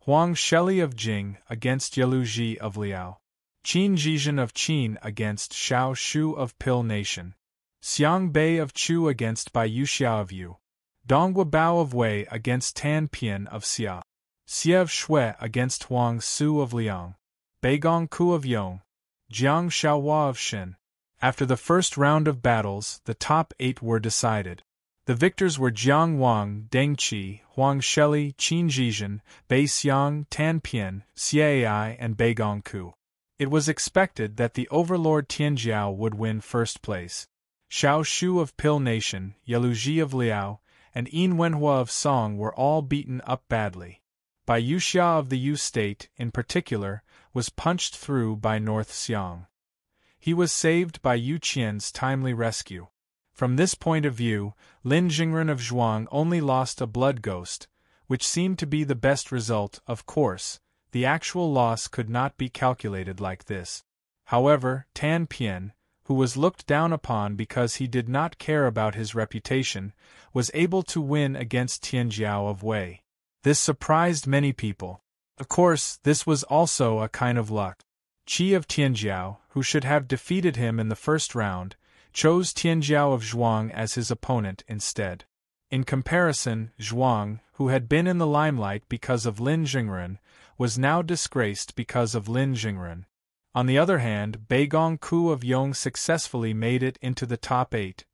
Huang Sheli of Jing against Yalu Ji of Liao, Qin Zhizhen of Qin against Xiao Shu of Pil Nation, Xiang Bei of Chu against Bai Yuxiao of Yu, Dongguo Bao of Wei against Tan Pian of Xia, Xie of Shui against Huang Su of Liang, Beigong Ku of Yong, Jiang Xiaohua of Shin. After the first round of battles, the top 8 were decided. The victors were Jiang Wang, Deng Qi, Huang Sheli, Qin Zhizhen, Bei Xiang, Tan Pian, Xie Ai, and Beigong Ku. It was expected that the overlord Tianjiao would win first place. Xiao Shu of Pil Nation, Yalu Ji of Liao, and Yin Wenhua of Song were all beaten up badly. Bai Yuxia of the Yu State, in particular, was punched through by North Xiang. He was saved by Yu Qian's timely rescue. From this point of view, Lin Jingren of Zhuang only lost a blood ghost, which seemed to be the best result. Of course, the actual loss could not be calculated like this. However, Tan Pian, who was looked down upon because he did not care about his reputation, was able to win against Tianjiao of Wei. This surprised many people. Of course, this was also a kind of luck. Qi of Tianjiao, who should have defeated him in the first round, chose Tianjiao of Zhuang as his opponent instead. In comparison, Zhuang, who had been in the limelight because of Lin Jingren, was now disgraced because of Lin Jingren. On the other hand, Beigong Ku of Yong successfully made it into the top 8.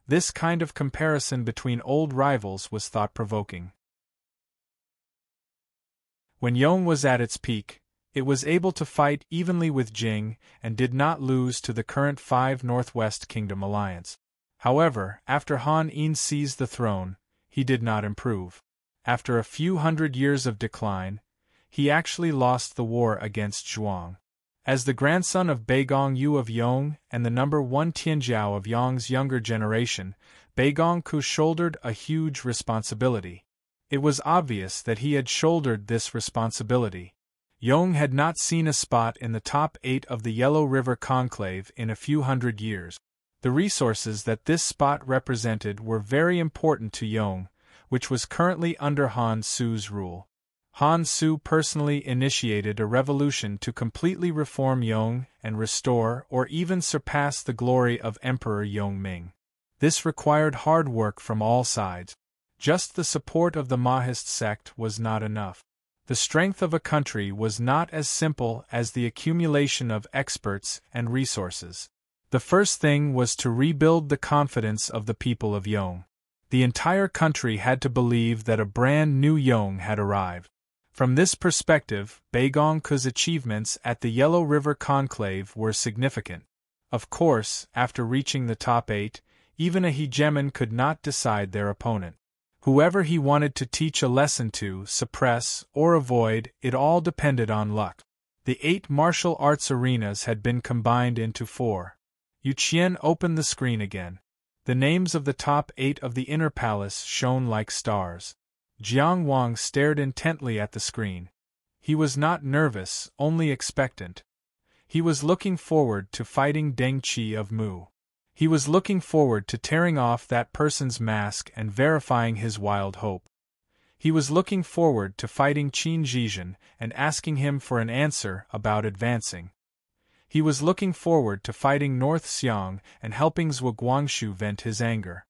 This kind of comparison between old rivals was thought-provoking. When Yong was at its peak, it was able to fight evenly with Jing and did not lose to the current 5 Northwest Kingdom alliance. However, after Han Yin seized the throne, he did not improve. After a few hundred years of decline, he actually lost the war against Zhuang. As the grandson of Beigong Yu of Yong and the number 1 Tianjiao of Yong's younger generation, Beigong Ku shouldered a huge responsibility. It was obvious that he had shouldered this responsibility. Yong had not seen a spot in the top 8 of the Yellow River Conclave in a few hundred years. The resources that this spot represented were very important to Yong, which was currently under Han Su's rule. Han Su personally initiated a revolution to completely reform Yong and restore or even surpass the glory of Emperor Yongming. This required hard work from all sides. Just the support of the Mahist sect was not enough. The strength of a country was not as simple as the accumulation of experts and resources. The first thing was to rebuild the confidence of the people of Yong. The entire country had to believe that a brand new Yong had arrived. From this perspective, Beigong Ku's achievements at the Yellow River Conclave were significant. Of course, after reaching the top 8, even a hegemon could not decide their opponent. Whoever he wanted to teach a lesson to, suppress, or avoid, it all depended on luck. The 8 martial arts arenas had been combined into 4. Yu Qian opened the screen again. The names of the top 8 of the inner palace shone like stars. Jiang Wang stared intently at the screen. He was not nervous, only expectant. He was looking forward to fighting Deng Qi of Mu. He was looking forward to tearing off that person's mask and verifying his wild hope. He was looking forward to fighting Qin Zhizhen and asking him for an answer about advancing. He was looking forward to fighting North Xiang and helping Zhuo Guangshu vent his anger.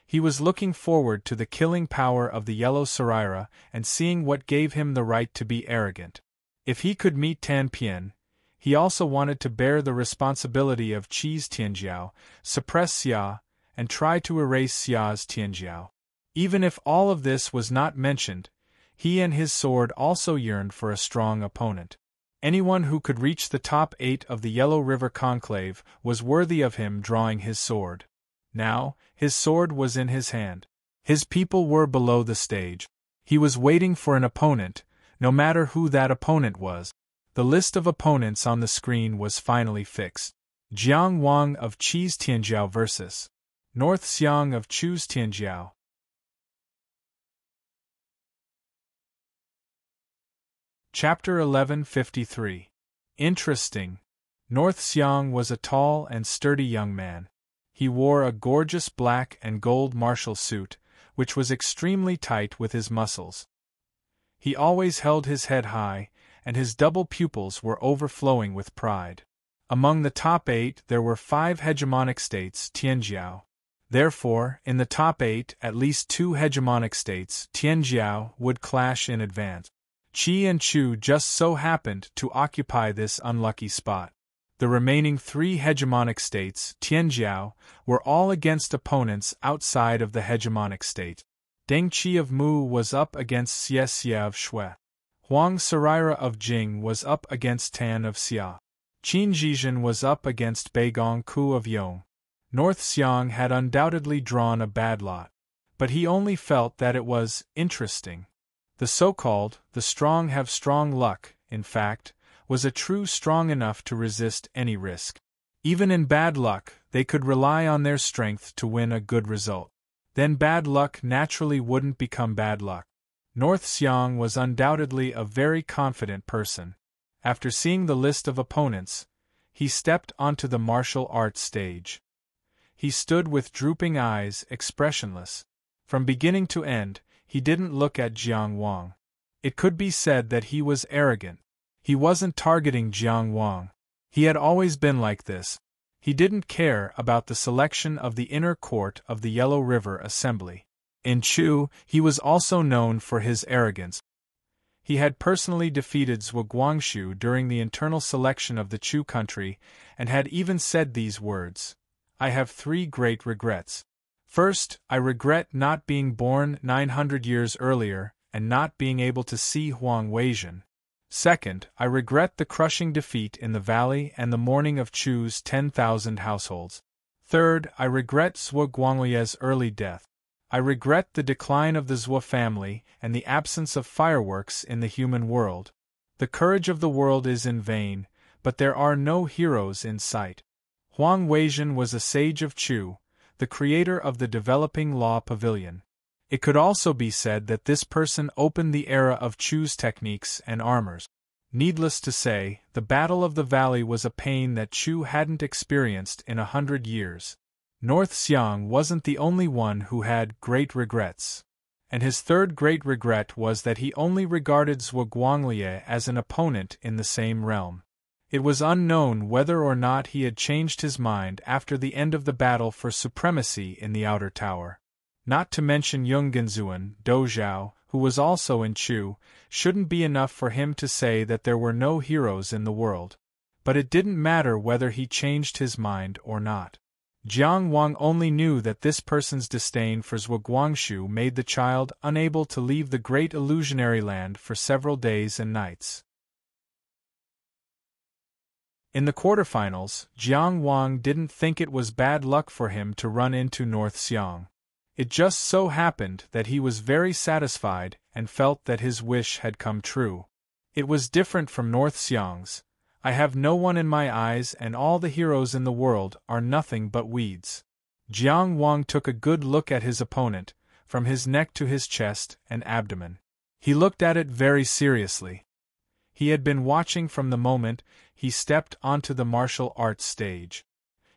He was looking forward to the killing power of the Yellow Saraira and seeing what gave him the right to be arrogant. If he could meet Tan Pian, he also wanted to bear the responsibility of Qi's Tianjiao, suppress Xia, and try to erase Xia's Tianjiao. Even if all of this was not mentioned, he and his sword also yearned for a strong opponent. Anyone who could reach the top 8 of the Yellow River Conclave was worthy of him drawing his sword. Now, his sword was in his hand. His people were below the stage. He was waiting for an opponent, no matter who that opponent was. The list of opponents on the screen was finally fixed. Jiang Wang of Qi's Tianjiao vs. North Xiang of Chu's Tianjiao. Chapter 1153. Interesting. North Xiang was a tall and sturdy young man. He wore a gorgeous black and gold martial suit, which was extremely tight with his muscles. He always held his head high, and his double pupils were overflowing with pride. Among the top 8 there were 5 hegemonic states, Tianjiao. Therefore, in the top 8, at least 2 hegemonic states, Tianjiao, would clash in advance. Qi and Chu just so happened to occupy this unlucky spot. The remaining 3 hegemonic states, Tianjiao, were all against opponents outside of the hegemonic state. Deng Qi of Mu was up against Xie Xie of Shui. Huang Saraira of Jing was up against Tan of Xia. Qin Zhizhen was up against Beigong Ku of Yong. North Xiang had undoubtedly drawn a bad lot. But he only felt that it was interesting. The so-called, the strong have strong luck, in fact, was a true strong enough to resist any risk. Even in bad luck, they could rely on their strength to win a good result. Then bad luck naturally wouldn't become bad luck. North Xiang was undoubtedly a very confident person. After seeing the list of opponents, he stepped onto the martial arts stage. He stood with drooping eyes, expressionless. From beginning to end, he didn't look at Jiang Wang. It could be said that he was arrogant. He wasn't targeting Jiang Wang. He had always been like this. He didn't care about the selection of the inner court of the Yellow River Assembly. In Chu, he was also known for his arrogance. He had personally defeated Zhuguangshu during the internal selection of the Chu country, and had even said these words: "I have 3 great regrets. First, I regret not being born 900 years earlier, and not being able to see Huang Weizhen. Second, I regret the crushing defeat in the valley and the mourning of Chu's 10,000 households. Third, I regret Zhuo Guanglie's early death. I regret the decline of the Zhuo family and the absence of fireworks in the human world. The courage of the world is in vain, but there are no heroes in sight." Huang Weizhen was a sage of Chu, the creator of the developing law pavilion. It could also be said that this person opened the era of Chu's techniques and armors. Needless to say, the Battle of the Valley was a pain that Chu hadn't experienced in 100 years. North Xiang wasn't the only one who had great regrets. And his third great regret was that he only regarded Zhuo Guanglie as an opponent in the same realm. It was unknown whether or not he had changed his mind after the end of the battle for supremacy in the outer tower. Not to mention Yonggenzuan, Dozhao, who was also in Chu, shouldn't be enough for him to say that there were no heroes in the world. But it didn't matter whether he changed his mind or not. Jiang Wang only knew that this person's disdain for Zhuguangshu made the child unable to leave the great illusionary land for several days and nights. In the quarterfinals, Jiang Wang didn't think it was bad luck for him to run into North Xiang. It just so happened that he was very satisfied and felt that his wish had come true. It was different from North Xiang's. "I have no one in my eyes and all the heroes in the world are nothing but weeds." Jiang Wang took a good look at his opponent, from his neck to his chest and abdomen. He looked at it very seriously. He had been watching from the moment he stepped onto the martial arts stage.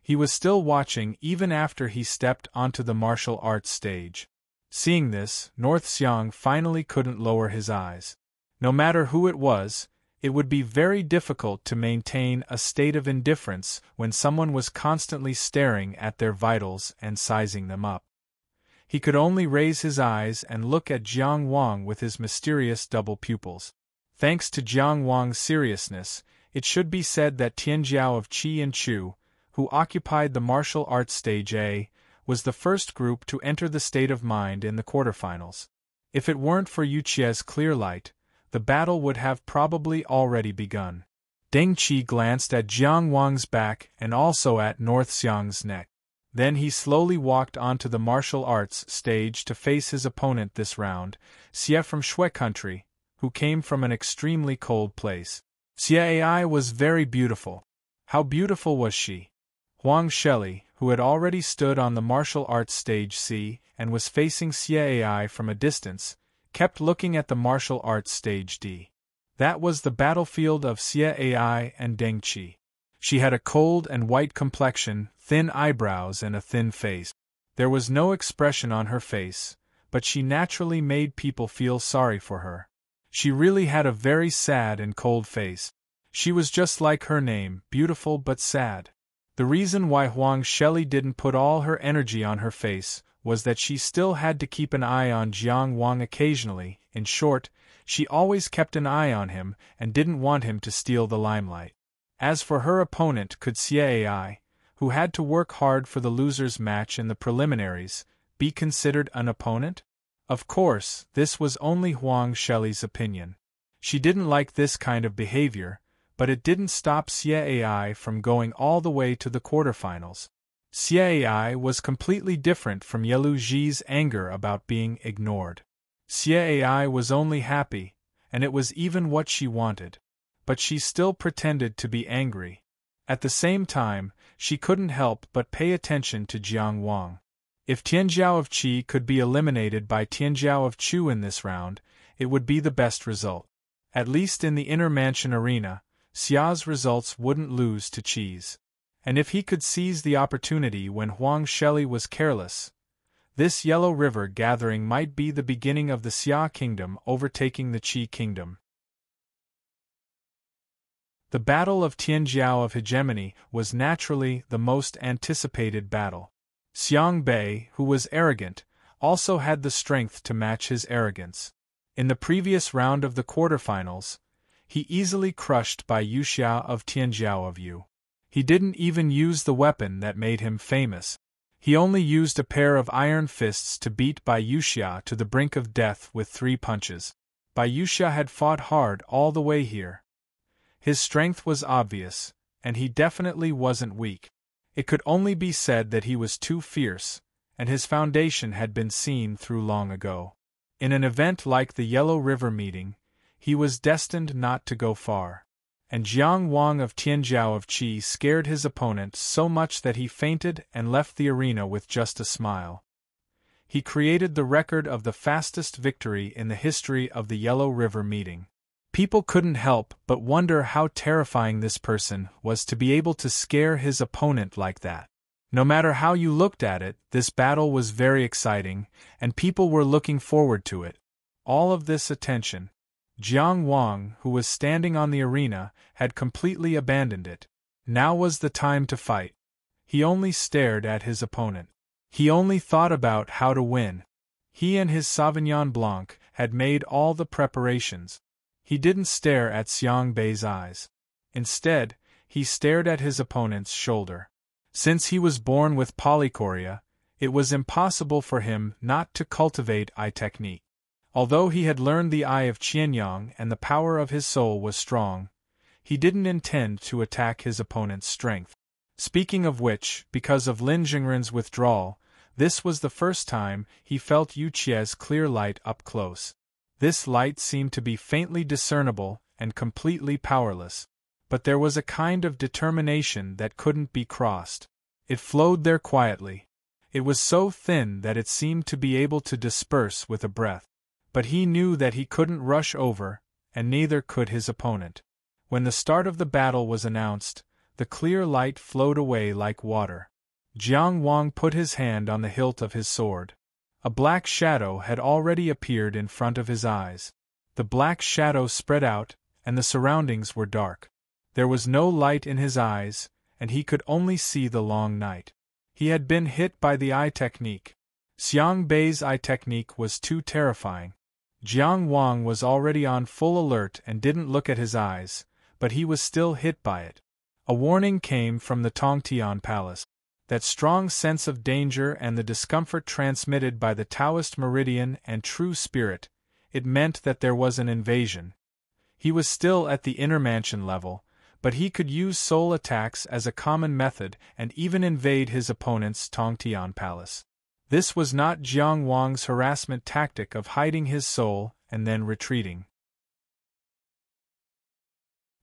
He was still watching even after he stepped onto the martial arts stage. Seeing this, North Xiang finally couldn't lower his eyes. No matter who it was, it would be very difficult to maintain a state of indifference when someone was constantly staring at their vitals and sizing them up. He could only raise his eyes and look at Jiang Wang with his mysterious double pupils. Thanks to Jiang Wang's seriousness, it should be said that Tianjiao of Qi and Chu, who occupied the martial arts stage A, was the first group to enter the state of mind in the quarterfinals. If it weren't for Yu Qie's clear light, the battle would have probably already begun. Deng Qi glanced at Jiang Wang's back and also at North Xiang's neck. Then he slowly walked onto the martial arts stage to face his opponent this round, Xie from Shui country, who came from an extremely cold place. Xie Ai was very beautiful. How beautiful was she? Huang Sheli, who had already stood on the martial arts stage C and was facing Xie Ai from a distance, kept looking at the martial arts stage D. That was the battlefield of Xie Ai and Deng Qi. She had a cold and white complexion, thin eyebrows and a thin face. There was no expression on her face, but she naturally made people feel sorry for her. She really had a very sad and cold face. She was just like her name, beautiful but sad. The reason why Huang Sheli didn't put all her energy on her face was that she still had to keep an eye on Jiang Wang occasionally. In short, she always kept an eye on him and didn't want him to steal the limelight. As for her opponent, could Xie Ai, who had to work hard for the loser's match in the preliminaries, be considered an opponent? Of course, this was only Huang Sheli's opinion. She didn't like this kind of behavior, but it didn't stop Xie Ai from going all the way to the quarterfinals. Xie Ai was completely different from Yelu Ji's anger about being ignored. Xie Ai was only happy, and it was even what she wanted. But she still pretended to be angry. At the same time, she couldn't help but pay attention to Jiang Wang. If Tianjiao of Qi could be eliminated by Tianjiao of Chu in this round, it would be the best result. At least in the inner mansion arena, Xia's results wouldn't lose to Qi's. And if he could seize the opportunity when Huang Sheli was careless, this Yellow River gathering might be the beginning of the Xia kingdom overtaking the Qi kingdom. The Battle of Tianjiao of Hegemony was naturally the most anticipated battle. Xiang Bei, who was arrogant, also had the strength to match his arrogance. In the previous round of the quarterfinals, he easily crushed by Yuxia of Tianjiao of Yu. He didn't even use the weapon that made him famous. He only used a pair of iron fists to beat Bai Yuxia to the brink of death with 3 punches. Bai Yuxia had fought hard all the way here. His strength was obvious, and he definitely wasn't weak. It could only be said that he was too fierce, and his foundation had been seen through long ago. In an event like the Yellow River meeting, he was destined not to go far. And Jiang Wang of Tianjiao of Qi scared his opponent so much that he fainted and left the arena with just a smile. He created the record of the fastest victory in the history of the Yellow River meeting. People couldn't help but wonder how terrifying this person was to be able to scare his opponent like that. No matter how you looked at it, this battle was very exciting, and people were looking forward to it. All of this attention. Jiang Wang, who was standing on the arena, had completely abandoned it. Now was the time to fight. He only stared at his opponent. He only thought about how to win. He and his Sauvignon Blanc had made all the preparations. He didn't stare at Xiang Bei's eyes. Instead, he stared at his opponent's shoulder. Since he was born with polychoria, it was impossible for him not to cultivate eye technique. Although he had learned the eye of Qianyang and the power of his soul was strong, he didn't intend to attack his opponent's strength. Speaking of which, because of Lin Jingren's withdrawal, this was the first time he felt Yu Qie's clear light up close. This light seemed to be faintly discernible and completely powerless, but there was a kind of determination that couldn't be crossed. It flowed there quietly. It was so thin that it seemed to be able to disperse with a breath. But he knew that he couldn't rush over, and neither could his opponent. When the start of the battle was announced, the clear light flowed away like water. Jiang Wang put his hand on the hilt of his sword. A black shadow had already appeared in front of his eyes. The black shadow spread out, and the surroundings were dark. There was no light in his eyes, and he could only see the long night. He had been hit by the eye technique. Xiang Bei's eye technique was too terrifying. Jiang Wang was already on full alert and didn't look at his eyes, but he was still hit by it. A warning came from the Tongtian Palace. That strong sense of danger and the discomfort transmitted by the Taoist meridian and true spirit, it meant that there was an invasion. He was still at the inner mansion level, but he could use soul attacks as a common method and even invade his opponent's Tongtian Palace. This was not Jiang Wang's harassment tactic of hiding his soul and then retreating.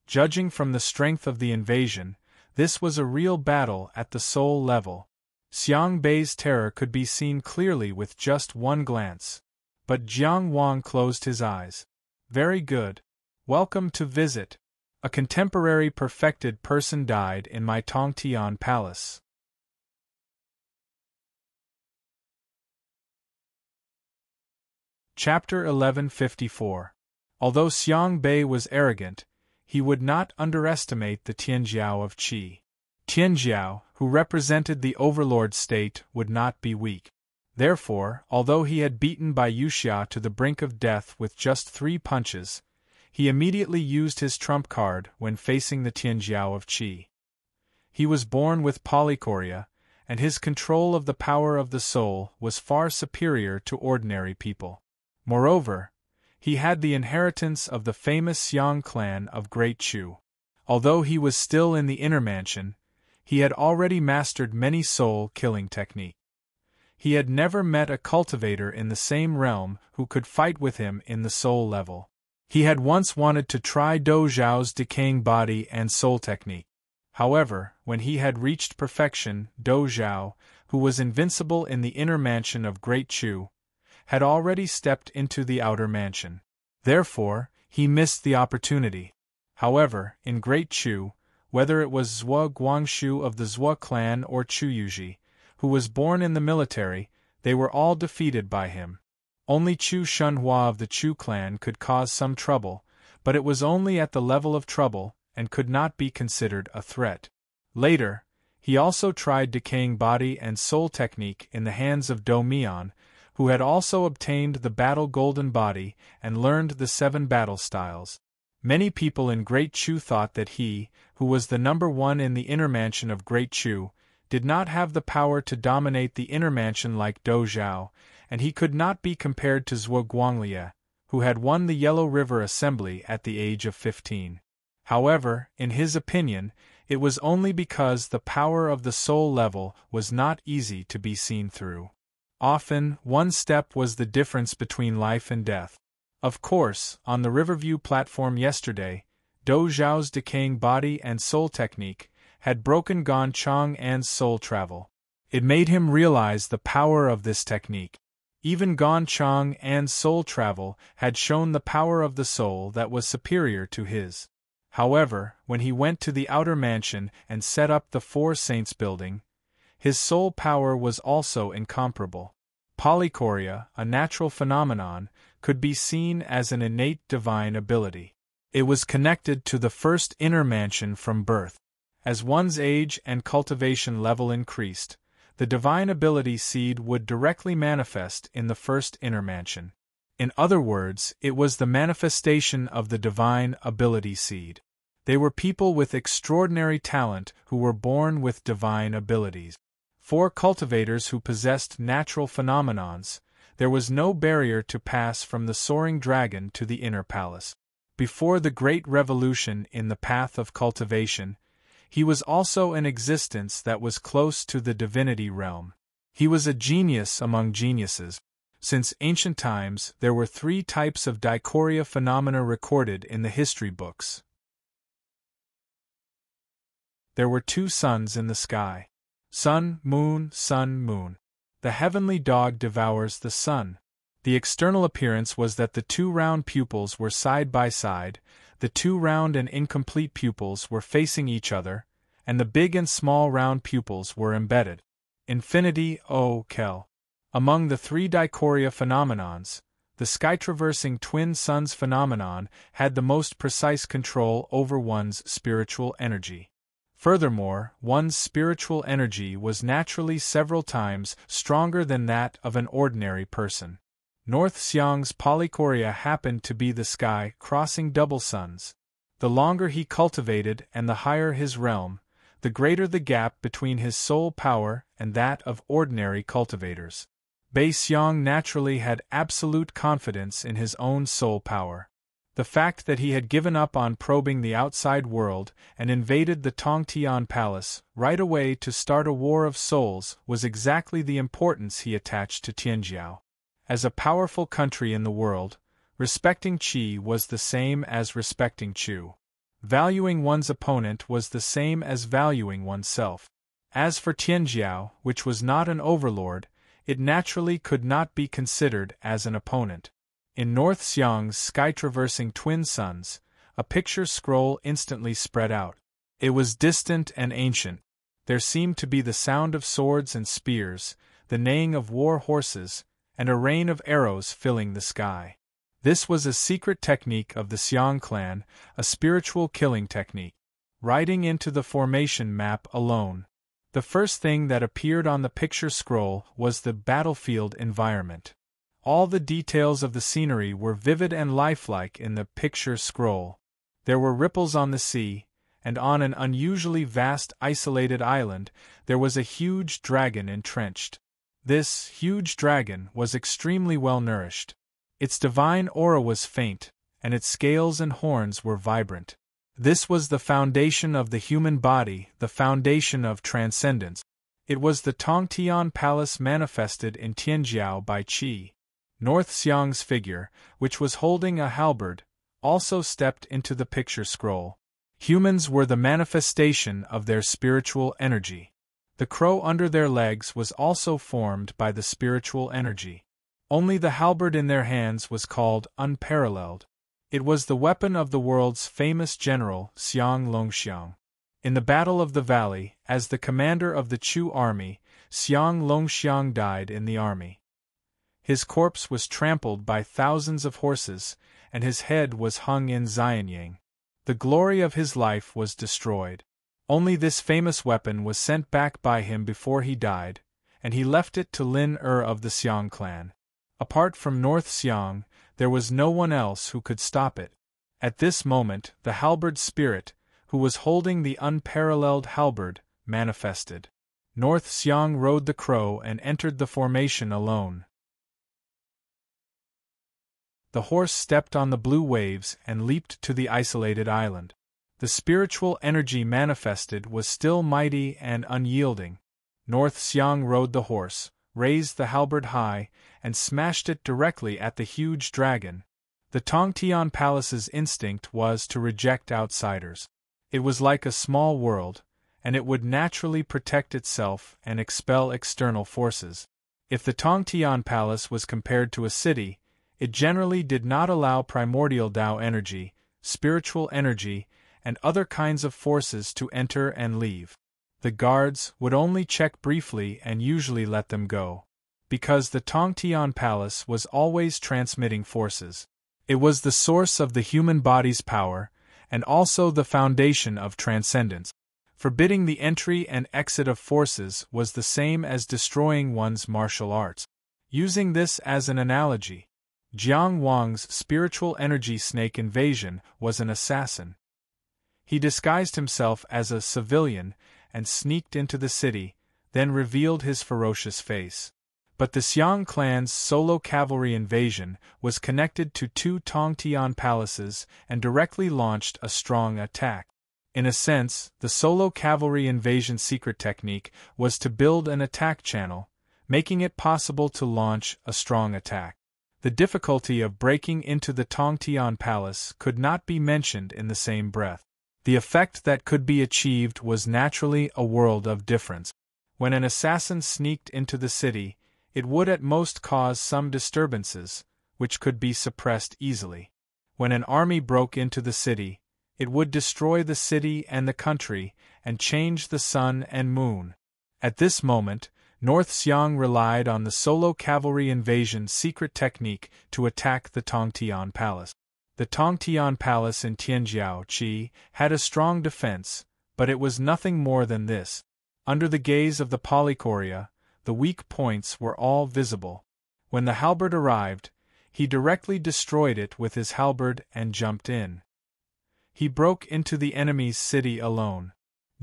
Judging from the strength of the invasion, this was a real battle at the soul level. Xiang Bei's terror could be seen clearly with just one glance. But Jiang Wang closed his eyes. Very good. Welcome to visit. A contemporary perfected person died in my Tongtian Palace. Chapter 1154. Although Xiang Bei was arrogant, he would not underestimate the Tianjiao of Qi. Tianjiao, who represented the overlord state, would not be weak. Therefore, although he had beaten Bai Yuxia to the brink of death with just 3 punches, he immediately used his trump card when facing the Tianjiao of Qi. He was born with polychoria, and his control of the power of the soul was far superior to ordinary people. Moreover, he had the inheritance of the famous Xiang clan of Great Chu. Although he was still in the inner mansion, he had already mastered many soul-killing techniques. He had never met a cultivator in the same realm who could fight with him in the soul level. He had once wanted to try Dou Zhao's decaying body and soul technique. However, when he had reached perfection, Dou Zhao, who was invincible in the inner mansion of Great Chu, had already stepped into the outer mansion. Therefore, he missed the opportunity. However, in Great Chu, whether it was Zhuo Guangshu of the Zhuo clan or Chu Yuji, who was born in the military, they were all defeated by him. Only Chu Shunhua of the Chu clan could cause some trouble, but it was only at the level of trouble and could not be considered a threat. Later, he also tried decaying body and soul technique in the hands of Dou Mian, who had also obtained the battle golden body and learned the 7 battle styles. Many people in Great Chu thought that he, who was the number 1 in the inner mansion of Great Chu, did not have the power to dominate the inner mansion like Dou Zhao, and he could not be compared to Zhuo Guanglie, who had won the Yellow River Assembly at the age of 15. However, in his opinion, it was only because the power of the soul level was not easy to be seen through. Often, one step was the difference between life and death. Of course, on the Riverview platform yesterday, Dou Zhao's decaying body and soul technique had broken Gan Chang'an's soul travel. It made him realize the power of this technique. Even Gan Chang'an's soul travel had shown the power of the soul that was superior to his. However, when he went to the outer mansion and set up the 4 Saints building, his soul power was also incomparable. Polychoria, a natural phenomenon, could be seen as an innate divine ability. It was connected to the first inner mansion from birth. As one's age and cultivation level increased, the divine ability seed would directly manifest in the first inner mansion. In other words, it was the manifestation of the divine ability seed. They were people with extraordinary talent who were born with divine abilities. For cultivators who possessed natural phenomenons, there was no barrier to pass from the soaring dragon to the inner palace. Before the great revolution in the path of cultivation, he was also an existence that was close to the divinity realm. He was a genius among geniuses. Since ancient times, there were 3 types of dichoria phenomena recorded in the history books. There were 2 suns in the sky. Sun, moon, sun, moon. The heavenly dog devours the sun. The external appearance was that the 2 round pupils were side by side, the 2 round and incomplete pupils were facing each other, and the big and small round pupils were embedded. Infinity, O Kel. Among the 3 dichoria phenomenons, the sky-traversing twin suns phenomenon had the most precise control over one's spiritual energy. Furthermore, one's spiritual energy was naturally several times stronger than that of an ordinary person. North Xiang's polychoria happened to be the sky crossing double suns. The longer he cultivated and the higher his realm, the greater the gap between his soul power and that of ordinary cultivators. Bei Xiang naturally had absolute confidence in his own soul power. The fact that he had given up on probing the outside world and invaded the Tongtian Palace right away to start a war of souls was exactly the importance he attached to Tianjiao. As a powerful country in the world, respecting Qi was the same as respecting Chu. Valuing one's opponent was the same as valuing oneself. As for Tianjiao, which was not an overlord, it naturally could not be considered as an opponent. In North Xiang's sky-traversing twin suns, a picture scroll instantly spread out. It was distant and ancient. There seemed to be the sound of swords and spears, the neighing of war horses, and a rain of arrows filling the sky. This was a secret technique of the Xiang clan, a spiritual killing technique. Writing into the formation map alone, the first thing that appeared on the picture scroll was the battlefield environment. All the details of the scenery were vivid and lifelike in the picture scroll. There were ripples on the sea, and on an unusually vast isolated island there was a huge dragon entrenched. This huge dragon was extremely well nourished. Its divine aura was faint, and its scales and horns were vibrant. This was the foundation of the human body, the foundation of transcendence. It was the Tongtian Palace manifested in Tianjiao by Qi. North Xiang's figure, which was holding a halberd, also stepped into the picture scroll. Humans were the manifestation of their spiritual energy. The crow under their legs was also formed by the spiritual energy. Only the halberd in their hands was called unparalleled. It was the weapon of the world's famous general, Xiang Longxiang. In the Battle of the Valley, as the commander of the Chu army, Xiang Longxiang died in the army. His corpse was trampled by thousands of horses, and his head was hung in Xianyang. The glory of his life was destroyed. Only this famous weapon was sent back by him before he died, and he left it to Lin of the Xiang clan. Apart from North Xiang, there was no one else who could stop it. At this moment, the halberd spirit, who was holding the unparalleled halberd, manifested. North Xiang rode the crow and entered the formation alone. The horse stepped on the blue waves and leaped to the isolated island. The spiritual energy manifested was still mighty and unyielding. North Xiang rode the horse, raised the halberd high, and smashed it directly at the huge dragon. The Tongtian Palace's instinct was to reject outsiders. It was like a small world, and it would naturally protect itself and expel external forces. If the Tongtian Palace was compared to a city, it generally did not allow primordial Tao energy, spiritual energy, and other kinds of forces to enter and leave. The guards would only check briefly and usually let them go. Because the Tongtian Palace was always transmitting forces. It was the source of the human body's power, and also the foundation of transcendence. Forbidding the entry and exit of forces was the same as destroying one's martial arts. Using this as an analogy, Jiang Wang's spiritual energy snake invasion was an assassin. He disguised himself as a civilian and sneaked into the city, then revealed his ferocious face. But the Xiang clan's solo cavalry invasion was connected to two Tongtian palaces and directly launched a strong attack. In a sense, the solo cavalry invasion secret technique was to build an attack channel, making it possible to launch a strong attack. The difficulty of breaking into the Tongtian Palace could not be mentioned in the same breath. The effect that could be achieved was naturally a world of difference. When an assassin sneaked into the city, it would at most cause some disturbances, which could be suppressed easily. When an army broke into the city, it would destroy the city and the country, and change the sun and moon. At this moment, North Xiang relied on the solo cavalry invasion secret technique to attack the Tongtian Palace. The Tongtian Palace in Tianjiaoqi had a strong defense, but it was nothing more than this. Under the gaze of the polychoria, the weak points were all visible. When the halberd arrived, he directly destroyed it with his halberd and jumped in. He broke into the enemy's city alone.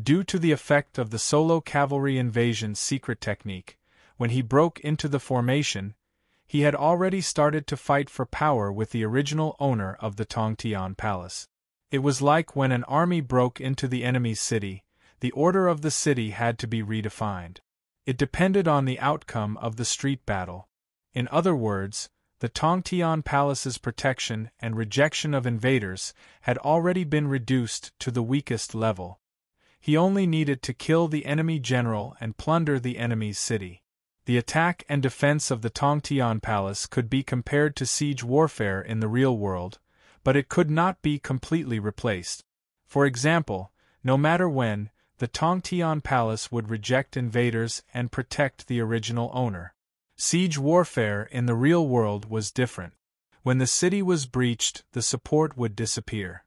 Due to the effect of the solo cavalry invasion secret technique, when he broke into the formation, he had already started to fight for power with the original owner of the Tongtian Palace. It was like when an army broke into the enemy's city, the order of the city had to be redefined. It depended on the outcome of the street battle. In other words, the Tongtian Palace's protection and rejection of invaders had already been reduced to the weakest level. He only needed to kill the enemy general and plunder the enemy's city. The attack and defense of the Tongtian Palace could be compared to siege warfare in the real world, but it could not be completely replaced. For example, no matter when, the Tongtian Palace would reject invaders and protect the original owner. Siege warfare in the real world was different. When the city was breached, the support would disappear.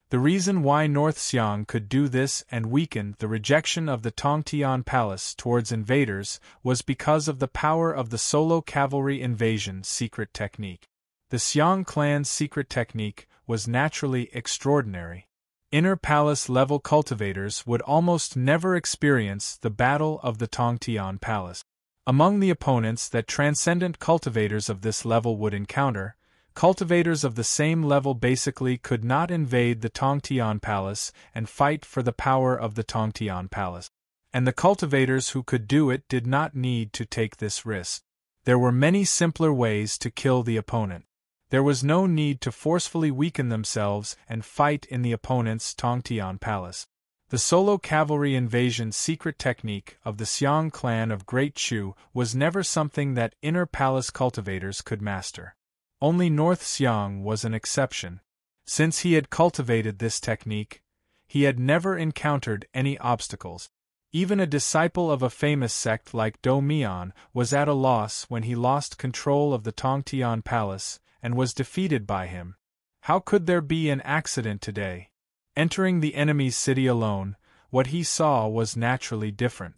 The reason why North Xiang could do this and weaken the rejection of the Tongtian Palace towards invaders was because of the power of the solo cavalry invasion secret technique. The Xiang clan's secret technique was naturally extraordinary. Inner palace level cultivators would almost never experience the battle of the Tongtian Palace. Among the opponents that transcendent cultivators of this level would encounter, cultivators of the same level basically could not invade the Tongtian Palace and fight for the power of the Tongtian Palace. And the cultivators who could do it did not need to take this risk. There were many simpler ways to kill the opponent. There was no need to forcefully weaken themselves and fight in the opponent's Tongtian Palace. The solo cavalry invasion secret technique of the Xiang clan of Great Chu was never something that inner palace cultivators could master. Only North Xiang was an exception. Since he had cultivated this technique, he had never encountered any obstacles. Even a disciple of a famous sect like Do Mian was at a loss when he lost control of the Tongtian Palace and was defeated by him. How could there be an accident today? Entering the enemy's city alone, what he saw was naturally different.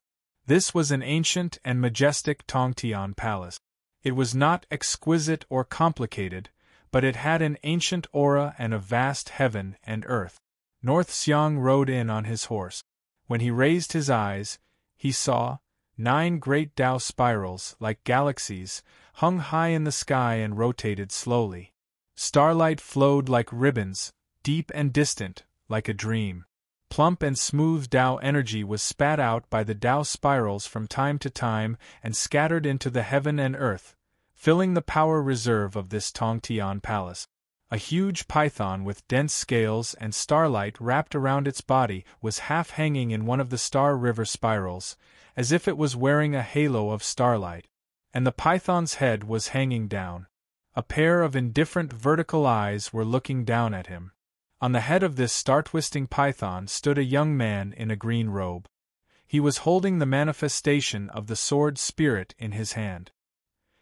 This was an ancient and majestic Tongtian palace. It was not exquisite or complicated, but it had an ancient aura and a vast heaven and earth. North Xiang rode in on his horse. When he raised his eyes, he saw 9 great Tao spirals, like galaxies, hung high in the sky and rotated slowly. Starlight flowed like ribbons, deep and distant, like a dream. Plump and smooth Tao energy was spat out by the Tao spirals from time to time and scattered into the heaven and earth, filling the power reserve of this Tongtian palace. A huge python with dense scales and starlight wrapped around its body was half hanging in one of the Star River spirals, as if it was wearing a halo of starlight. And the python's head was hanging down. A pair of indifferent vertical eyes were looking down at him. On the head of this star-twisting python stood a young man in a green robe. He was holding the manifestation of the sword spirit in his hand.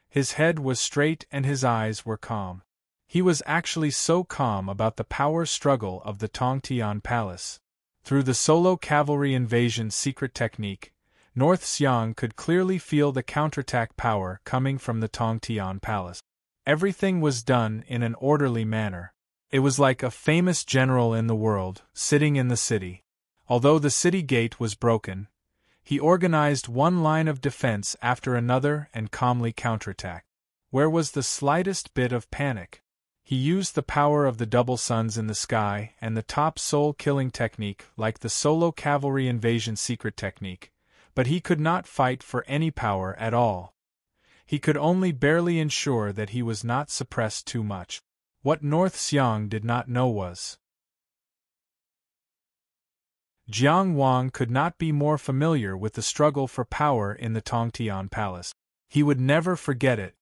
His head was straight and his eyes were calm. He was actually so calm about the power struggle of the Tongtian palace. Through the solo cavalry invasion secret technique, North Xiang could clearly feel the counterattack power coming from the Tongtian palace. Everything was done in an orderly manner. It was like a famous general in the world, sitting in the city. Although the city gate was broken, he organized one line of defense after another and calmly counterattacked. Where was the slightest bit of panic? He used the power of the double suns in the sky and the top soul-killing technique like the solo cavalry invasion secret technique, but he could not fight for any power at all. He could only barely ensure that he was not suppressed too much. What North Xiang did not know was Jiang Wang could not be more familiar with the struggle for power in the Tongtian palace. He would never forget it.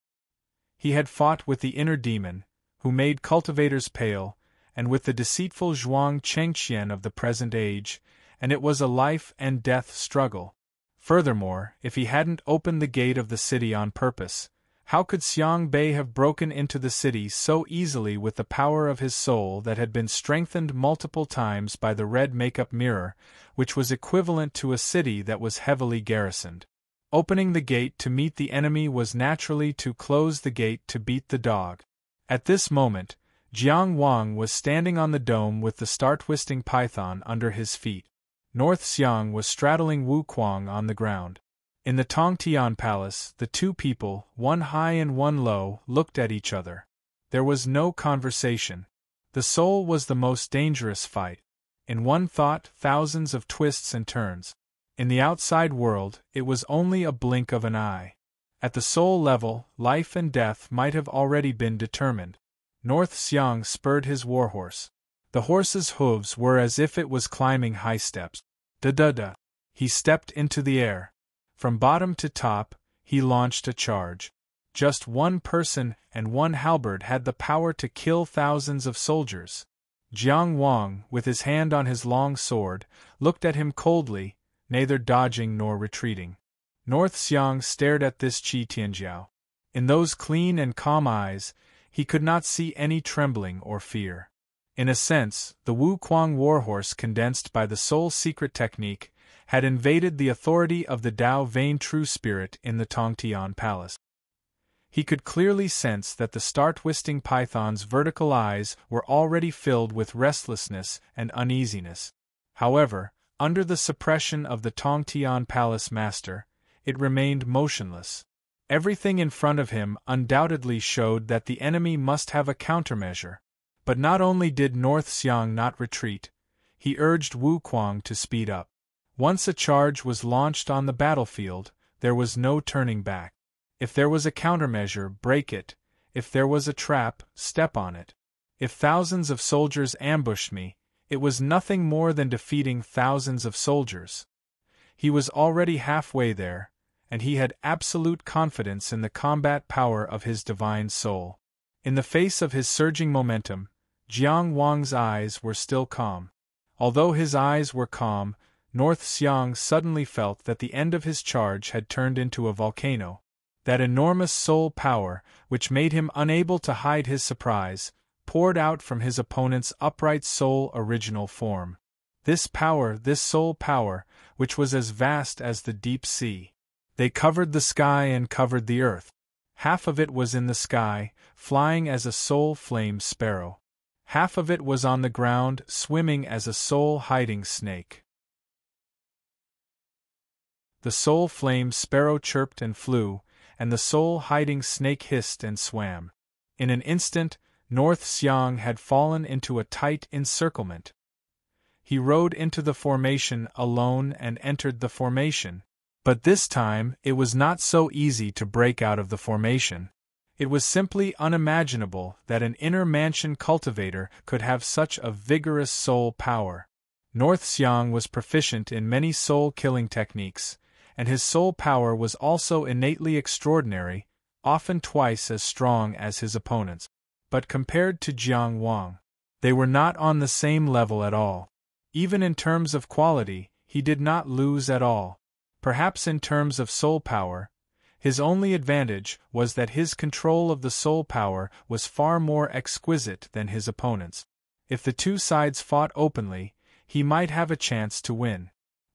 He had fought with the inner demon, who made cultivators pale, and with the deceitful Zhuang Chengqian of the present age, and it was a life-and-death struggle. Furthermore, if he hadn't opened the gate of the city on purpose, how could Xiang Bei have broken into the city so easily with the power of his soul that had been strengthened multiple times by the red makeup mirror, which was equivalent to a city that was heavily garrisoned? Opening the gate to meet the enemy was naturally to close the gate to beat the dog. At this moment, Jiang Wang was standing on the dome with the star-twisting python under his feet. North Xiang was straddling Wu Kuang on the ground. In the Tongtian palace, the two people, one high and one low, looked at each other. There was no conversation. The soul was the most dangerous fight. In one thought, thousands of twists and turns. In the outside world, it was only a blink of an eye. At the soul level, life and death might have already been determined. North Xiang spurred his warhorse. The horse's hooves were as if it was climbing high steps. Da-da-da. He stepped into the air. From bottom to top, he launched a charge. Just one person and one halberd had the power to kill thousands of soldiers. Jiang Wang, with his hand on his long sword, looked at him coldly, neither dodging nor retreating. North Xiang stared at this Qi Tianjiao. In those clean and calm eyes, he could not see any trembling or fear. In a sense, the Wu Kuang warhorse condensed by the soul secret technique had invaded the authority of the Tao Vein True Spirit in the Tongtian palace. He could clearly sense that the star-twisting python's vertical eyes were already filled with restlessness and uneasiness. However, under the suppression of the Tongtian palace master, it remained motionless. Everything in front of him undoubtedly showed that the enemy must have a countermeasure. But not only did North Xiang not retreat, he urged Wu Kuang to speed up. Once a charge was launched on the battlefield, there was no turning back. If there was a countermeasure, break it. If there was a trap, step on it. If thousands of soldiers ambushed me, it was nothing more than defeating thousands of soldiers. He was already halfway there, and he had absolute confidence in the combat power of his divine soul. In the face of his surging momentum, Jiang Wang's eyes were still calm. Although his eyes were calm, North Xiang suddenly felt that the end of his charge had turned into a volcano. That enormous soul power, which made him unable to hide his surprise, poured out from his opponent's upright soul original form. This power, this soul power, which was as vast as the deep sea. They covered the sky and covered the earth. Half of it was in the sky, flying as a soul-flame sparrow. Half of it was on the ground, swimming as a soul-hiding snake. The soul-flame sparrow chirped and flew, and the soul-hiding snake hissed and swam. In an instant, North Xiang had fallen into a tight encirclement. He rode into the formation alone and entered the formation. But this time, it was not so easy to break out of the formation. It was simply unimaginable that an inner mansion cultivator could have such a vigorous soul power. North Xiang was proficient in many soul-killing techniques, and his soul power was also innately extraordinary, often twice as strong as his opponents. But compared to Jiang Wang, they were not on the same level at all. Even in terms of quality, he did not lose at all. Perhaps in terms of soul power, his only advantage was that his control of the soul power was far more exquisite than his opponent's. If the two sides fought openly, he might have a chance to win.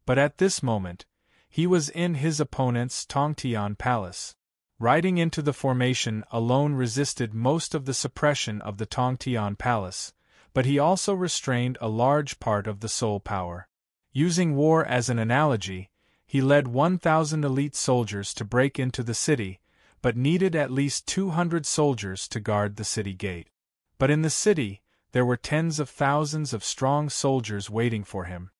But at this moment, he was in his opponent's Tongtian Palace. Riding into the formation alone resisted most of the suppression of the Tongtian Palace, but he also restrained a large part of the soul power. Using war as an analogy, he led 1,000 elite soldiers to break into the city, but needed at least 200 soldiers to guard the city gate. But in the city, there were tens of thousands of strong soldiers waiting for him.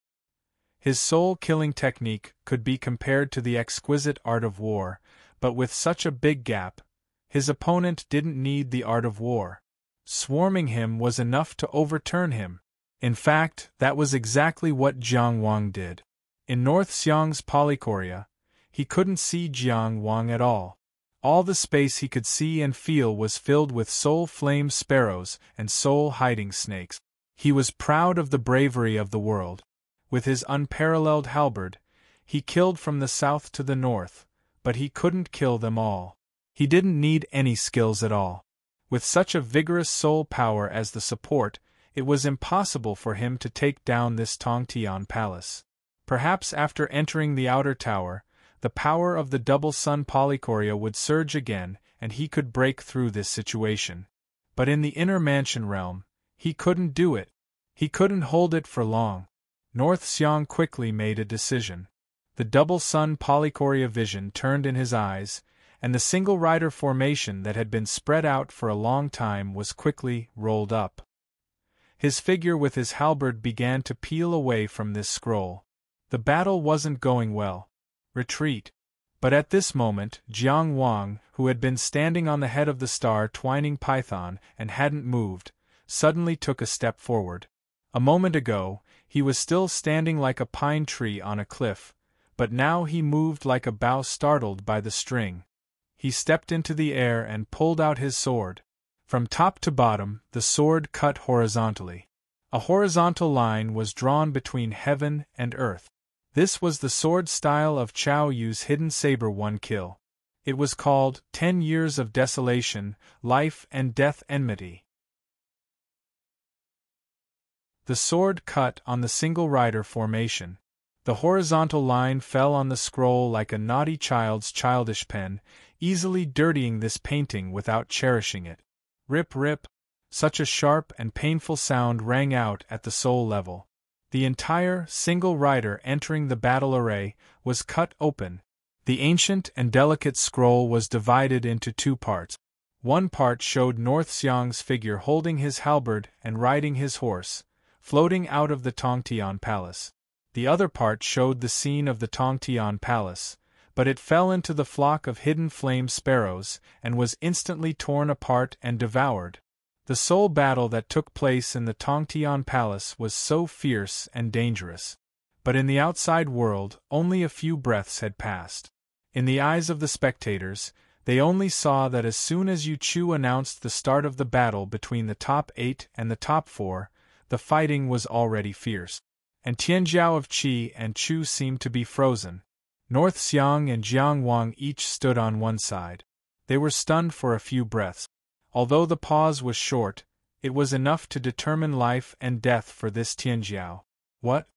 His soul-killing technique could be compared to the exquisite art of war, but with such a big gap, his opponent didn't need the art of war. Swarming him was enough to overturn him. In fact, that was exactly what Jiang Wang did. In North Xiang's polychoria, he couldn't see Jiang Wang at all. All the space he could see and feel was filled with soul-flame sparrows and soul-hiding snakes. He was proud of the bravery of the world. With his unparalleled halberd, he killed from the south to the north, but he couldn't kill them all. He didn't need any skills at all. With such a vigorous soul power as the support, it was impossible for him to take down this Tongtian Palace. Perhaps after entering the outer tower, the power of the double sun polychoria would surge again and he could break through this situation. But in the inner mansion realm, he couldn't do it. He couldn't hold it for long. North Xiang quickly made a decision. The double sun polychoria vision turned in his eyes, and the single rider formation that had been spread out for a long time was quickly rolled up. His figure with his halberd began to peel away from this scroll. The battle wasn't going well. Retreat. But at this moment, Jiang Wang, who had been standing on the head of the star twining python and hadn't moved, suddenly took a step forward. A moment ago, he was still standing like a pine tree on a cliff, but now he moved like a bough startled by the string. He stepped into the air and pulled out his sword. From top to bottom, the sword cut horizontally. A horizontal line was drawn between heaven and earth. This was the sword style of Chao Yu's hidden saber one kill. It was called 10 Years of Desolation, Life and Death Enmity. The sword cut on the single rider formation. The horizontal line fell on the scroll like a naughty child's childish pen, easily dirtying this painting without cherishing it. Rip rip! Such a sharp and painful sound rang out at the soul level. The entire single rider entering the battle array was cut open. The ancient and delicate scroll was divided into two parts. One part showed North Xiang's figure holding his halberd and riding his horse, floating out of the Tongtian Palace. The other part showed the scene of the Tongtian Palace, but it fell into the flock of hidden flame sparrows and was instantly torn apart and devoured. The soul battle that took place in the Tongtian Palace was so fierce and dangerous. But in the outside world, only a few breaths had passed. In the eyes of the spectators, they only saw that as soon as Yu Chu announced the start of the battle between the top 8 and the top 4, the fighting was already fierce. And Tianjiao of Qi and Chu seemed to be frozen. North Xiang and Jiang Wang each stood on one side. They were stunned for a few breaths. Although the pause was short, it was enough to determine life and death for this Tianjiao. What?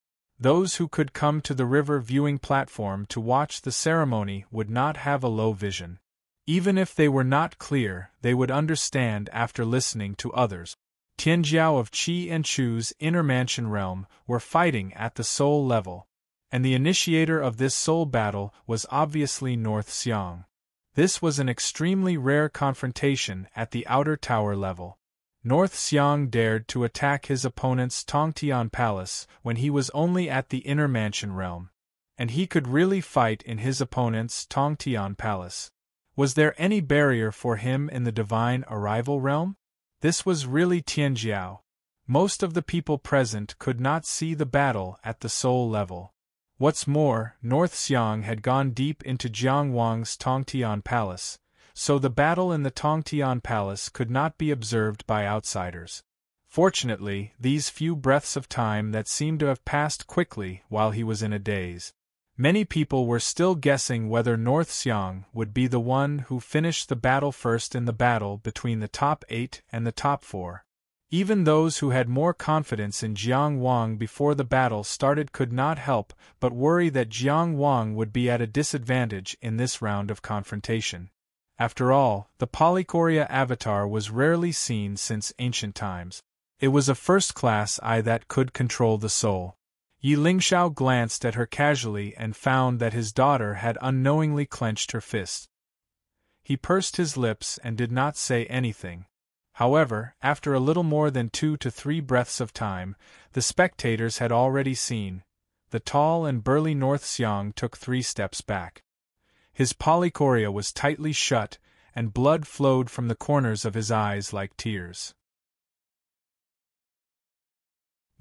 Those who could come to the river viewing platform to watch the ceremony would not have a low vision. Even if they were not clear, they would understand after listening to others. Tianjiao of Qi and Chu's inner mansion realm were fighting at the soul level, and the initiator of this soul battle was obviously North Xiang. This was an extremely rare confrontation at the outer tower level. North Xiang dared to attack his opponent's Tongtian Palace when he was only at the inner mansion realm, and he could really fight in his opponent's Tongtian Palace. Was there any barrier for him in the divine arrival realm? This was really Tianjiao. Most of the people present could not see the battle at the soul level. What's more, North Xiang had gone deep into Jiang Wang's Tongtian Palace, so the battle in the Tongtian Palace could not be observed by outsiders. Fortunately, these few breaths of time that seemed to have passed quickly while he was in a daze. Many people were still guessing whether North Xiang would be the one who finished the battle first in the battle between the top 8 and the top 4. Even those who had more confidence in Jiang Wang before the battle started could not help but worry that Jiang Wang would be at a disadvantage in this round of confrontation. After all, the Polychoria avatar was rarely seen since ancient times. It was a first-class eye that could control the soul. Yi Lingxiao glanced at her casually and found that his daughter had unknowingly clenched her fist. He pursed his lips and did not say anything. However, after a little more than 2 to 3 breaths of time, the spectators had already seen. The tall and burly North Xiang took 3 steps back. His polychoria was tightly shut, and blood flowed from the corners of his eyes like tears.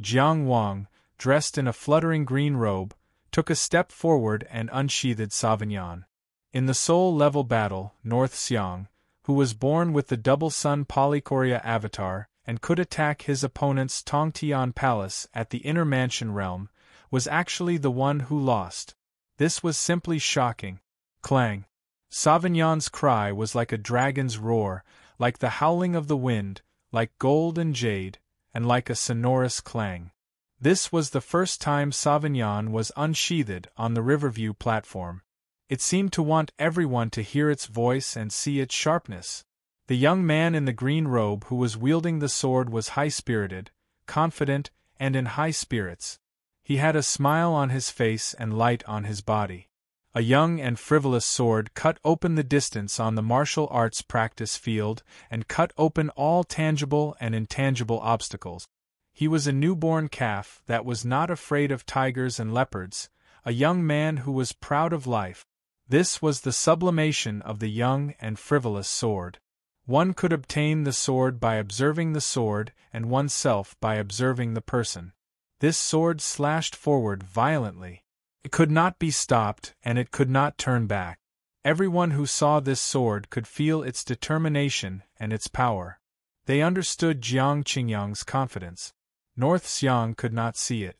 Jiang Wang, dressed in a fluttering green robe, took a step forward and unsheathed Sauvignon. In the soul-level battle, North Xiang, who was born with the double-sun Polychoria avatar and could attack his opponent's Tongtian Palace at the inner mansion realm, was actually the one who lost. This was simply shocking. Clang! Sauvignon's cry was like a dragon's roar, like the howling of the wind, like gold and jade, and like a sonorous clang. This was the first time Sauvignon was unsheathed on the Riverview platform. It seemed to want everyone to hear its voice and see its sharpness. The young man in the green robe who was wielding the sword was high-spirited, confident, and in high spirits. He had a smile on his face and light on his body. A young and frivolous sword cut open the distance on the martial arts practice field and cut open all tangible and intangible obstacles. He was a newborn calf that was not afraid of tigers and leopards, a young man who was proud of life. This was the sublimation of the young and frivolous sword. One could obtain the sword by observing the sword and oneself by observing the person. This sword slashed forward violently. It could not be stopped and it could not turn back. Everyone who saw this sword could feel its determination and its power. They understood Jiang Qingyang's confidence. North Xiang could not see it.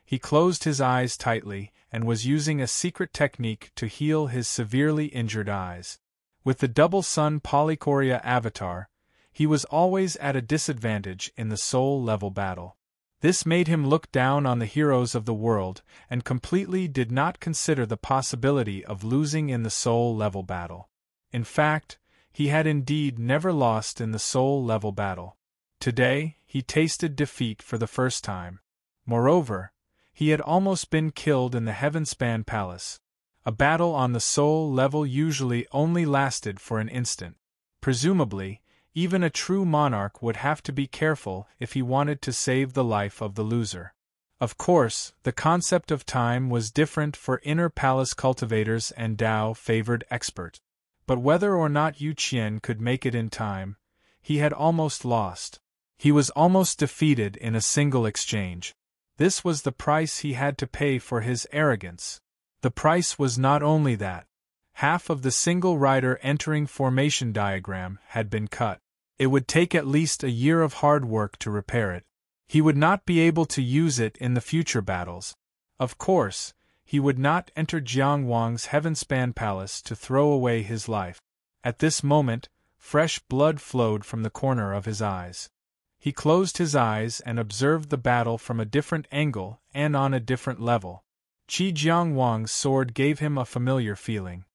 He closed his eyes tightly and was using a secret technique to heal his severely injured eyes. With the double-sun Polychoria avatar, he was always at a disadvantage in the soul-level battle. This made him look down on the heroes of the world and completely did not consider the possibility of losing in the soul-level battle. In fact, he had indeed never lost in the soul-level battle. Today, he tasted defeat for the first time. Moreover, he had almost been killed in the Heavenspan Palace. A battle on the soul level usually only lasted for an instant. Presumably, even a true monarch would have to be careful if he wanted to save the life of the loser. Of course, the concept of time was different for inner palace cultivators and Tao-favored experts. But whether or not Yu Qian could make it in time, he had almost lost. He was almost defeated in a single exchange. This was the price he had to pay for his arrogance. The price was not only that. Half of the single rider entering formation diagram had been cut. It would take at least a year of hard work to repair it. He would not be able to use it in the future battles. Of course, he would not enter Jiang Wang's Heavenspan Palace to throw away his life. At this moment, fresh blood flowed from the corner of his eyes. He closed his eyes and observed the battle from a different angle and on a different level. Qi Jiangwang's sword gave him a familiar feeling.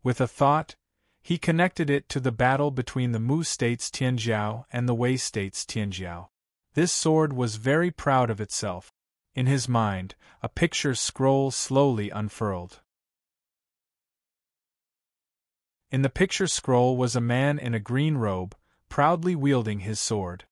With a thought, he connected it to the battle between the Mu state's Tianjiao and the Wei state's Tianjiao. This sword was very proud of itself. In his mind, a picture scroll slowly unfurled. In the picture scroll was a man in a green robe, proudly wielding his sword.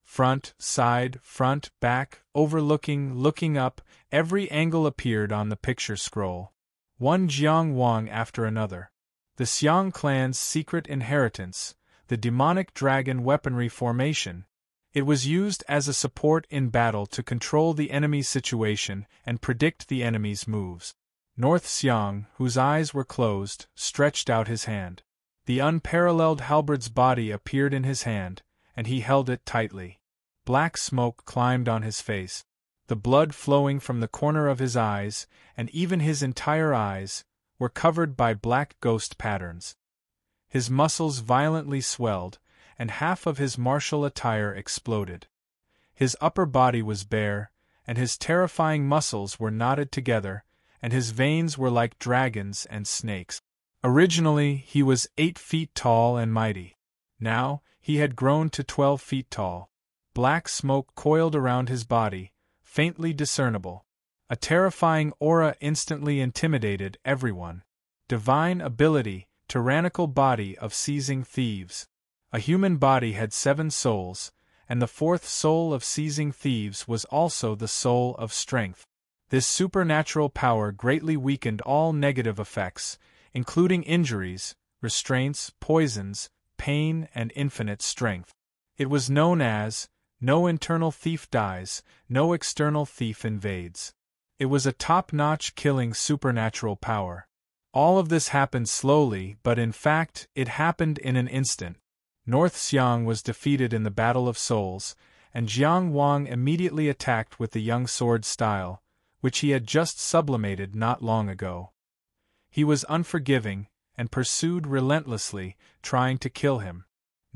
Front, side, front, back, overlooking, looking up, every angle appeared on the picture scroll. One Jiang Wang after another. The Xiang clan's secret inheritance, the demonic dragon weaponry formation. It was used as a support in battle to control the enemy's situation and predict the enemy's moves. North Xiang, whose eyes were closed, stretched out his hand. The unparalleled halberd's body appeared in his hand, and he held it tightly. Black smoke climbed on his face. The blood flowing from the corner of his eyes, and even his entire eyes, were covered by black ghost patterns. His muscles violently swelled, and half of his martial attire exploded. His upper body was bare, and his terrifying muscles were knotted together, and his veins were like dragons and snakes. Originally, he was 8 feet tall and mighty. Now, he had grown to 12 feet tall. Black smoke coiled around his body, faintly discernible. A terrifying aura instantly intimidated everyone. Divine ability, tyrannical body of seizing thieves. A human body had 7 souls, and the 4th soul of seizing thieves was also the soul of strength. This supernatural power greatly weakened all negative effects, including injuries, restraints, poisons, pain, and infinite strength. It was known as, no internal thief dies, no external thief invades. It was a top-notch killing supernatural power. All of this happened slowly, but in fact, it happened in an instant. North Xiang was defeated in the Battle of Souls, and Jiang Wang immediately attacked with the young sword style, which he had just sublimated not long ago. He was unforgiving, and pursued relentlessly, trying to kill him.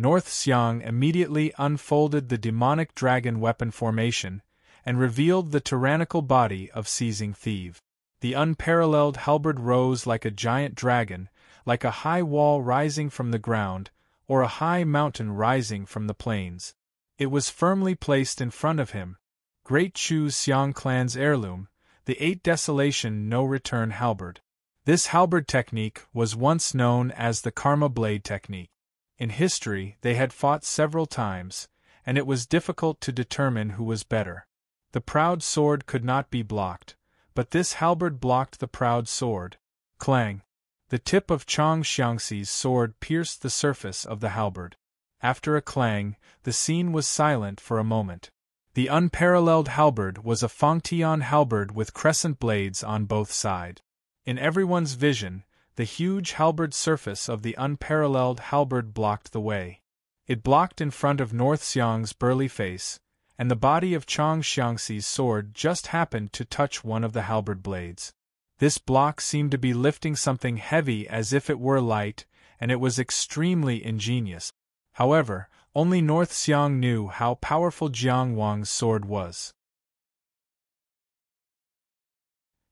North Xiang immediately unfolded the demonic dragon weapon formation, and revealed the tyrannical body of seizing thief. The unparalleled halberd rose like a giant dragon, like a high wall rising from the ground, or a high mountain rising from the plains. It was firmly placed in front of him. Great Chu's Xiang clan's heirloom, the 8 Desolation no-return halberd. This halberd technique was once known as the Karma Blade technique. In history, they had fought several times, and it was difficult to determine who was better. The proud sword could not be blocked, but this halberd blocked the proud sword. Clang! The tip of Chang Xiangxi's sword pierced the surface of the halberd. After a clang, the scene was silent for a moment. The unparalleled halberd was a Fangtian halberd with crescent blades on both sides. In everyone's vision, the huge halberd surface of the unparalleled halberd blocked the way. It blocked in front of North Xiang's burly face, and the body of Chang Xiangxi's sword just happened to touch one of the halberd blades. This block seemed to be lifting something heavy as if it were light, and it was extremely ingenious. However, only North Xiang knew how powerful Jiang Wang's sword was.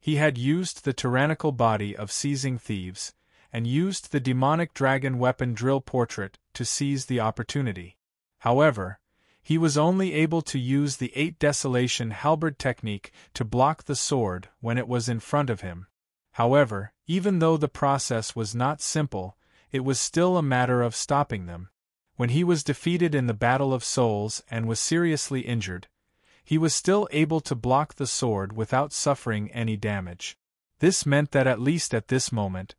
He had used the tyrannical body of seizing thieves, and used the demonic dragon weapon drill portrait to seize the opportunity. However, he was only able to use the 8 Desolation halberd technique to block the sword when it was in front of him. However, even though the process was not simple, it was still a matter of stopping them. When he was defeated in the Battle of Souls and was seriously injured, he was still able to block the sword without suffering any damage. This meant that at least at this moment,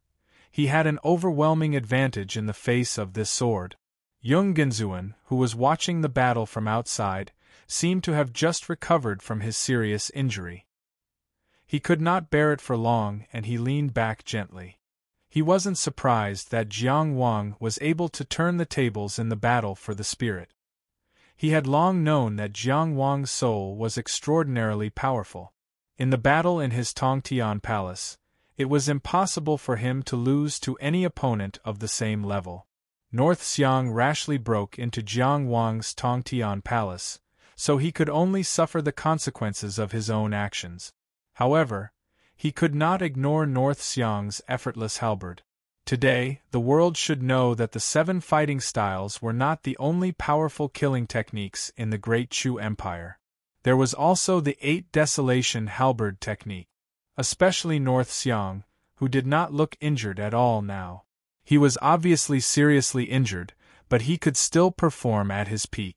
he had an overwhelming advantage in the face of this sword. Yung Genzuan, who was watching the battle from outside, seemed to have just recovered from his serious injury. He could not bear it for long, and he leaned back gently. He wasn't surprised that Jiang Wang was able to turn the tables in the battle for the spirit. He had long known that Jiang Wang's soul was extraordinarily powerful. In the battle in his Tongtian palace, it was impossible for him to lose to any opponent of the same level. North Xiang rashly broke into Jiang Wang's Tongtian palace, so he could only suffer the consequences of his own actions. However, he could not ignore North Xiang's effortless halberd. Today, the world should know that the 7 fighting styles were not the only powerful killing techniques in the Great Chu Empire. There was also the 8 desolation halberd technique. Especially North Xiang, who did not look injured at all now. He was obviously seriously injured, but he could still perform at his peak.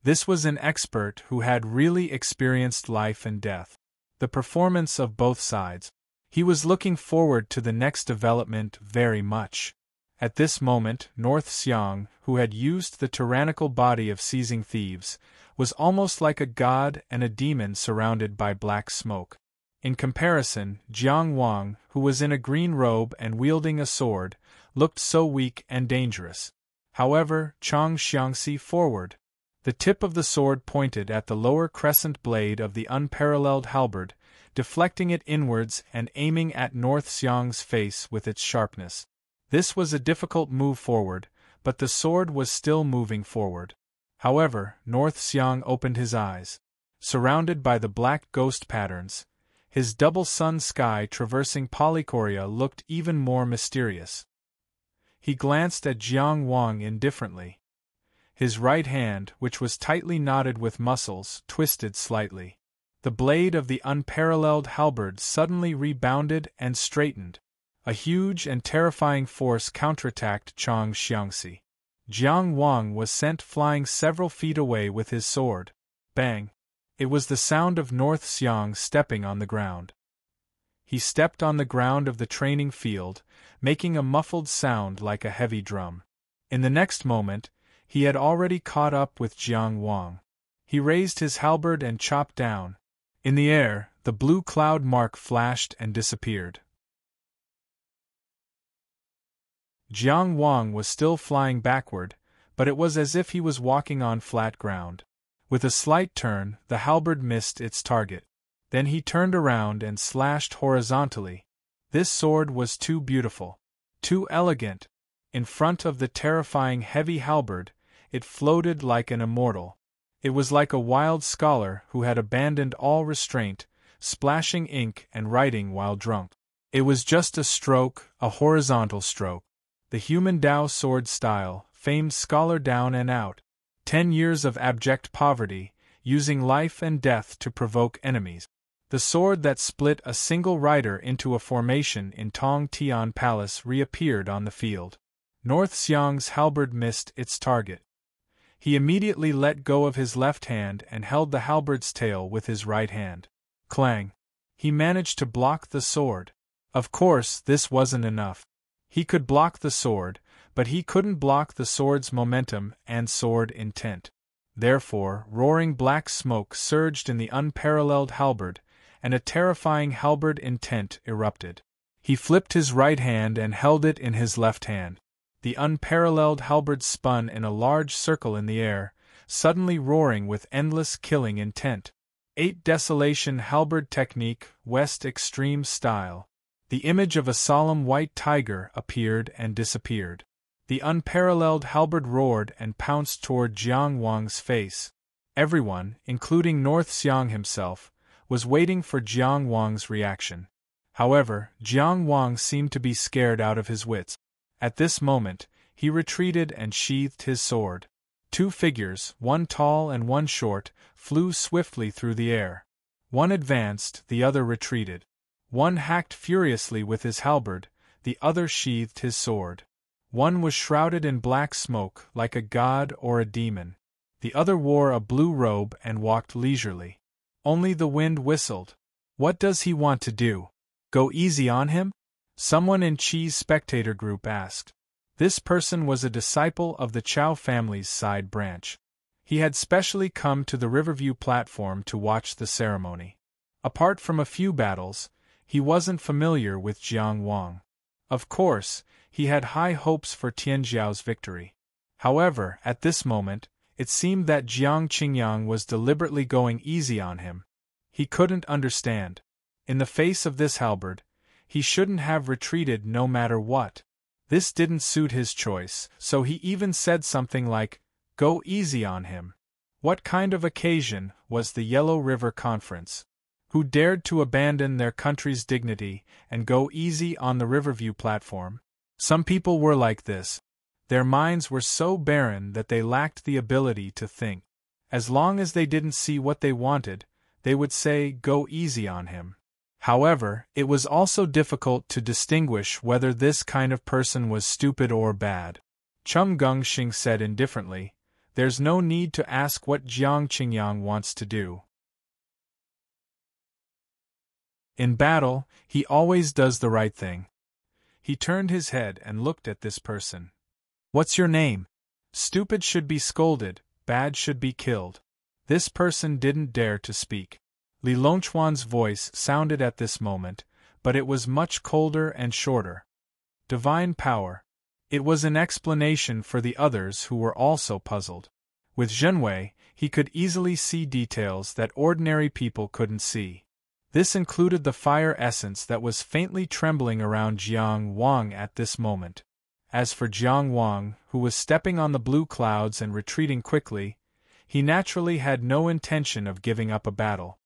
This was an expert who had really experienced life and death. The performance of both sides. He was looking forward to the next development very much. At this moment, North Xiang, who had used the tyrannical body of seizing thieves, was almost like a god and a demon surrounded by black smoke. In comparison, Jiang Wang, who was in a green robe and wielding a sword, looked so weak and dangerous. However, Chang Xiangxi forward. The tip of the sword pointed at the lower crescent blade of the unparalleled halberd, deflecting it inwards and aiming at North Xiang's face with its sharpness. This was a difficult move forward, but the sword was still moving forward. However, North Xiang opened his eyes. Surrounded by the black ghost patterns, his double sun sky traversing polychoria looked even more mysterious. He glanced at Jiang Wang indifferently. His right hand, which was tightly knotted with muscles, twisted slightly. The blade of the unparalleled halberd suddenly rebounded and straightened. A huge and terrifying force counterattacked Chang Xiangxi. Jiang Wang was sent flying several feet away with his sword. Bang! It was the sound of North Xiang stepping on the ground. He stepped on the ground of the training field, making a muffled sound like a heavy drum. In the next moment, he had already caught up with Jiang Wang. He raised his halberd and chopped down. In the air, the blue cloud mark flashed and disappeared. Jiang Wang was still flying backward, but it was as if he was walking on flat ground. With a slight turn, the halberd missed its target. Then he turned around and slashed horizontally. This sword was too beautiful, too elegant. In front of the terrifying heavy halberd, it floated like an immortal. It was like a wild scholar who had abandoned all restraint, splashing ink and writing while drunk. It was just a stroke, a horizontal stroke. The human Dao sword style, famed scholar down and out. 10 years of abject poverty, using life and death to provoke enemies. The sword that split a single rider into a formation in Tong Tian Palace reappeared on the field. North Xiang's halberd missed its target. He immediately let go of his left hand and held the halberd's tail with his right hand. Clang! He managed to block the sword. Of course, this wasn't enough. He could block the sword, but he couldn't block the sword's momentum and sword intent. Therefore, roaring black smoke surged in the unparalleled halberd, and a terrifying halberd intent erupted. He flipped his right hand and held it in his left hand. The unparalleled halberd spun in a large circle in the air, suddenly roaring with endless killing intent. 8 desolation halberd technique, West extreme style. The image of a solemn white tiger appeared and disappeared. The unparalleled halberd roared and pounced toward Jiang Wang's face. Everyone, including North Xiang himself, was waiting for Jiang Wang's reaction. However, Jiang Wang seemed to be scared out of his wits. At this moment, he retreated and sheathed his sword. 2 figures, one tall and one short, flew swiftly through the air. One advanced, the other retreated. One hacked furiously with his halberd, the other sheathed his sword. One was shrouded in black smoke, like a god or a demon. The other wore a blue robe and walked leisurely. Only the wind whistled. What does he want to do? Go easy on him? Someone in Qi's spectator group asked. This person was a disciple of the Chao family's side branch. He had specially come to the Riverview platform to watch the ceremony. Apart from a few battles, he wasn't familiar with Jiang Wang. Of course, he had high hopes for Tianjiao's victory. However, at this moment, it seemed that Jiang Qingyang was deliberately going easy on him. He couldn't understand. In the face of this halberd, he shouldn't have retreated no matter what. This didn't suit his choice, so he even said something like, "Go easy on him." What kind of occasion was the Yellow River Conference? Who dared to abandon their country's dignity and go easy on the Riverview platform? Some people were like this. Their minds were so barren that they lacked the ability to think. As long as they didn't see what they wanted, they would say, "Go easy on him." However, it was also difficult to distinguish whether this kind of person was stupid or bad. Chum Gungxing said indifferently, "There's no need to ask what Jiang Qingyang wants to do. In battle, he always does the right thing." He turned his head and looked at this person. "What's your name?" Stupid should be scolded, bad should be killed. This person didn't dare to speak. Li Longquan's voice sounded at this moment, but it was much colder and shorter. Divine power. It was an explanation for the others who were also puzzled. With Zhenwei, he could easily see details that ordinary people couldn't see. This included the fire essence that was faintly trembling around Jiang Wang at this moment. As for Jiang Wang, who was stepping on the blue clouds and retreating quickly, he naturally had no intention of giving up a battle.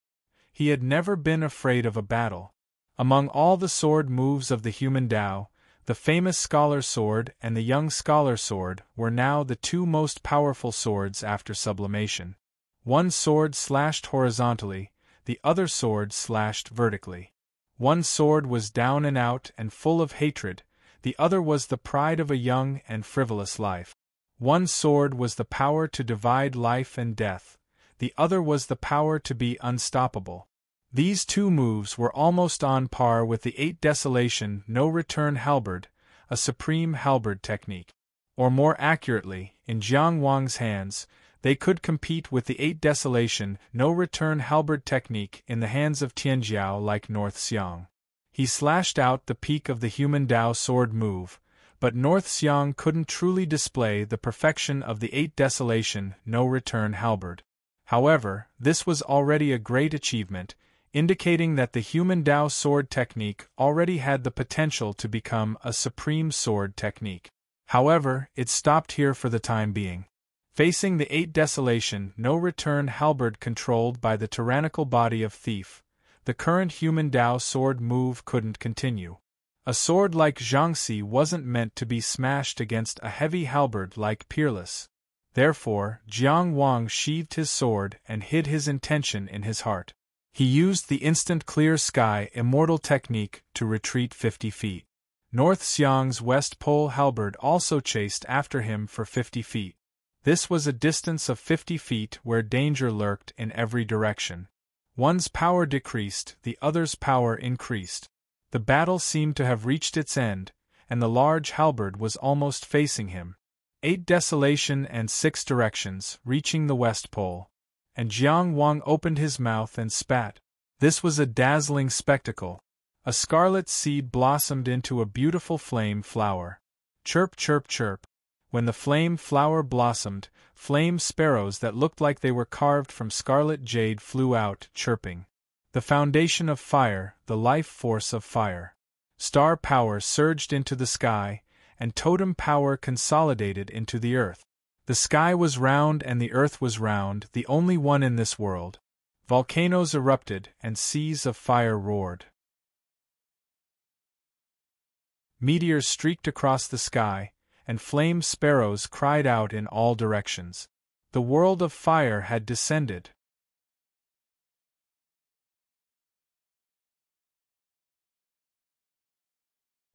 He had never been afraid of a battle. Among all the sword moves of the human Tao, the famous Scholar Sword and the Young Scholar Sword were now the two most powerful swords after sublimation. One sword slashed horizontally, the other sword slashed vertically. One sword was down and out and full of hatred, the other was the pride of a young and frivolous life. One sword was the power to divide life and death, the other was the power to be unstoppable. These two moves were almost on par with the 8 Desolation No-Return Halberd, a supreme halberd technique. Or more accurately, in Jiang Wang's hands, they could compete with the 8 Desolation No-Return Halberd technique in the hands of Tianjiao like North Xiang. He slashed out the peak of the human Tao sword move, but North Xiang couldn't truly display the perfection of the 8 Desolation No-Return Halberd. However, this was already a great achievement, indicating that the human Tao sword technique already had the potential to become a supreme sword technique. However, it stopped here for the time being. Facing the 8 Desolation No-Return Halberd controlled by the tyrannical body of Thief, the current human Tao sword move couldn't continue. A sword like Zhangxi wasn't meant to be smashed against a heavy halberd like Peerless. Therefore, Jiang Wang sheathed his sword and hid his intention in his heart. He used the instant clear sky immortal technique to retreat 50 feet. North Xiang's West Pole halberd also chased after him for 50 feet. This was a distance of 50 feet where danger lurked in every direction. One's power decreased, the other's power increased. The battle seemed to have reached its end, and the large halberd was almost facing him. 8 Desolation and 6 directions, reaching the West Pole. And Jiang Wang opened his mouth and spat. This was a dazzling spectacle. A scarlet seed blossomed into a beautiful flame flower. Chirp, chirp, chirp. When the flame flower blossomed, flame sparrows that looked like they were carved from scarlet jade flew out, chirping. The foundation of fire, the life force of fire. Star power surged into the sky, and totem power consolidated into the earth. The sky was round and the earth was round, the only one in this world. Volcanoes erupted and seas of fire roared. Meteors streaked across the sky, and flame sparrows cried out in all directions. The world of fire had descended.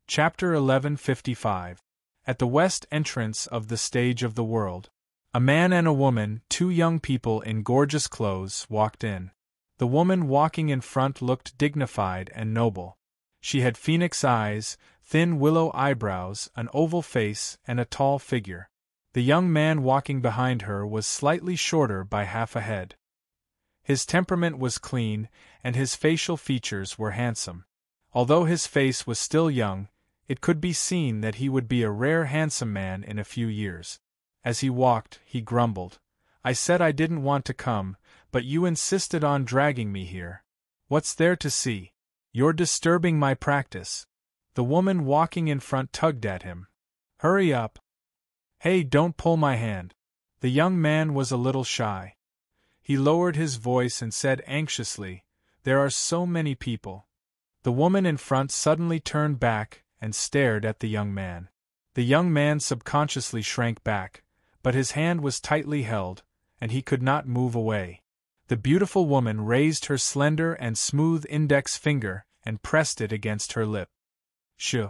Chapter 1155. At the west entrance of the stage of the world, a man and a woman, 2 young people in gorgeous clothes, walked in. The woman walking in front looked dignified and noble. She had phoenix eyes, thin willow eyebrows, an oval face, and a tall figure. The young man walking behind her was slightly shorter by half a head. His temperament was clean, and his facial features were handsome. Although his face was still young, it could be seen that he would be a rare handsome man in a few years. As he walked, he grumbled, "I said I didn't want to come, but you insisted on dragging me here. What's there to see? You're disturbing my practice." The woman walking in front tugged at him. "Hurry up. Hey, don't pull my hand." The young man was a little shy. He lowered his voice and said anxiously, "There are so many people." The woman in front suddenly turned back and stared at the young man. The young man subconsciously shrank back, but his hand was tightly held, and he could not move away. The beautiful woman raised her slender and smooth index finger and pressed it against her lip. Shh.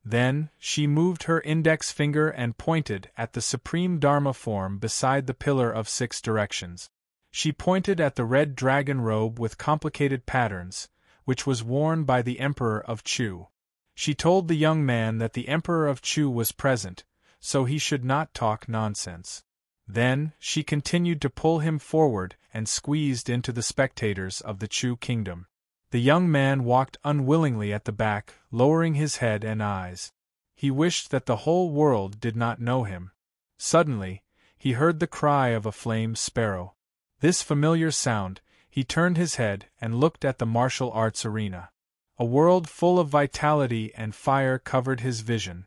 Then, she moved her index finger and pointed at the supreme Dharma form beside the pillar of 6 directions. She pointed at the red dragon robe with complicated patterns, which was worn by the Emperor of Chu. She told the young man that the Emperor of Chu was present, so he should not talk nonsense. Then, she continued to pull him forward and squeezed into the spectators of the Chu kingdom. The young man walked unwillingly at the back, lowering his head and eyes. He wished that the whole world did not know him. Suddenly, he heard the cry of a flame sparrow. This familiar sound, he turned his head and looked at the martial arts arena. A world full of vitality and fire covered his vision.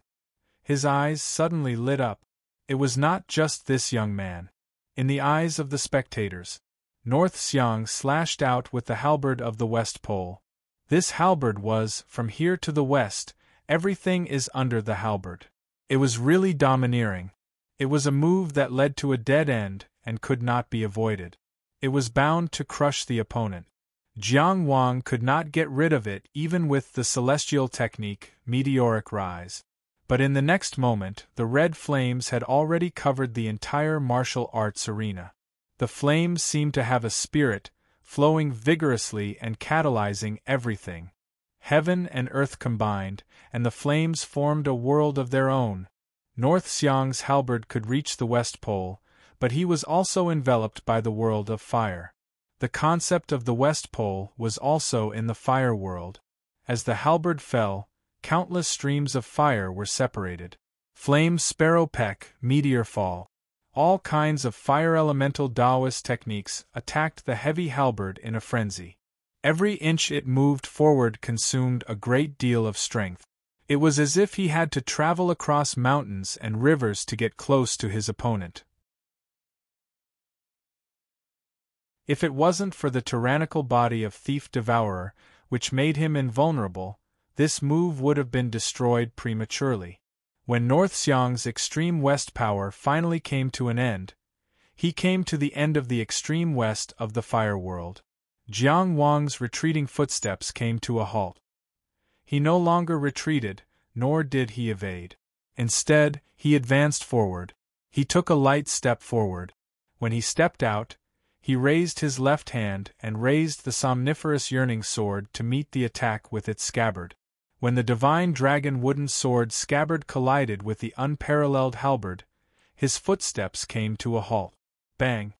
His eyes suddenly lit up. It was not just this young man. In the eyes of the spectators, North Xiang slashed out with the halberd of the West Pole. This halberd was, from here to the west, everything is under the halberd. It was really domineering. It was a move that led to a dead end and could not be avoided. It was bound to crush the opponent. Jiang Wang could not get rid of it even with the celestial technique, meteoric rise. But in the next moment, the red flames had already covered the entire martial arts arena. The flames seemed to have a spirit, flowing vigorously and catalyzing everything. Heaven and earth combined, and the flames formed a world of their own. North Xiang's halberd could reach the West Pole, but he was also enveloped by the world of fire. The concept of the West Pole was also in the fire world. As the halberd fell, countless streams of fire were separated. Flame sparrow peck, meteor fall. All kinds of fire elemental Taoist techniques attacked the heavy halberd in a frenzy. Every inch it moved forward consumed a great deal of strength. It was as if he had to travel across mountains and rivers to get close to his opponent. If it wasn't for the tyrannical body of Thief-Devourer, which made him invulnerable, this move would have been destroyed prematurely. When North Xiang's extreme west power finally came to an end, he came to the end of the extreme west of the fire world. Jiang Wang's retreating footsteps came to a halt. He no longer retreated, nor did he evade. Instead, he advanced forward. He took a light step forward. When he stepped out, he raised his left hand and raised the somniferous yearning sword to meet the attack with its scabbard. When the divine dragon wooden sword scabbard collided with the unparalleled halberd, his footsteps came to a halt. Bang!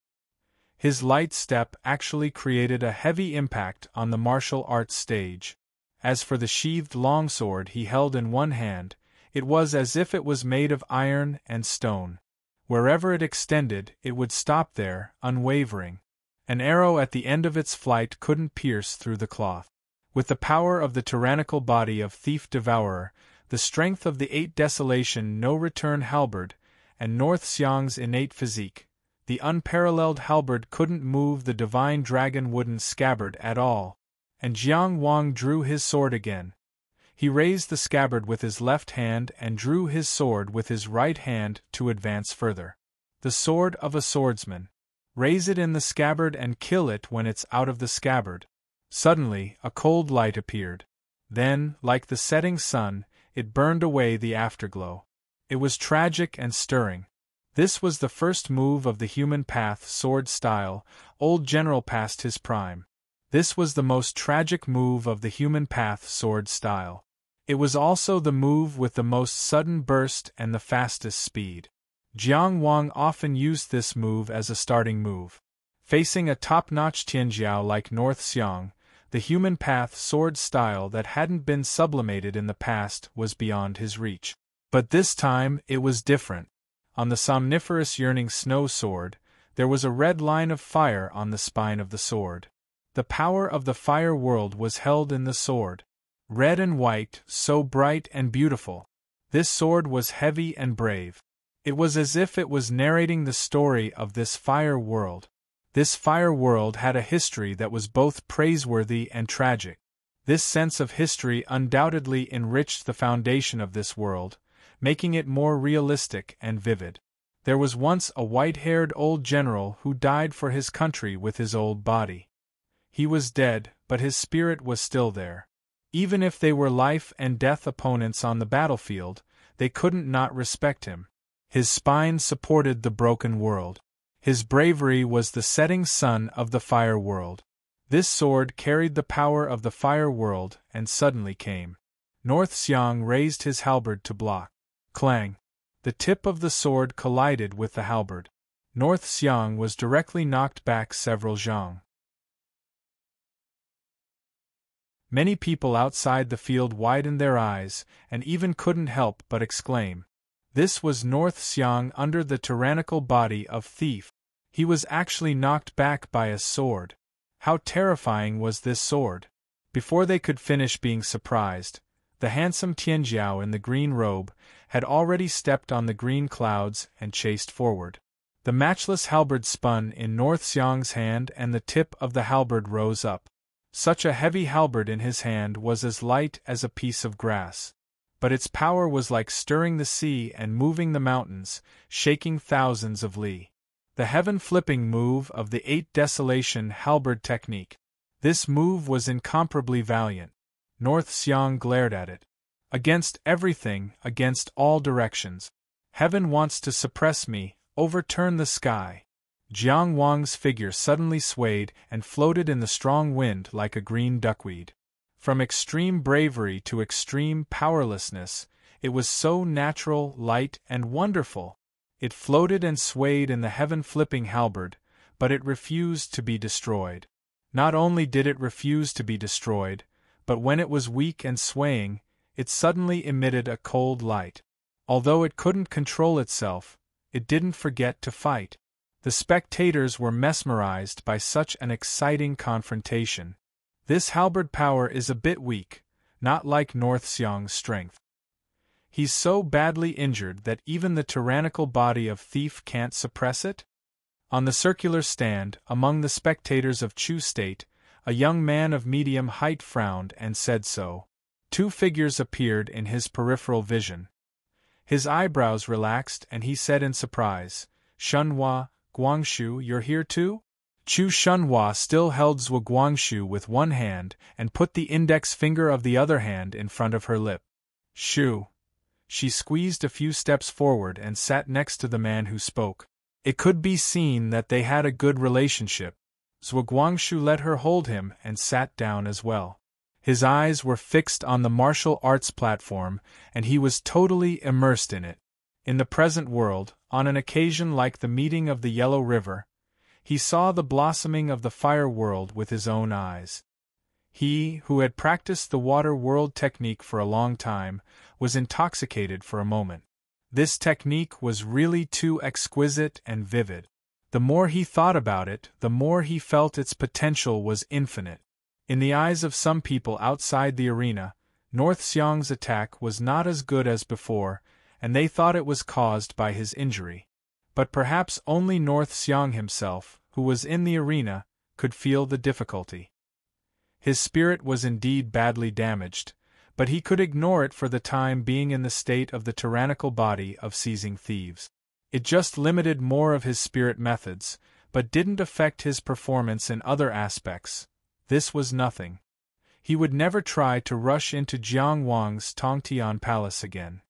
His light step actually created a heavy impact on the martial arts stage. As for the sheathed longsword he held in one hand, it was as if it was made of iron and stone. Wherever it extended, it would stop there, unwavering. An arrow at the end of its flight couldn't pierce through the cloth. With the power of the tyrannical body of Thief-Devourer, the strength of the 8 Desolation no-return halberd, and North Xiang's innate physique, the unparalleled halberd couldn't move the divine dragon wooden scabbard at all. And Jiang Wang drew his sword again. He raised the scabbard with his left hand and drew his sword with his right hand to advance further. The sword of a swordsman. Raise it in the scabbard and kill it when it's out of the scabbard. Suddenly, a cold light appeared. Then, like the setting sun, it burned away the afterglow. It was tragic and stirring. This was the first move of the human path sword style, old general past his prime. This was the most tragic move of the human path sword style. It was also the move with the most sudden burst and the fastest speed. Jiang Wang often used this move as a starting move. Facing a top-notch Tianjiao like North Xiang, the human path sword style that hadn't been sublimated in the past was beyond his reach. But this time, it was different. On the somniferous yearning snow sword, there was a red line of fire on the spine of the sword. The power of the fire world was held in the sword. Red and white, so bright and beautiful. This sword was heavy and brave. It was as if it was narrating the story of this fire world. This fire world had a history that was both praiseworthy and tragic. This sense of history undoubtedly enriched the foundation of this world, making it more realistic and vivid. There was once a white-haired old general who died for his country with his old body. He was dead, but his spirit was still there. Even if they were life-and-death opponents on the battlefield, they couldn't not respect him. His spine supported the broken world. His bravery was the setting sun of the fire world. This sword carried the power of the fire world and suddenly came. North Xiang raised his halberd to block. Clang! The tip of the sword collided with the halberd. North Xiang was directly knocked back several zhang. Many people outside the field widened their eyes and even couldn't help but exclaim. This was North Xiang under the tyrannical body of Thief. He was actually knocked back by a sword. How terrifying was this sword? Before they could finish being surprised, the handsome Tianjiao in the green robe had already stepped on the green clouds and chased forward. The matchless halberd spun in North Xiang's hand and the tip of the halberd rose up. Such a heavy halberd in his hand was as light as a piece of grass. But its power was like stirring the sea and moving the mountains, shaking thousands of li. The heaven-flipping move of the 8 Desolation halberd technique. This move was incomparably valiant. North Xiang glared at it. Against everything, against all directions. Heaven wants to suppress me, overturn the sky. Jiang Wang's figure suddenly swayed and floated in the strong wind like a green duckweed. From extreme bravery to extreme powerlessness, it was so natural, light, and wonderful. It floated and swayed in the heaven-flipping halberd, but it refused to be destroyed. Not only did it refuse to be destroyed, but when it was weak and swaying, it suddenly emitted a cold light. Although it couldn't control itself, it didn't forget to fight. The spectators were mesmerized by such an exciting confrontation. This halberd power is a bit weak, not like North Xiang's strength. He's so badly injured that even the tyrannical body of Thief can't suppress it? On the circular stand, among the spectators of Chu State, a young man of medium height frowned and said so. 2 figures appeared in his peripheral vision. His eyebrows relaxed and he said in surprise, "Shunhua, Guangshu, you're here too?" Chu Shunhua still held Zhuo Guangshu with one hand and put the index finger of the other hand in front of her lip. "Shu." She squeezed a few steps forward and sat next to the man who spoke. It could be seen that they had a good relationship. Zhuo Guangshu let her hold him and sat down as well. His eyes were fixed on the martial arts platform, and he was totally immersed in it. In the present world, on an occasion like the meeting of the Yellow River, he saw the blossoming of the fire world with his own eyes. He, who had practiced the water world technique for a long time, was intoxicated for a moment. This technique was really too exquisite and vivid. The more he thought about it, the more he felt its potential was infinite. In the eyes of some people outside the arena, North Xiang's attack was not as good as before, and they thought it was caused by his injury. But perhaps only North Xiang himself, who was in the arena, could feel the difficulty. His spirit was indeed badly damaged, but he could ignore it for the time being in the state of the tyrannical body of seizing thieves. It just limited more of his spirit methods, but didn't affect his performance in other aspects. This was nothing. He would never try to rush into Jiang Wang's Tongtian Palace again.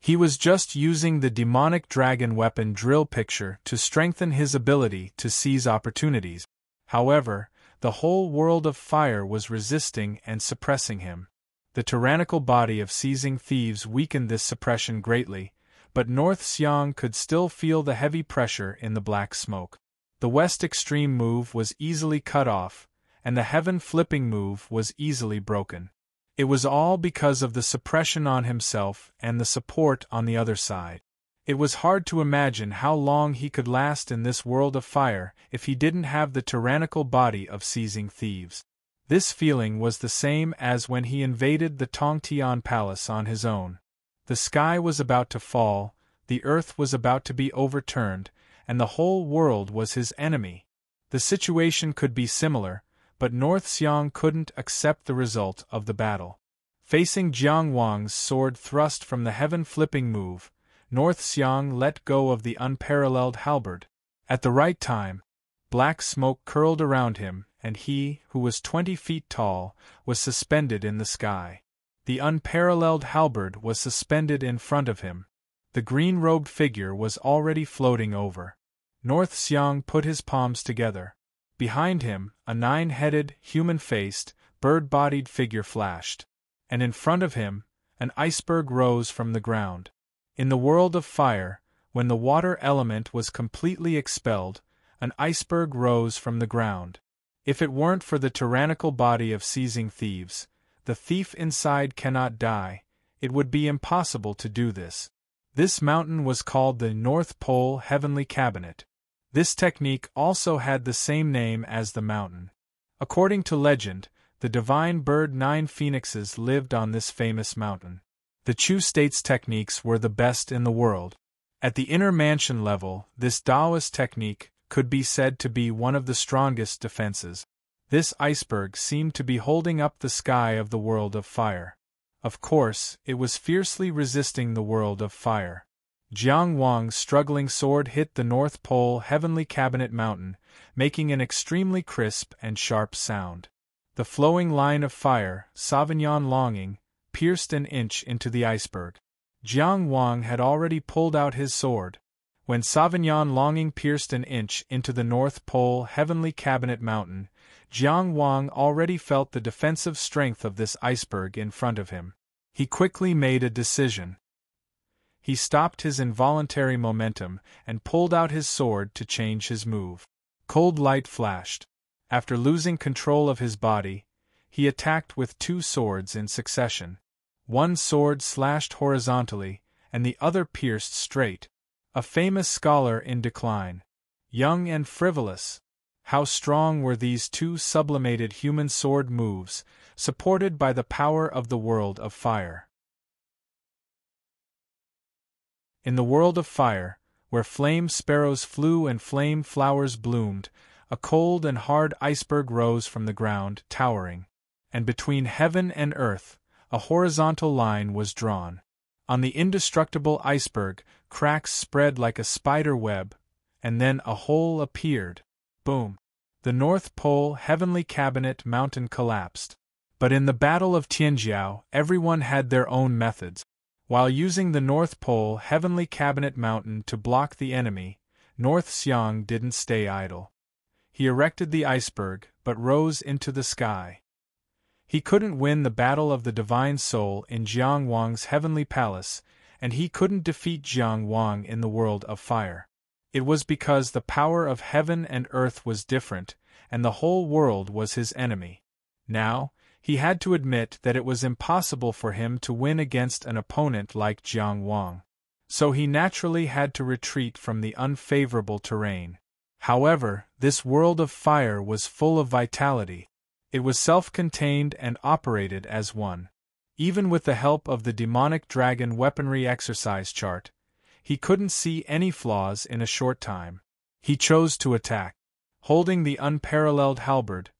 He was just using the demonic dragon weapon drill picture to strengthen his ability to seize opportunities. However, the whole world of fire was resisting and suppressing him. The tyrannical body of seizing thieves weakened this suppression greatly, but North Xiang could still feel the heavy pressure in the black smoke. The west extreme move was easily cut off, and the heaven-flipping move was easily broken. It was all because of the suppression on himself and the support on the other side. It was hard to imagine how long he could last in this world of fire if he didn't have the tyrannical body of seizing thieves. This feeling was the same as when he invaded the Tongtian Palace on his own. The sky was about to fall, the earth was about to be overturned, and the whole world was his enemy. The situation could be similar, but North Xiang couldn't accept the result of the battle. Facing Jiang Wang's sword thrust from the heaven-flipping move, North Xiang let go of the unparalleled halberd. At the right time, black smoke curled around him, and he, who was 20 feet tall, was suspended in the sky. The unparalleled halberd was suspended in front of him. The green-robed figure was already floating over. North Xiang put his palms together. Behind him, a 9-headed, human-faced, bird-bodied figure flashed. And in front of him, an iceberg rose from the ground. In the world of fire, when the water element was completely expelled, an iceberg rose from the ground. If it weren't for the tyrannical body of seizing thieves, the thief inside cannot die, it would be impossible to do this. This mountain was called the North Pole Heavenly Cabinet. This technique also had the same name as the mountain. According to legend, the divine bird 9 phoenixes lived on this famous mountain. The Chu States techniques were the best in the world. At the inner mansion level, this Taoist technique could be said to be one of the strongest defenses. This iceberg seemed to be holding up the sky of the world of fire. Of course, it was fiercely resisting the world of fire. Jiang Wang's struggling sword hit the North Pole Heavenly Cabinet mountain, making an extremely crisp and sharp sound. The flowing line of fire, Sauvignon longing, pierced an inch into the iceberg. Jiang Wang had already pulled out his sword. When Sauvignon longing pierced an inch into the North Pole Heavenly Cabinet mountain, Jiang Wang already felt the defensive strength of this iceberg in front of him. He quickly made a decision. He stopped his involuntary momentum and pulled out his sword to change his move. Cold light flashed. After losing control of his body, he attacked with 2 swords in succession. One sword slashed horizontally, and the other pierced straight. A famous scholar in decline. Young and frivolous. How strong were these 2 sublimated human sword moves, supported by the power of the world of fire. In the world of fire, where flame sparrows flew and flame flowers bloomed, a cold and hard iceberg rose from the ground, towering. And between heaven and earth, a horizontal line was drawn. On the indestructible iceberg, cracks spread like a spider web, and then a hole appeared. Boom! The North Pole Heavenly Cabinet mountain collapsed. But in the Battle of Tianjiao, everyone had their own methods. While using the North Pole Heavenly Cabinet mountain to block the enemy, North Xiang didn't stay idle. He erected the iceberg, but rose into the sky. He couldn't win the battle of the divine soul in Jiang Wang's heavenly palace, and he couldn't defeat Jiang Wang in the world of fire. It was because the power of heaven and earth was different, and the whole world was his enemy. Now, he had to admit that it was impossible for him to win against an opponent like Jiang Wang. So he naturally had to retreat from the unfavorable terrain. However, this world of fire was full of vitality. It was self-contained and operated as one. Even with the help of the demonic dragon weaponry exercise chart, he couldn't see any flaws in a short time. He chose to attack. Holding the unparalleled halberd,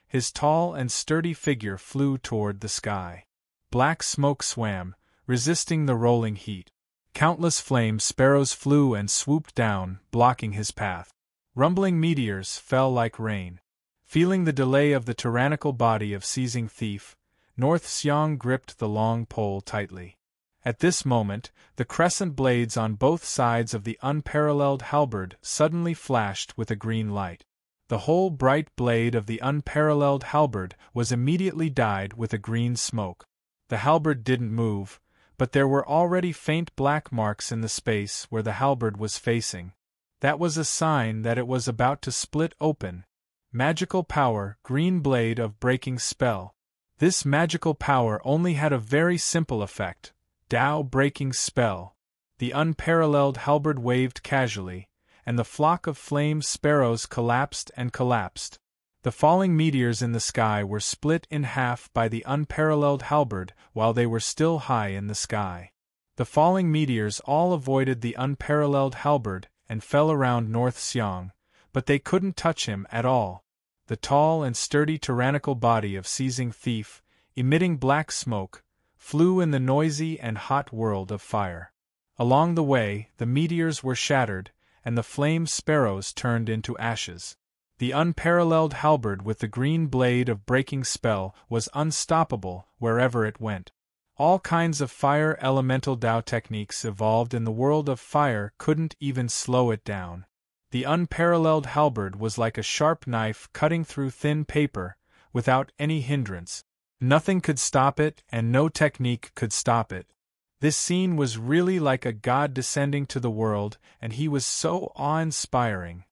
his tall and sturdy figure flew toward the sky. Black smoke swam, resisting the rolling heat. Countless flame sparrows flew and swooped down, blocking his path. Rumbling meteors fell like rain. Feeling the delay of the tyrannical body of seizing thief, North Xiang gripped the long pole tightly. At this moment, the crescent blades on both sides of the unparalleled halberd suddenly flashed with a green light. The whole bright blade of the unparalleled halberd was immediately dyed with a green smoke. The halberd didn't move, but there were already faint black marks in the space where the halberd was facing. That was a sign that it was about to split open. Magical power, green blade of breaking spell. This magical power only had a very simple effect. Tao breaking spell. The unparalleled halberd waved casually, and the flock of flame sparrows collapsed and collapsed. The falling meteors in the sky were split in half by the unparalleled halberd while they were still high in the sky. The falling meteors all avoided the unparalleled halberd and fell around North Xiang, but they couldn't touch him at all. The tall and sturdy tyrannical body of seizing thief, emitting black smoke, flew in the noisy and hot world of fire. Along the way, the meteors were shattered, and the flame sparrows turned into ashes. The unparalleled halberd with the green blade of breaking spell was unstoppable wherever it went. All kinds of fire elemental Dao techniques evolved in the world of fire couldn't even slow it down. The unparalleled halberd was like a sharp knife cutting through thin paper, without any hindrance. Nothing could stop it, and no technique could stop it. This scene was really like a god descending to the world, and he was so awe-inspiring.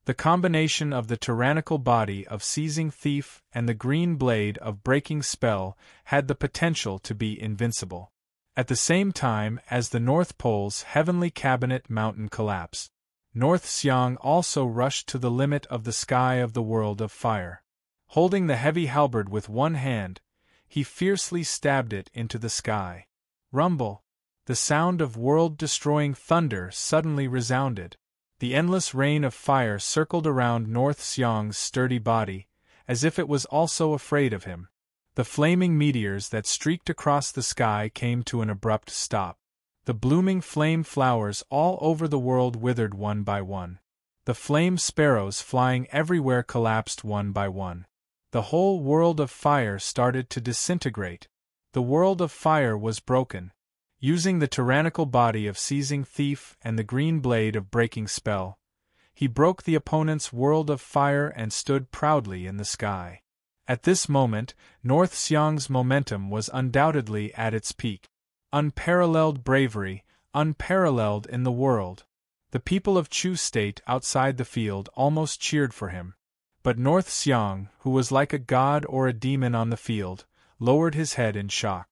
The combination of the tyrannical body of seizing thief and the green blade of breaking spell had the potential to be invincible. At the same time as the North Pole's heavenly cabinet mountain collapse, North Xiang also rushed to the limit of the sky of the world of fire. Holding the heavy halberd with one hand, he fiercely stabbed it into the sky. Rumble! The sound of world-destroying thunder suddenly resounded. The endless rain of fire circled around North Xiang's sturdy body, as if it was also afraid of him. The flaming meteors that streaked across the sky came to an abrupt stop. The blooming flame flowers all over the world withered one by one. The flame sparrows flying everywhere collapsed one by one. The whole world of fire started to disintegrate. The world of fire was broken. Using the tyrannical body of seizing thief and the green blade of breaking spell, he broke the opponent's world of fire and stood proudly in the sky. At this moment, North Xiang's momentum was undoubtedly at its peak. Unparalleled bravery, unparalleled in the world. The people of Chu State outside the field almost cheered for him. But North Xiang, who was like a god or a demon on the field, lowered his head in shock.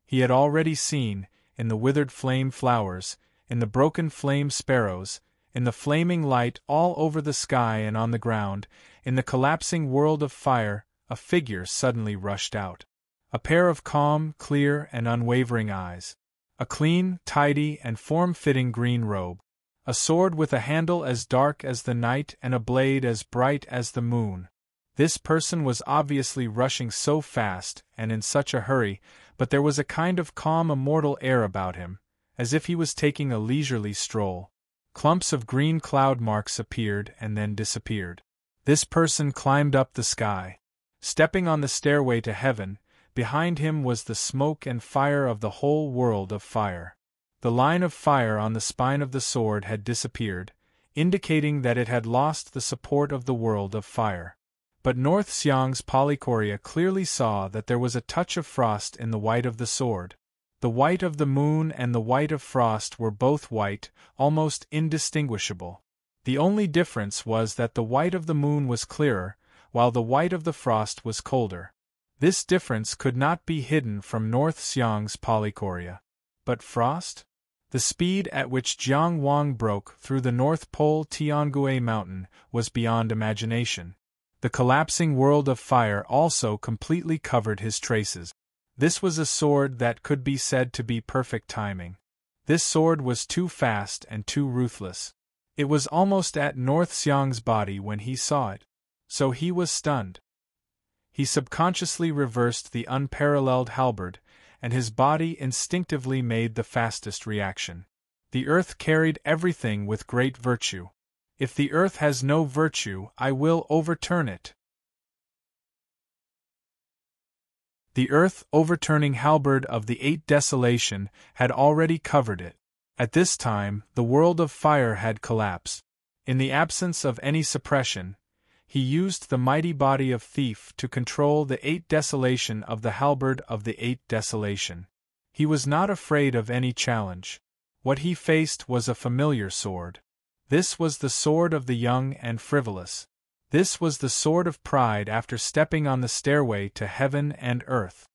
He had already seen, in the withered flame flowers, in the broken flame sparrows, in the flaming light all over the sky and on the ground, in the collapsing world of fire, a figure suddenly rushed out. A pair of calm, clear, and unwavering eyes. A clean, tidy, and form-fitting green robe. A sword with a handle as dark as the night and a blade as bright as the moon. This person was obviously rushing so fast and in such a hurry, but there was a kind of calm immortal air about him, as if he was taking a leisurely stroll. Clumps of green cloud marks appeared and then disappeared. This person climbed up the sky. Stepping on the stairway to heaven, behind him was the smoke and fire of the whole world of fire. The line of fire on the spine of the sword had disappeared, indicating that it had lost the support of the world of fire. But North Xiang's Polychoria clearly saw that there was a touch of frost in the white of the sword. The white of the moon and the white of frost were both white, almost indistinguishable. The only difference was that the white of the moon was clearer, while the white of the frost was colder. This difference could not be hidden from North Xiang's Polychoria. But frost? The speed at which Jiang Wang broke through the North Pole Tiangue Mountain was beyond imagination. The collapsing world of fire also completely covered his traces. This was a sword that could be said to be perfect timing. This sword was too fast and too ruthless. It was almost at North Xiang's body when he saw it. So he was stunned. He subconsciously reversed the unparalleled halberd, and his body instinctively made the fastest reaction. The earth carried everything with great virtue. If the earth has no virtue, I will overturn it. The earth overturning halberd of the Eight Desolation had already covered it. At this time, the world of fire had collapsed. In the absence of any suppression, he used the mighty body of thief to control the Eight Desolation of the halberd of the Eight Desolation. He was not afraid of any challenge. What he faced was a familiar sword. This was the sword of the young and frivolous. This was the sword of pride after stepping on the stairway to heaven and earth.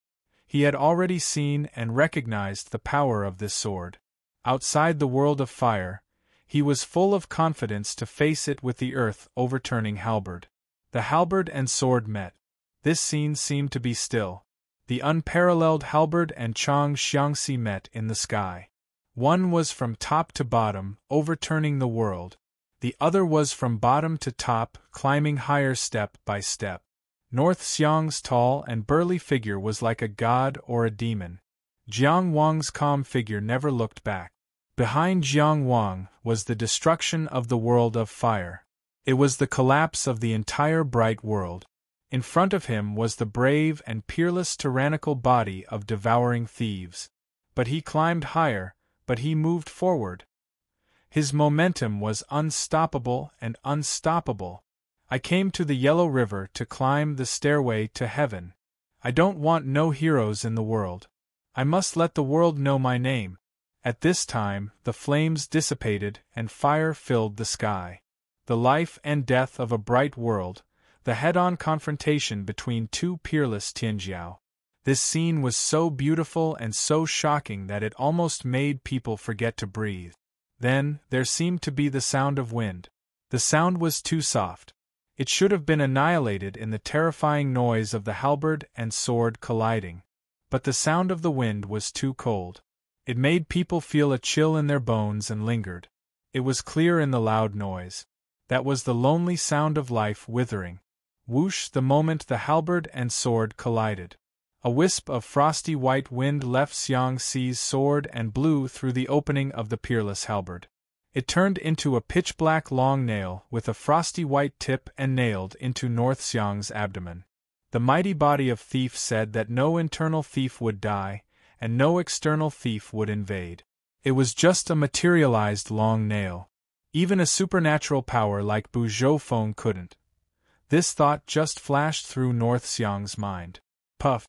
He had already seen and recognized the power of this sword. Outside the world of fire, he was full of confidence to face it with the earth overturning halberd. The halberd and sword met. This scene seemed to be still. The unparalleled halberd and Chang Xiangxi met in the sky. One was from top to bottom, overturning the world. The other was from bottom to top, climbing higher step by step. North Xiang's tall and burly figure was like a god or a demon. Jiang Wang's calm figure never looked back. Behind Jiang Wang was the destruction of the world of fire. It was the collapse of the entire bright world. In front of him was the brave and peerless tyrannical body of devouring thieves. But he climbed higher, but he moved forward. His momentum was unstoppable and unstoppable. I came to the Yellow River to climb the stairway to heaven. I don't want no heroes in the world. I must let the world know my name. At this time, the flames dissipated and fire filled the sky. The life and death of a bright world, the head-on confrontation between two peerless Tianjiao. This scene was so beautiful and so shocking that it almost made people forget to breathe. Then, there seemed to be the sound of wind. The sound was too soft. It should have been annihilated in the terrifying noise of the halberd and sword colliding. But the sound of the wind was too cold. It made people feel a chill in their bones and lingered. It was clear in the loud noise. That was the lonely sound of life withering. Whoosh the moment the halberd and sword collided. A wisp of frosty white wind left Xiangxi's sword and blew through the opening of the peerless halberd. It turned into a pitch-black long nail with a frosty white tip and nailed into North Xiang's abdomen. The mighty body of thief said that no internal thief would die, and no external thief would invade. It was just a materialized long nail. Even a supernatural power like Bu Zhoufeng couldn't. This thought just flashed through North Xiang's mind. Puff!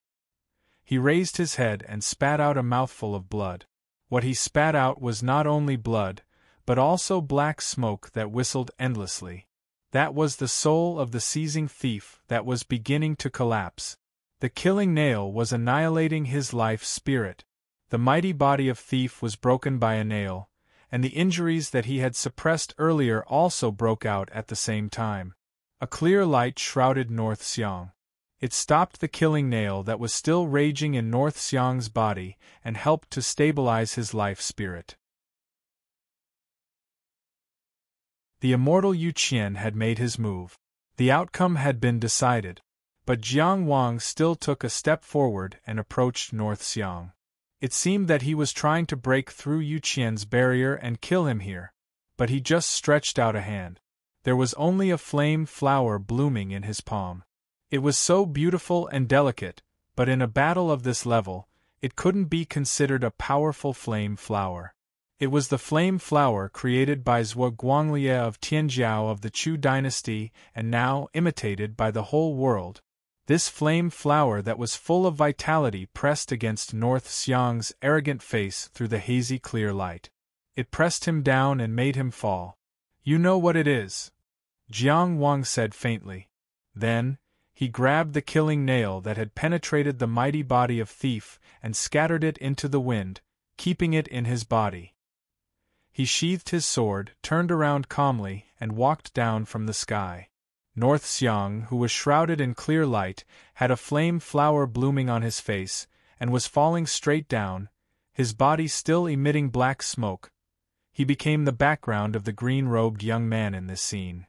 He raised his head and spat out a mouthful of blood. What he spat out was not only blood, but also black smoke that whistled endlessly. That was the soul of the seizing thief that was beginning to collapse. The killing nail was annihilating his life spirit. The mighty body of thief was broken by a nail, and the injuries that he had suppressed earlier also broke out at the same time. A clear light shrouded North Xiang. It stopped the killing nail that was still raging in North Xiang's body and helped to stabilize his life spirit. The immortal Yu Qian had made his move. The outcome had been decided. But Jiang Wang still took a step forward and approached North Xiang. It seemed that he was trying to break through Yu Qian's barrier and kill him here, but he just stretched out a hand. There was only a flame flower blooming in his palm. It was so beautiful and delicate, but in a battle of this level, it couldn't be considered a powerful flame flower. It was the flame flower created by Zhuo Guanglie of Tianjiao of the Chu dynasty and now imitated by the whole world. This flame flower that was full of vitality pressed against North Xiang's arrogant face through the hazy clear light. It pressed him down and made him fall. "You know what it is," Jiang Wang said faintly. Then, he grabbed the killing nail that had penetrated the mighty body of thief and scattered it into the wind, keeping it in his body. He sheathed his sword, turned around calmly, and walked down from the sky. North Xiang, who was shrouded in clear light, had a flame flower blooming on his face, and was falling straight down, his body still emitting black smoke. He became the background of the green-robed young man in this scene.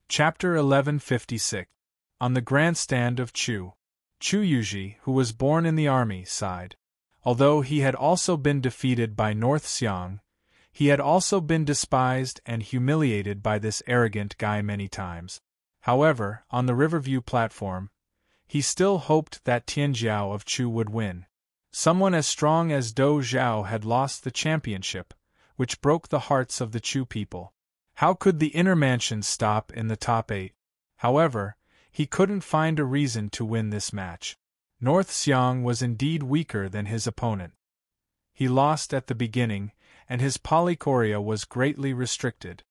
Chapter 1156. On the Grandstand of Chu. Chu Yuji, who was born in the army, sighed. Although he had also been defeated by North Xiang, he had also been despised and humiliated by this arrogant guy many times. However, on the Riverview platform, he still hoped that Tianjiao of Chu would win. Someone as strong as Dou Zhao had lost the championship, which broke the hearts of the Chu people. How could the inner mansion stop in the top 8? However, he couldn't find a reason to win this match. North Xiang was indeed weaker than his opponent. He lost at the beginning, and his polychoria was greatly restricted.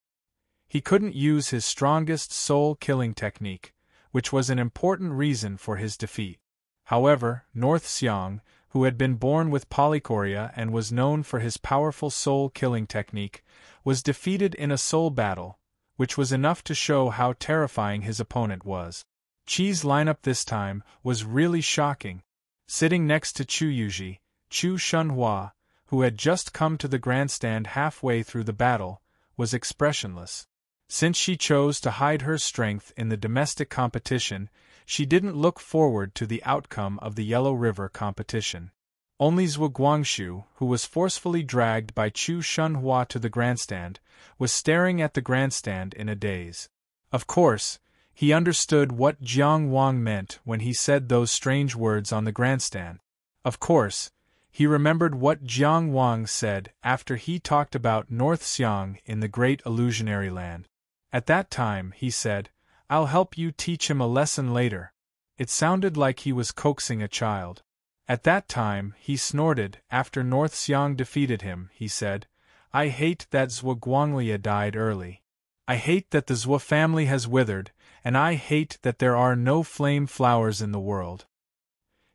He couldn't use his strongest soul-killing technique, which was an important reason for his defeat. However, North Xiang, who had been born with polychoria and was known for his powerful soul-killing technique, was defeated in a soul battle, which was enough to show how terrifying his opponent was. Qi's lineup this time was really shocking. Sitting next to Chu Yuji, Chu Shunhua, who had just come to the grandstand halfway through the battle, was expressionless. Since she chose to hide her strength in the domestic competition, she didn't look forward to the outcome of the Yellow River competition. Only Zhuo Guangxu, who was forcefully dragged by Chu Shunhua to the grandstand, was staring at the grandstand in a daze. Of course, he understood what Jiang Wang meant when he said those strange words on the grandstand. Of course, he remembered what Jiang Wang said after he talked about North Xiang in the Great Illusionary Land. At that time, he said, "I'll help you teach him a lesson later." It sounded like he was coaxing a child. At that time, he snorted after North Xiang defeated him. He said, "I hate that Zhuo Guanglia died early. I hate that the Zhuo family has withered, and I hate that there are no flame flowers in the world."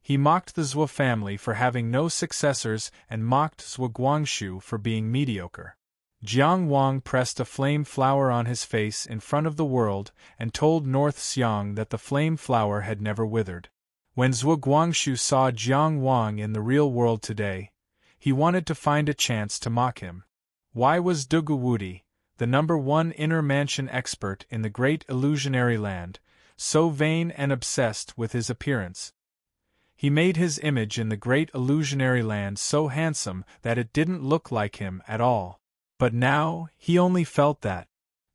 He mocked the Zhuo family for having no successors and mocked Zhuo Guangxu for being mediocre. Jiang Wang pressed a flame flower on his face in front of the world and told North Xiang that the flame flower had never withered. When Zhuo Guangxu saw Jiang Wang in the real world today, he wanted to find a chance to mock him. Why was Dugu Wudi, the #1 inner mansion expert in the Great Illusionary Land, so vain and obsessed with his appearance? He made his image in the Great Illusionary Land so handsome that it didn't look like him at all. But now, he only felt that.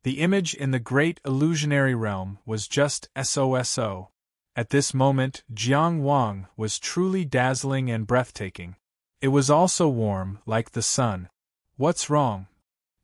The image in the Great Illusionary Realm was just SOSO. At this moment, Jiang Wang was truly dazzling and breathtaking. It was also warm, like the sun. "What's wrong?"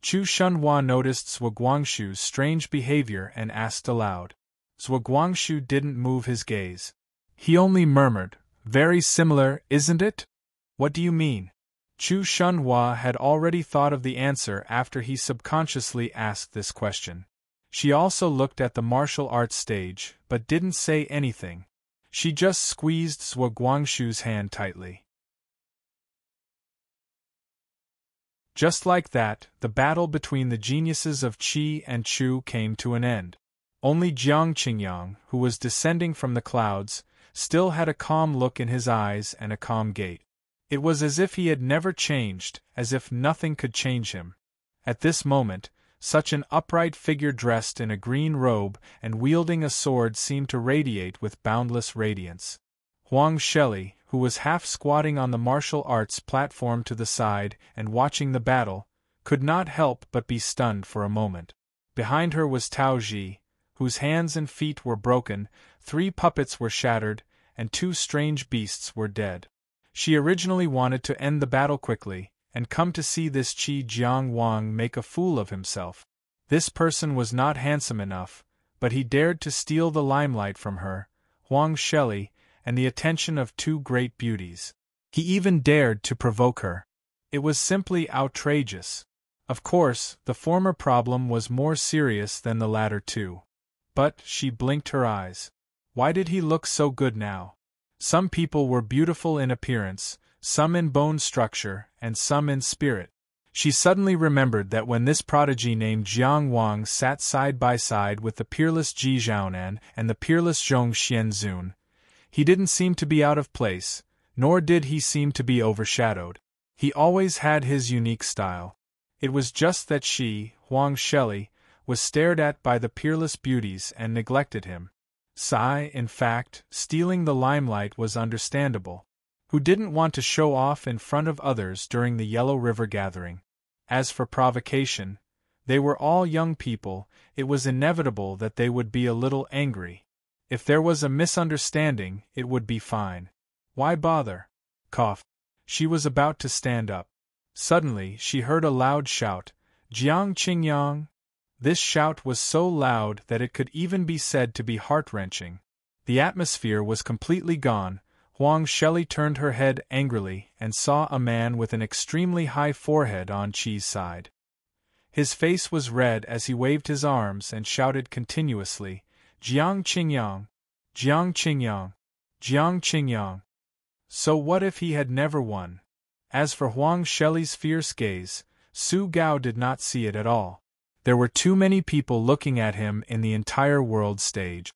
Chu Shunhua noticed Zhuo Guangxu's strange behavior and asked aloud. Zhuo Guangxu didn't move his gaze. He only murmured, "Very similar, isn't it?" "What do you mean?" Chu Shunhua had already thought of the answer after he subconsciously asked this question. She also looked at the martial arts stage, but didn't say anything. She just squeezed Zhuo Guangxu's hand tightly. Just like that, the battle between the geniuses of Qi and Chu came to an end. Only Jiang Qingyang, who was descending from the clouds, still had a calm look in his eyes and a calm gait. It was as if he had never changed, as if nothing could change him. At this moment, such an upright figure dressed in a green robe and wielding a sword seemed to radiate with boundless radiance. Huang Sheli, who was half squatting on the martial arts platform to the side and watching the battle, could not help but be stunned for a moment. Behind her was Tao Ji, whose hands and feet were broken, 3 puppets were shattered, and 2 strange beasts were dead. She originally wanted to end the battle quickly, and come to see this Qi Jiang Wang make a fool of himself. This person was not handsome enough, but he dared to steal the limelight from her, Huang Sheli, and the attention of 2 great beauties. He even dared to provoke her. It was simply outrageous. Of course, the former problem was more serious than the latter too. But she blinked her eyes. Why did he look so good now? Some people were beautiful in appearance, some in bone structure, and some in spirit. She suddenly remembered that when this prodigy named Jiang Wang sat side by side with the peerless Ji Zhaonan and the peerless Zhong Xianzun, he didn't seem to be out of place, nor did he seem to be overshadowed. He always had his unique style. It was just that she, Huang Sheli, was stared at by the peerless beauties and neglected him. In fact, stealing the limelight was understandable. Who didn't want to show off in front of others during the Yellow River gathering? As for provocation, they were all young people, it was inevitable that they would be a little angry. If there was a misunderstanding, it would be fine. Why bother? Cough. She was about to stand up. Suddenly, she heard a loud shout, "Jiang Qingyang!" This shout was so loud that it could even be said to be heart-wrenching. The atmosphere was completely gone. Huang Sheli turned her head angrily and saw a man with an extremely high forehead on Qi's side. His face was red as he waved his arms and shouted continuously, "Jiang Qingyang! Jiang Qingyang! Jiang Qingyang!" So what if he had never won? As for Huang Sheli's fierce gaze, Su Gao did not see it at all. There were too many people looking at him in the entire world stage.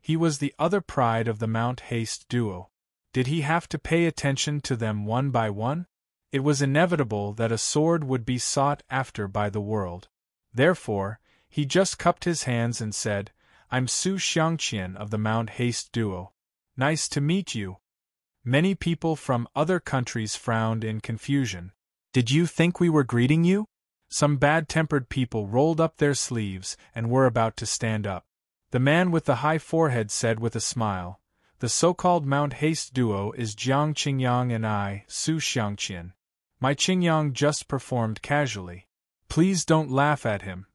He was the other pride of the Mount Haste duo. Did he have to pay attention to them one by one? It was inevitable that a sword would be sought after by the world. Therefore, he just cupped his hands and said, "I'm Su Xiangqian of the Mount Haste duo. Nice to meet you." Many people from other countries frowned in confusion. "Did you think we were greeting you?" Some bad-tempered people rolled up their sleeves and were about to stand up. The man with the high forehead said with a smile, "The so-called Mount Haste duo is Jiang Qingyang and I, Su Xiangqian. My Qingyang just performed casually. Please don't laugh at him."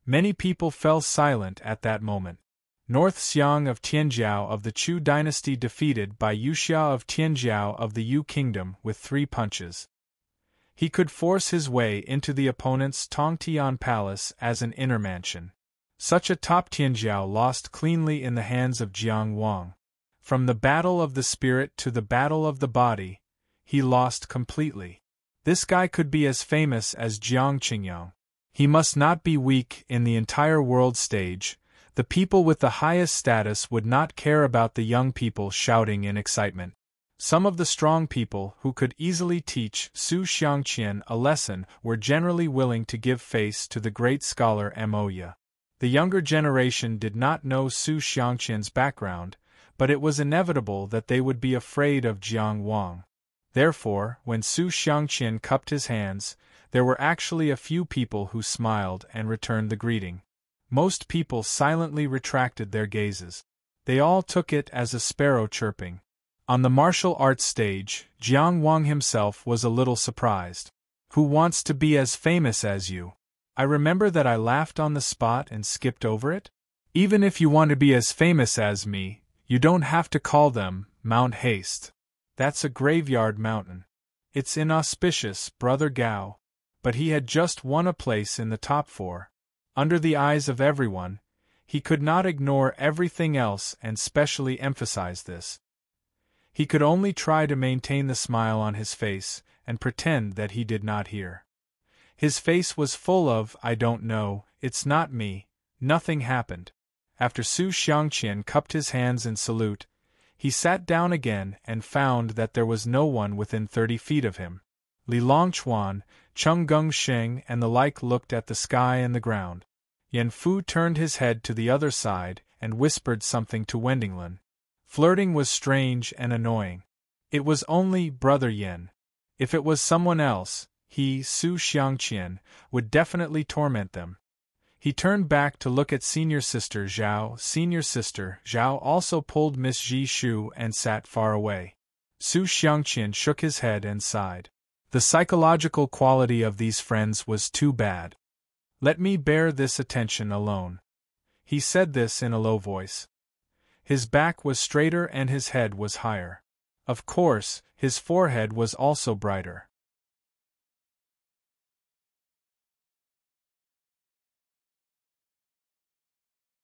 Many people fell silent at that moment. North Xiang of Tianjiao of the Chu dynasty defeated by Yuxia of Tianjiao of the Yu kingdom with 3 punches. He could force his way into the opponent's Tongtian palace as an inner mansion. Such a top Tianjiao lost cleanly in the hands of Jiang Wang. From the battle of the spirit to the battle of the body, he lost completely. This guy could be as famous as Jiang Qingyang. He must not be weak in the entire world stage. The people with the highest status would not care about the young people shouting in excitement. Some of the strong people who could easily teach Su Xiangqian a lesson were generally willing to give face to the great scholar Moya. The younger generation did not know Su Xiangqian's background, but it was inevitable that they would be afraid of Jiang Wang. Therefore, when Su Xiangqian cupped his hands, there were actually a few people who smiled and returned the greeting. Most people silently retracted their gazes. They all took it as a sparrow chirping. On the martial arts stage, Jiang Wang himself was a little surprised. "Who wants to be as famous as you?" I remember that I laughed on the spot and skipped over it. "Even if you want to be as famous as me, you don't have to call them Mount Haste. That's a graveyard mountain. It's inauspicious, Brother Gao." But he had just won a place in the top 4. Under the eyes of everyone, he could not ignore everything else and specially emphasize this. He could only try to maintain the smile on his face and pretend that he did not hear. His face was full of, "I don't know, it's not me, nothing happened." After Su Xiangqian cupped his hands in salute, he sat down again and found that there was no one within 30 feet of him. Li Longchuan, Chung Gongsheng and the like looked at the sky and the ground. Yan Fu turned his head to the other side and whispered something to Wendinglan. Flirting was strange and annoying. It was only Brother Yen. If it was someone else, he, Su Xiangqian, would definitely torment them. He turned back to look at Senior Sister Zhao. Senior Sister Zhao also pulled Miss Ji Shu and sat far away. Su Xiangqian shook his head and sighed. The psychological quality of these friends was too bad. "Let me bear this attention alone." He said this in a low voice. His back was straighter and his head was higher. Of course, his forehead was also brighter.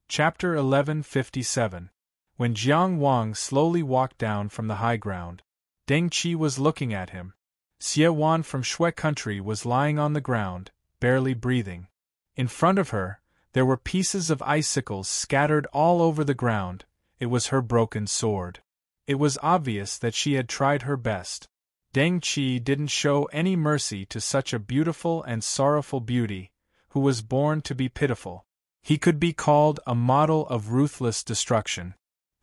Chapter 1157. When Jiang Wang slowly walked down from the high ground, Deng Qi was looking at him. Xie Wan from Shui country was lying on the ground, barely breathing. In front of her, there were pieces of icicles scattered all over the ground. It was her broken sword. It was obvious that she had tried her best. Deng Qi didn't show any mercy to such a beautiful and sorrowful beauty, who was born to be pitiful. He could be called a model of ruthless destruction.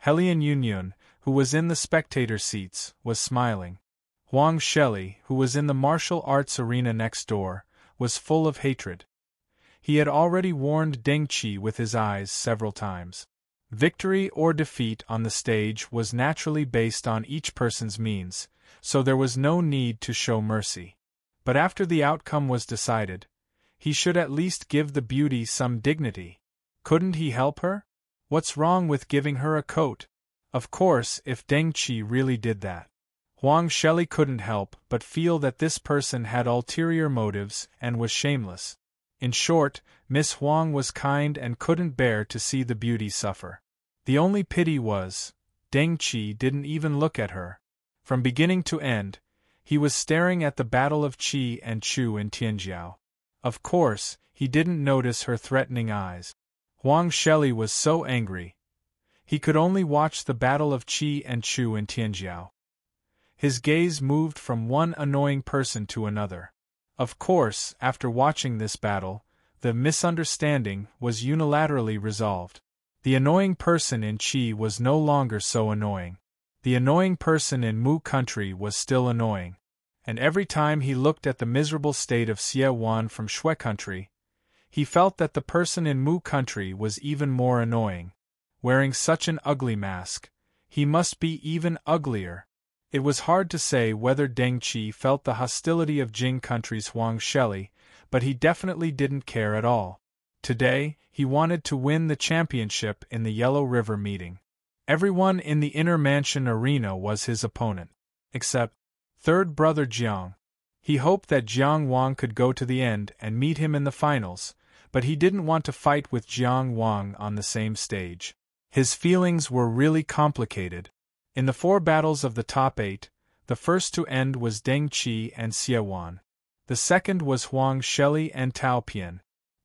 Helian Yunyun, who was in the spectator seats, was smiling. Huang Sheli, who was in the martial arts arena next door, was full of hatred. He had already warned Deng Qi with his eyes several times. Victory or defeat on the stage was naturally based on each person's means, so there was no need to show mercy. But after the outcome was decided, he should at least give the beauty some dignity. Couldn't he help her? What's wrong with giving her a coat? Of course, if Deng Qi really did that. Huang Sheli couldn't help but feel that this person had ulterior motives and was shameless. In short, Miss Huang was kind and couldn't bear to see the beauty suffer. The only pity was, Deng Qi didn't even look at her. From beginning to end, He was staring at the battle of Qi and Chu in Tianjiao. Of course, he didn't notice her threatening eyes. Huang Sheli was so angry. He could only watch the battle of Qi and Chu in Tianjiao. His gaze moved from one annoying person to another. Of course, after watching this battle, the misunderstanding was unilaterally resolved. The annoying person in Qi was no longer so annoying. The annoying person in Mu country was still annoying. And every time he looked at the miserable state of Xie Wan from Shui country, he felt that the person in Mu country was even more annoying. Wearing such an ugly mask, he must be even uglier. It was hard to say whether Deng Qi felt the hostility of Jing country's Huang Sheli, but he definitely didn't care at all. Today, he wanted to win the championship in the Yellow River meeting. Everyone in the inner mansion arena was his opponent, except third brother Jiang. He hoped that Jiang Wang could go to the end and meet him in the finals, but he didn't want to fight with Jiang Wang on the same stage. His feelings were really complicated. In the 4 battles of the top 8, the first to end was Deng Qi and Xie Wan. The second was Huang Sheli and Tao Pian.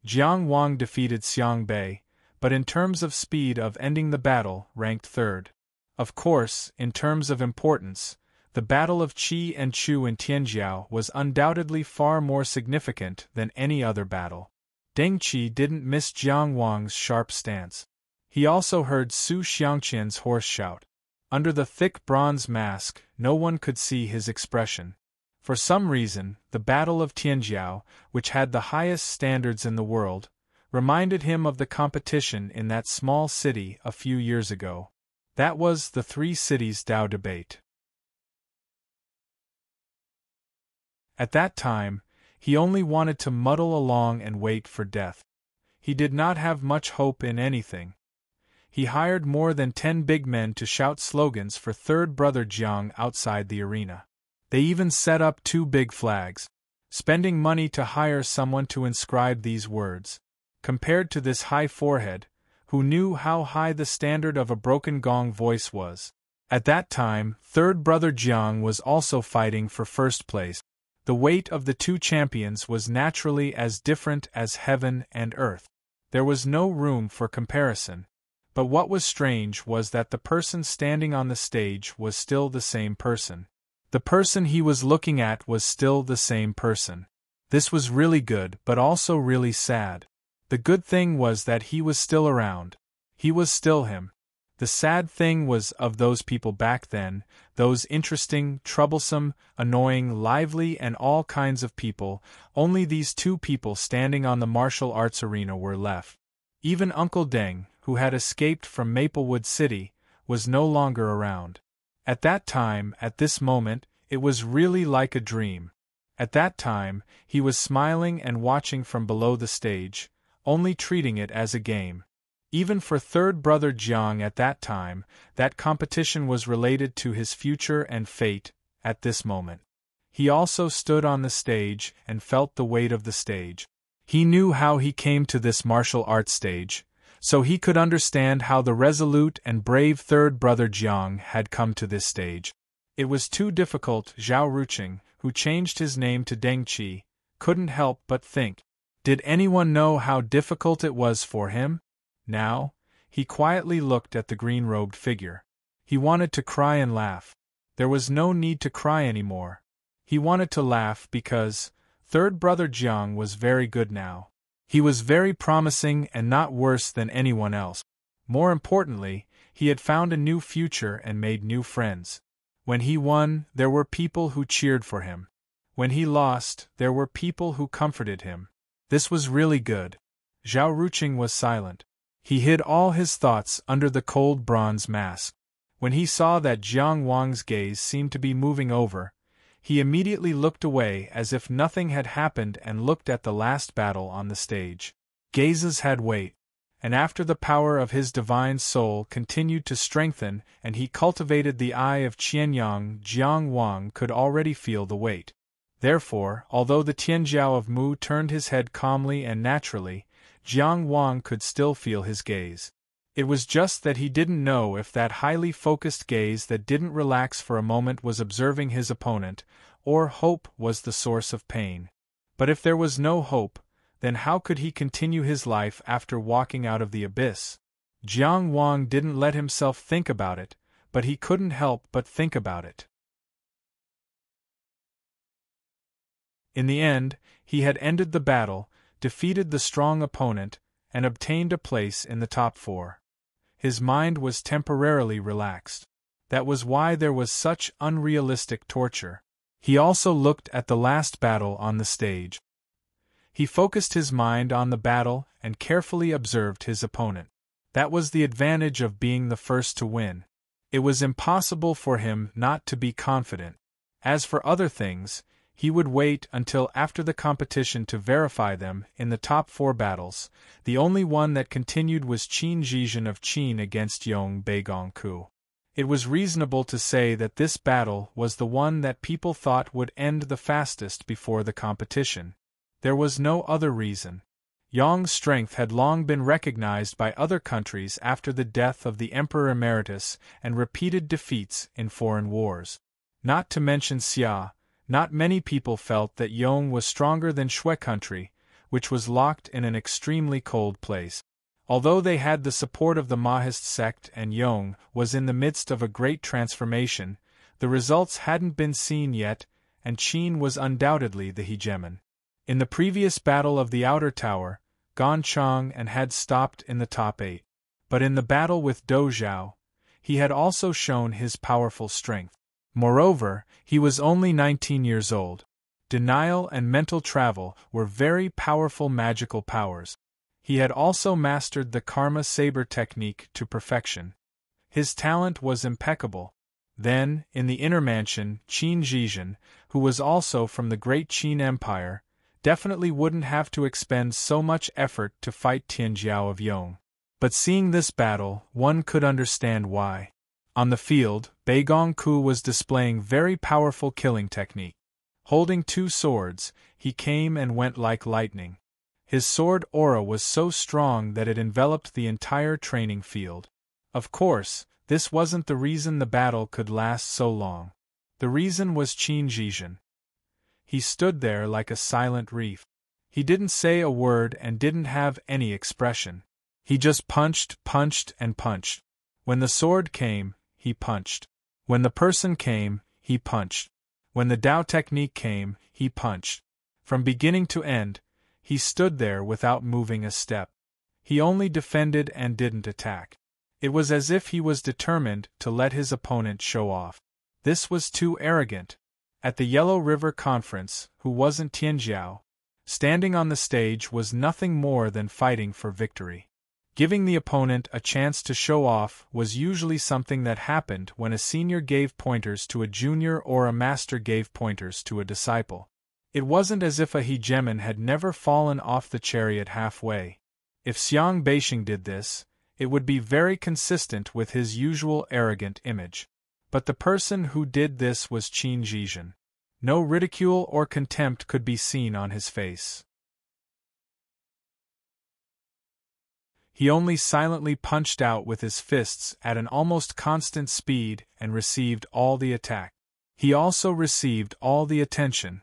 Jiang Wang defeated Xiang Bei, but in terms of speed of ending the battle, ranked third. Of course, in terms of importance, the battle of Qi and Chu in Tianjiao was undoubtedly far more significant than any other battle. Deng Qi didn't miss Jiang Wang's sharp stance. He also heard Su Xiangqian's hoarse shout. Under the thick bronze mask, no one could see his expression. For some reason, the Battle of Tianjiao, which had the highest standards in the world, reminded him of the competition in that small city a few years ago. That was the 3 cities Dao debate. At that time, he only wanted to muddle along and wait for death. He did not have much hope in anything. He hired more than 10 big men to shout slogans for third brother Jiang outside the arena. They even set up 2 big flags, spending money to hire someone to inscribe these words. Compared to this high forehead, who knew how high the standard of a broken gong voice was? At that time, third brother Jiang was also fighting for first place. The weight of the 2 champions was naturally as different as heaven and earth. There was no room for comparison. But what was strange was that the person standing on the stage was still the same person. The person he was looking at was still the same person. This was really good, but also really sad. The good thing was that he was still around. He was still him. The sad thing was of those people back then, those interesting, troublesome, annoying, lively and all kinds of people, only these 2 people standing on the martial arts arena were left. Even Uncle Deng, who had escaped from Maplewood City, was no longer around. At that time, at this moment, it was really like a dream. At that time, he was smiling and watching from below the stage, only treating it as a game. Even for third brother Jiang at that time, that competition was related to his future and fate, at this moment. He also stood on the stage and felt the weight of the stage. He knew how he came to this martial arts stage, so he could understand how the resolute and brave third brother Jiang had come to this stage. It was too difficult. Zhao Ruqing, who changed his name to Deng Qi, couldn't help but think. Did anyone know how difficult it was for him? Now, he quietly looked at the green-robed figure. He wanted to cry and laugh. There was no need to cry anymore. He wanted to laugh because third brother Jiang was very good now. He was very promising and not worse than anyone else. More importantly, he had found a new future and made new friends. When he won, there were people who cheered for him. When he lost, there were people who comforted him. This was really good. Zhao Ruqing was silent. He hid all his thoughts under the cold bronze mask. When he saw that Jiang Wang's gaze seemed to be moving over, he immediately looked away as if nothing had happened and looked at the last battle on the stage. Gazes had weight, and after the power of his divine soul continued to strengthen and he cultivated the eye of Qianyang, Jiang Wang could already feel the weight. Therefore, although the Tianjiao of Mu turned his head calmly and naturally, Jiang Wang could still feel his gaze. It was just that he didn't know if that highly focused gaze that didn't relax for a moment was observing his opponent, or hope was the source of pain. But if there was no hope, then how could he continue his life after walking out of the abyss? Jiang Wang didn't let himself think about it, but he couldn't help but think about it. In the end, he had ended the battle, defeated the strong opponent, and obtained a place in the top 4. His mind was temporarily relaxed. That was why there was such unrealistic torture. He also looked at the last battle on the stage. He focused his mind on the battle and carefully observed his opponent. That was the advantage of being the first to win. It was impossible for him not to be confident. As for other things, he would wait until after the competition to verify them in the top 4 battles. The only one that continued was Qin Zhizhen of Qin against Yong Beigongku. It was reasonable to say that this battle was the one that people thought would end the fastest before the competition. There was no other reason. Yong's strength had long been recognized by other countries after the death of the Emperor Emeritus and repeated defeats in foreign wars. Not to mention Xia, not many people felt that Yong was stronger than Shui country, which was locked in an extremely cold place. Although they had the support of the Mahist sect and Yong was in the midst of a great transformation, the results hadn't been seen yet, and Qin was undoubtedly the hegemon. In the previous battle of the Outer Tower, Gan Chang and had stopped in the top 8. But in the battle with Dou Zhao, he had also shown his powerful strength. Moreover, he was only 19 years old. Denial and mental travel were very powerful magical powers. He had also mastered the Karma Saber technique to perfection. His talent was impeccable. Then, in the inner mansion, Qin Zhizhen, who was also from the great Qin Empire, definitely wouldn't have to expend so much effort to fight Tianjiao of Yong. But seeing this battle, one could understand why. On the field, Beigongku was displaying very powerful killing technique. Holding 2 swords, he came and went like lightning. His sword aura was so strong that it enveloped the entire training field. Of course, this wasn't the reason the battle could last so long. The reason was Qin Zhizhen. He stood there like a silent reef. He didn't say a word and didn't have any expression. He just punched, and punched. When the sword came, he punched. When the person came, he punched. When the Dao technique came, he punched. From beginning to end, he stood there without moving a step. He only defended and didn't attack. It was as if he was determined to let his opponent show off. This was too arrogant. At the Yellow River Conference, who wasn't Tianjiao, standing on the stage was nothing more than fighting for victory. Giving the opponent a chance to show off was usually something that happened when a senior gave pointers to a junior or a master gave pointers to a disciple. It wasn't as if a hegemon had never fallen off the chariot halfway. If Xiang Beishing did this, it would be very consistent with his usual arrogant image. But the person who did this was Qin Zhizhen. No ridicule or contempt could be seen on his face. He only silently punched out with his fists at an almost constant speed and received all the attack. He also received all the attention.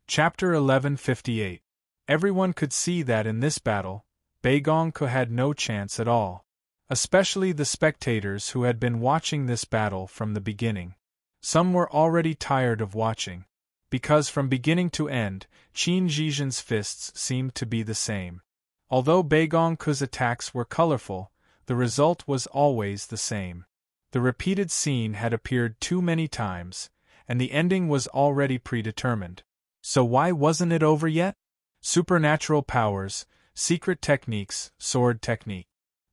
Chapter 1158. Everyone could see that in this battle, Beigongku had no chance at all. Especially the spectators who had been watching this battle from the beginning. Some were already tired of watching. Because from beginning to end, Qin Zhizhen's fists seemed to be the same. Although Beigongku's attacks were colorful, the result was always the same. The repeated scene had appeared too many times, and the ending was already predetermined. So why wasn't it over yet? Supernatural powers, secret techniques, sword technique.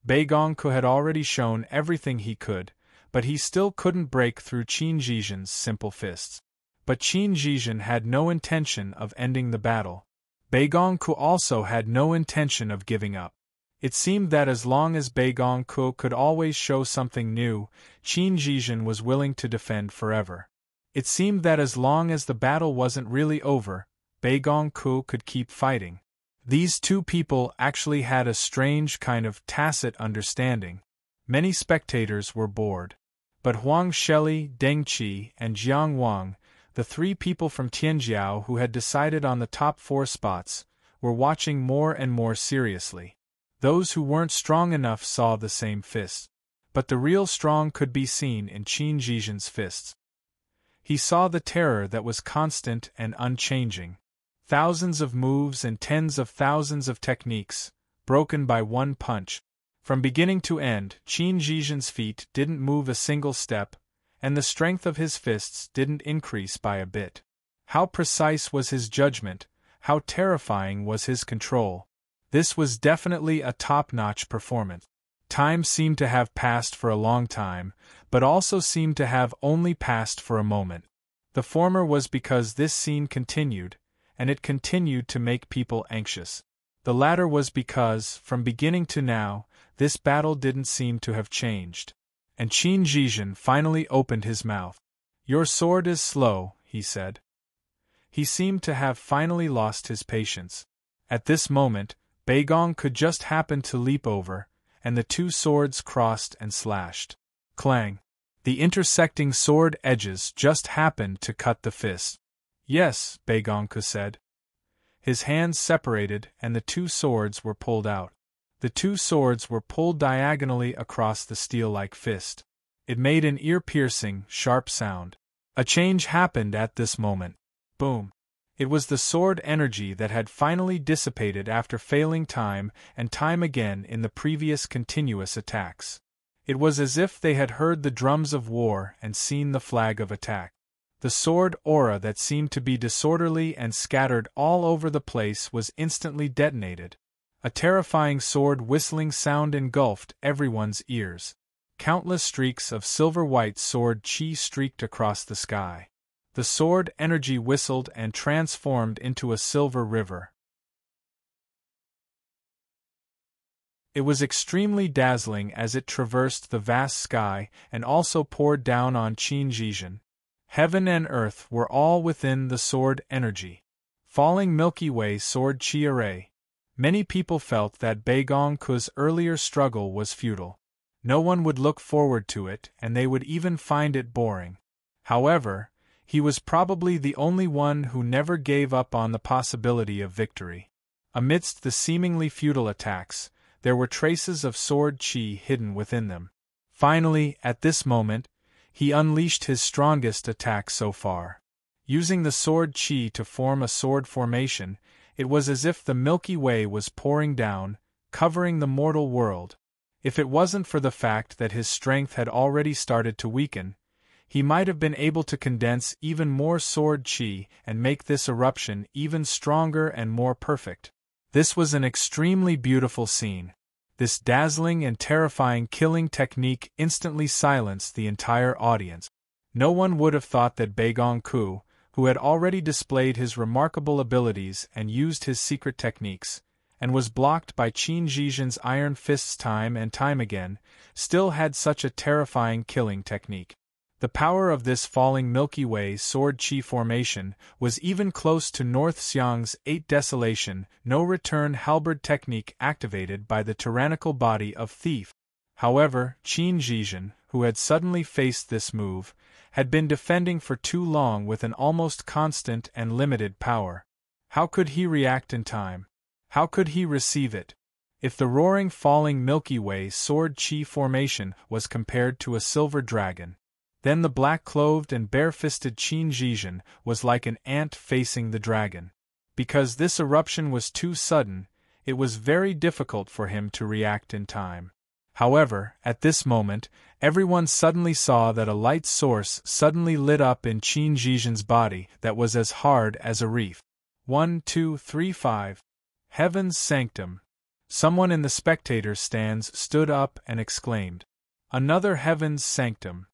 Beigongku had already shown everything he could, but he still couldn't break through Qin Zhizhen's simple fists. But Qin Zhizhen had no intention of ending the battle. Beigongku also had no intention of giving up. It seemed that as long as Beigongku could always show something new, Qin Zhizhen was willing to defend forever. It seemed that as long as the battle wasn't really over, Beigongku could keep fighting. These two people actually had a strange kind of tacit understanding. Many spectators were bored. But Huang Sheli, Deng Qi, and Jiang Wang, the three people from Tianjiao who had decided on the top 4 spots, were watching more and more seriously. Those who weren't strong enough saw the same fists. But the real strong could be seen in Qin Zhizhen's fists. He saw the terror that was constant and unchanging. Thousands of moves and tens of thousands of techniques, broken by one punch. From beginning to end, Qin Zhizhen's feet didn't move a single step, and the strength of his fists didn't increase by a bit. How precise was his judgment, how terrifying was his control. This was definitely a top-notch performance. Time seemed to have passed for a long time, but also seemed to have only passed for a moment. The former was because this scene continued, and it continued to make people anxious. The latter was because, from beginning to now, this battle didn't seem to have changed. And Qin Zhizhen finally opened his mouth. "Your sword is slow," he said. He seemed to have finally lost his patience. At this moment, Beigong could just happen to leap over, and the two swords crossed and slashed. Clang! The intersecting sword edges just happened to cut the fist. "Yes," Beigong said. His hands separated and the two swords were pulled out. The two swords were pulled diagonally across the steel-like fist. It made an ear-piercing, sharp sound. A change happened at this moment. Boom! It was the sword energy that had finally dissipated after failing time and time again in the previous continuous attacks. It was as if they had heard the drums of war and seen the flag of attack. The sword aura that seemed to be disorderly and scattered all over the place was instantly detonated. A terrifying sword whistling sound engulfed everyone's ears. Countless streaks of silver-white sword chi streaked across the sky. The sword energy whistled and transformed into a silver river. It was extremely dazzling as it traversed the vast sky and also poured down on Qin Zhizhen. Heaven and earth were all within the sword energy. Falling Milky Way sword chi array. Many people felt that Beigong's earlier struggle was futile. No one would look forward to it, and they would even find it boring. However, he was probably the only one who never gave up on the possibility of victory. Amidst the seemingly futile attacks, there were traces of sword chi hidden within them. Finally, at this moment, he unleashed his strongest attack so far. Using the sword chi to form a sword formation, it was as if the Milky Way was pouring down, covering the mortal world. If it wasn't for the fact that his strength had already started to weaken, he might have been able to condense even more sword chi and make this eruption even stronger and more perfect. This was an extremely beautiful scene. This dazzling and terrifying killing technique instantly silenced the entire audience. No one would have thought that Beigong, who had already displayed his remarkable abilities and used his secret techniques, and was blocked by Qin Zhizhen's iron fists time and time again, still had such a terrifying killing technique. The power of this falling Milky Way sword chi formation was even close to North Xiang's 8 Desolation, no return halberd technique activated by the tyrannical body of Thief. However, Qin Zhizhen, who had suddenly faced this move, had been defending for too long with an almost constant and limited power. How could he react in time? How could he receive it? If the roaring falling Milky Way sword chi formation was compared to a silver dragon, then the black-clothed and bare-fisted Qin Zhizhen was like an ant facing the dragon. Because this eruption was too sudden, it was very difficult for him to react in time. However, at this moment, everyone suddenly saw that a light source suddenly lit up in Qin Zhizhen's body that was as hard as a reef. 1, 2, 3, 5. Heaven's sanctum! Someone in the spectators' stands stood up and exclaimed. Another heaven's sanctum!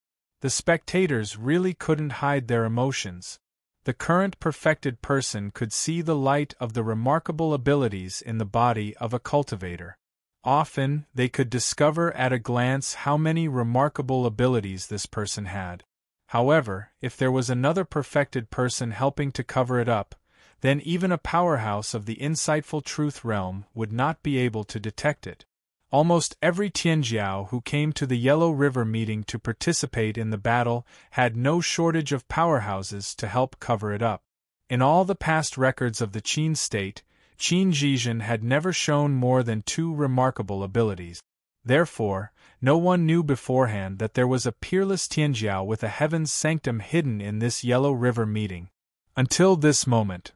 The spectators really couldn't hide their emotions. The current perfected person could see the light of the remarkable abilities in the body of a cultivator. Often, they could discover at a glance how many remarkable abilities this person had. However, if there was another perfected person helping to cover it up, then even a powerhouse of the insightful truth realm would not be able to detect it. Almost every Tianjiao who came to the Yellow River meeting to participate in the battle had no shortage of powerhouses to help cover it up. In all the past records of the Qin state, Qin Zhizhen had never shown more than 2 remarkable abilities. Therefore, no one knew beforehand that there was a peerless Tianjiao with a heaven's sanctum hidden in this Yellow River meeting. Until this moment.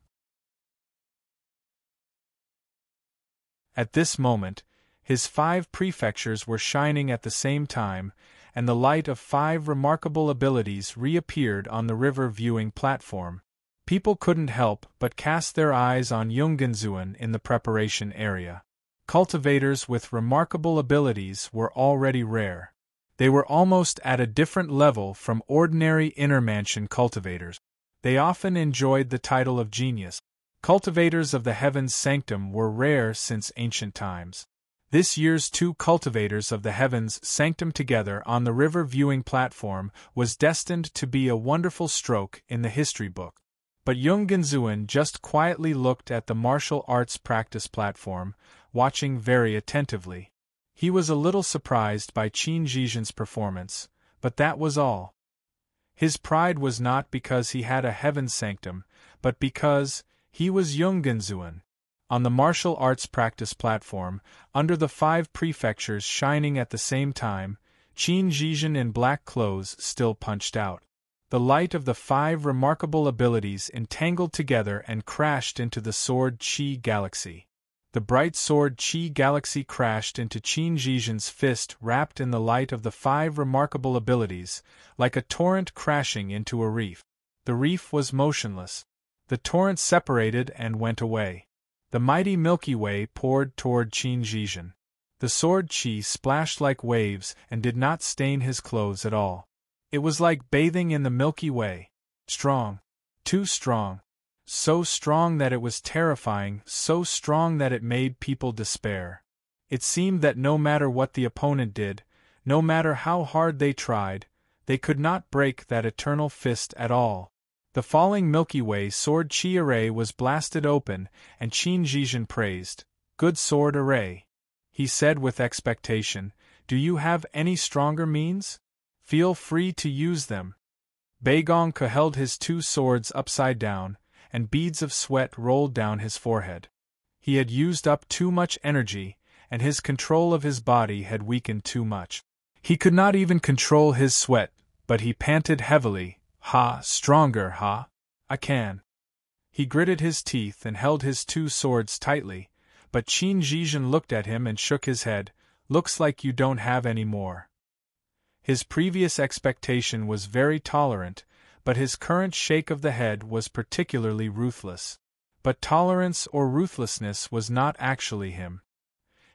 At this moment, his 5 prefectures were shining at the same time, and the light of 5 remarkable abilities reappeared on the river viewing platform. People couldn't help but cast their eyes on Yonggenzuan in the preparation area. Cultivators with remarkable abilities were already rare. They were almost at a different level from ordinary inner mansion cultivators. They often enjoyed the title of genius. Cultivators of the Heaven's Sanctum were rare since ancient times. This year's 2 cultivators of the Heaven's Sanctum together on the river viewing platform was destined to be a wonderful stroke in the history book. But Yonggenzuan just quietly looked at the martial arts practice platform, watching very attentively. He was a little surprised by Qin Zhizhen's performance, but that was all. His pride was not because he had a Heaven's Sanctum, but because he was Yonggenzuan. On the martial arts practice platform, under the 5 prefectures shining at the same time, Qin Zhizhen in black clothes still punched out. The light of the 5 remarkable abilities entangled together and crashed into the sword Qi galaxy. The bright sword Qi galaxy crashed into Qin Zhizhen's fist wrapped in the light of the 5 remarkable abilities, like a torrent crashing into a reef. The reef was motionless. The torrent separated and went away. The mighty Milky Way poured toward Qin Zhizhen. The sword Qi splashed like waves and did not stain his clothes at all. It was like bathing in the Milky Way. Strong. Too strong. So strong that it was terrifying, so strong that it made people despair. It seemed that no matter what the opponent did, no matter how hard they tried, they could not break that eternal fist at all. The falling Milky Way sword Qi array was blasted open, and Qin Zhizhen praised, "Good sword array," he said with expectation. "Do you have any stronger means? Feel free to use them." Beigongke held his 2 swords upside down, and beads of sweat rolled down his forehead. He had used up too much energy, and his control of his body had weakened too much. He could not even control his sweat, but he panted heavily. "Ha, stronger, ha? I can." He gritted his teeth and held his 2 swords tightly, but Qin Zhizhen looked at him and shook his head. "Looks like you don't have any more." His previous expectation was very tolerant, but his current shake of the head was particularly ruthless. But tolerance or ruthlessness was not actually him.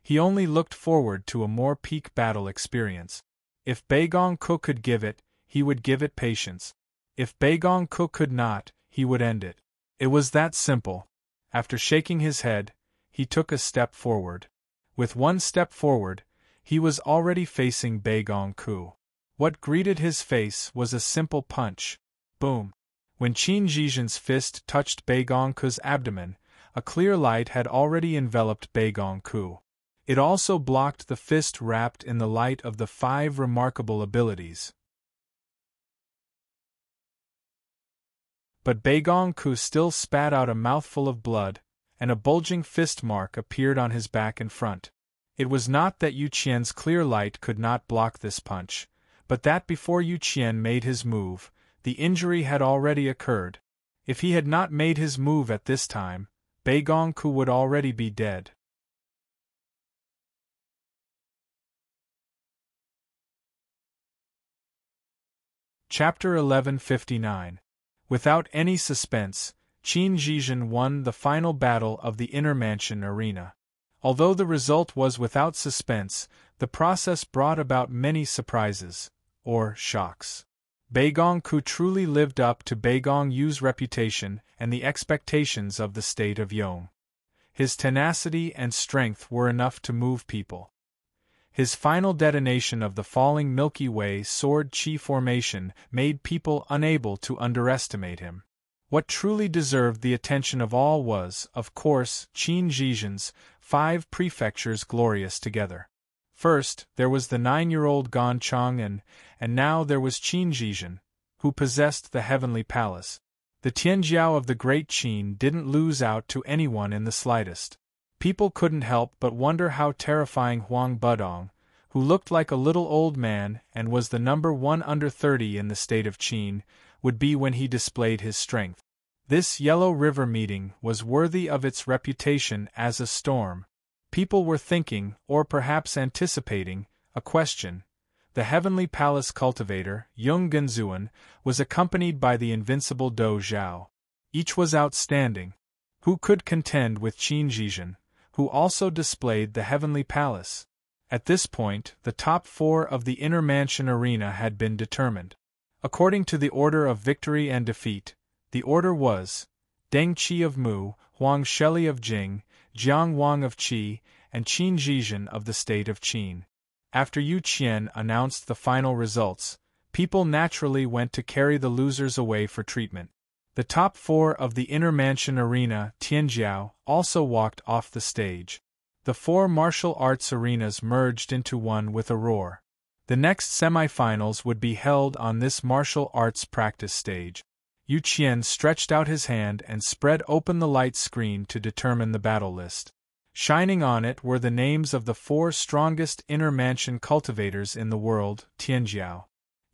He only looked forward to a more peak battle experience. If Beigongke could give it, he would give it patience. If Beigongke could not, he would end it. It was that simple. After shaking his head, he took a step forward. With 1 step forward, he was already facing Beigongke. What greeted his face was a simple punch. Boom! When Qin Zhizhen's fist touched Beigongke's abdomen, a clear light had already enveloped Beigongke. It also blocked the fist wrapped in the light of the 5 remarkable abilities. But Beigongke still spat out a mouthful of blood, and a bulging fist mark appeared on his back and front. It was not that Yu Qian's clear light could not block this punch, but that before Yu Qian made his move, the injury had already occurred. If he had not made his move at this time, Beigongke would already be dead. Chapter 1159. Without any suspense, Qin Zhizhen won the final battle of the Inner Mansion arena. Although the result was without suspense, the process brought about many surprises, or shocks. Beigongke truly lived up to Beigong Yu's reputation and the expectations of the state of Yong. His tenacity and strength were enough to move people. His final detonation of the falling Milky Way sword Qi formation made people unable to underestimate him. What truly deserved the attention of all was, of course, Qin Zhizhen's 5 prefectures glorious together. First, there was the 9-year-old Gan Chang'an, and now there was Qin Zhizhen, who possessed the heavenly palace. The Tianjiao of the great Qin didn't lose out to anyone in the slightest. People couldn't help but wonder how terrifying Huang Budong, who looked like a little old man and was the number 1 under 30 in the state of Qin, would be when he displayed his strength. This Yellow River meeting was worthy of its reputation as a storm. People were thinking, or perhaps anticipating, a question. The Heavenly Palace cultivator, Yung Genzuan, was accompanied by the invincible Dou Zhao. Each was outstanding. Who could contend with Qin Zhizhen, who also displayed the Heavenly Palace? At this point, the top 4 of the Inner Mansion arena had been determined. According to the order of victory and defeat, the order was Deng Qi of Mu, Huang Sheli of Jing, Jiang Wang of Qi, and Qin Zhizhen of the state of Qin. After Yu Qian announced the final results, people naturally went to carry the losers away for treatment. The top 4 of the Inner Mansion arena, Tianjiao, also walked off the stage. The 4 martial arts arenas merged into one with a roar. The next semifinals would be held on this martial arts practice stage. Yu Qian stretched out his hand and spread open the light screen to determine the battle list. Shining on it were the names of the 4 strongest Inner Mansion cultivators in the world, Tianjiao.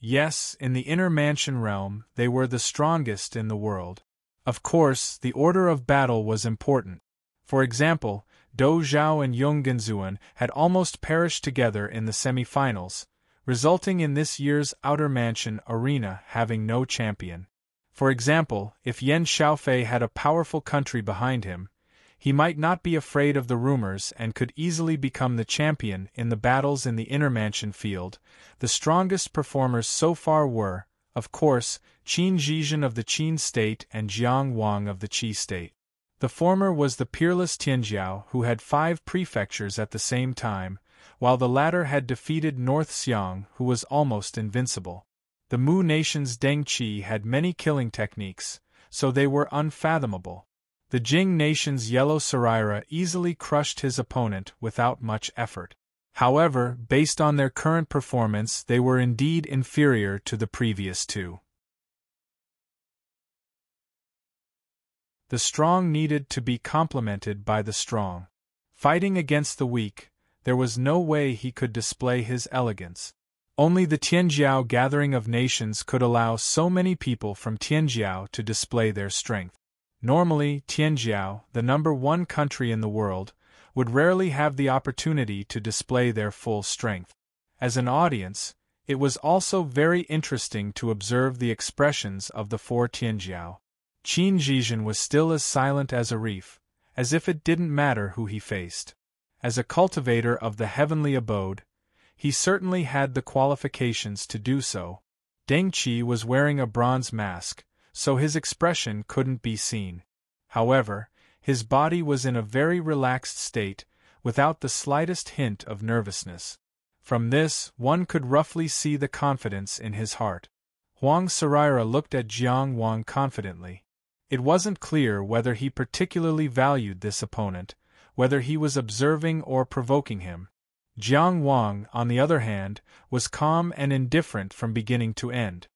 Yes, in the Inner Mansion realm, they were the strongest in the world. Of course, the order of battle was important. For example, Dou Zhao and Yung Genzuan had almost perished together in the semi-finals, resulting in this year's Outer Mansion arena having no champion. For example, if Yan Xiaofei had a powerful country behind him, he might not be afraid of the rumors and could easily become the champion in the battles in the Inner Mansion field. The strongest performers so far were, of course, Qin Zhizhen of the Qin state and Jiang Wang of the Qi state. The former was the peerless Tianjiao who had 5 prefectures at the same time, while the latter had defeated North Xiang who was almost invincible. The Mu nation's Deng Qi had many killing techniques, so they were unfathomable. The Jing nation's Yellow Saraira easily crushed his opponent without much effort. However, based on their current performance, they were indeed inferior to the previous 2. The strong needed to be complemented by the strong. Fighting against the weak, there was no way he could display his elegance. Only the Tianjiao gathering of nations could allow so many people from Tianjiao to display their strength. Normally, Tianjiao, the number 1 country in the world, would rarely have the opportunity to display their full strength. As an audience, it was also very interesting to observe the expressions of the 4 Tianjiao. Qin Zhizhen was still as silent as a reef, as if it didn't matter who he faced. As a cultivator of the heavenly abode, he certainly had the qualifications to do so. Deng Qi was wearing a bronze mask, so his expression couldn't be seen. However, his body was in a very relaxed state, without the slightest hint of nervousness. From this, one could roughly see the confidence in his heart. Huang Saraira looked at Jiang Wang confidently. It wasn't clear whether he particularly valued this opponent, whether he was observing or provoking him. Jiang Wang, on the other hand, was calm and indifferent from beginning to end.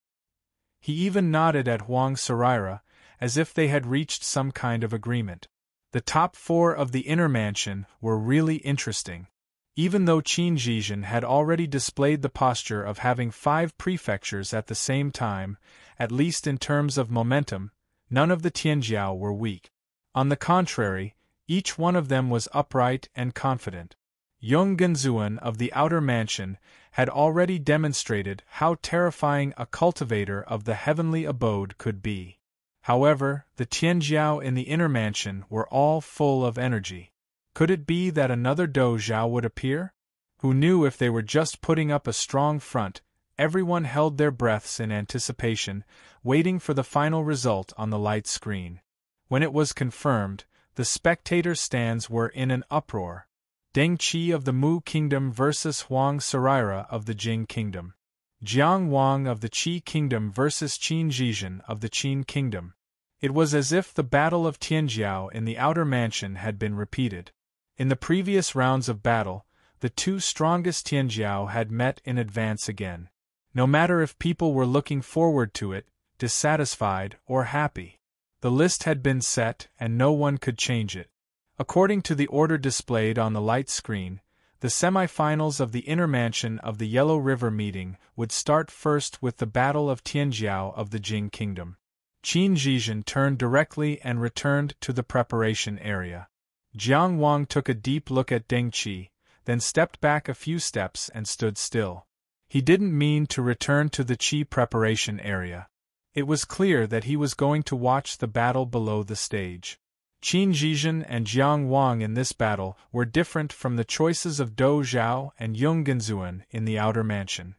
He even nodded at Huang Saraira, as if they had reached some kind of agreement. The top 4 of the Inner Mansion were really interesting. Even though Qin Zhizhen had already displayed the posture of having 5 prefectures at the same time, at least in terms of momentum, none of the Tianjiao were weak. On the contrary, each one of them was upright and confident. Yung Genzuan of the Outer Mansion had already demonstrated how terrifying a cultivator of the heavenly abode could be. However, the Tianjiao in the Inner Mansion were all full of energy. Could it be that another Dou Zhao would appear? Who knew if they were just putting up a strong front? Everyone held their breaths in anticipation, waiting for the final result on the light screen. When it was confirmed, the spectator stands were in an uproar. Deng Qi of the Mu Kingdom versus Huang Saraira of the Jing Kingdom. Jiang Wang of the Qi Kingdom versus Qin Zhizhen of the Qin Kingdom. It was as if the Battle of Tianjiao in the outer mansion had been repeated. In the previous rounds of battle, the two strongest Tianjiao had met in advance again. No matter if people were looking forward to it, dissatisfied, or happy. The list had been set, and no one could change it. According to the order displayed on the light screen, the semi-finals of the inner mansion of the Yellow River meeting would start first with the Battle of Tianjiao of the Jing Kingdom. Qin Zhizhen turned directly and returned to the preparation area. Jiang Wang took a deep look at Deng Qi, then stepped back a few steps and stood still. He didn't mean to return to the Qi preparation area. It was clear that he was going to watch the battle below the stage. Qin Zhizhen and Jiang Wang in this battle were different from the choices of Dou Zhao and Yung Genzuan in the outer mansion.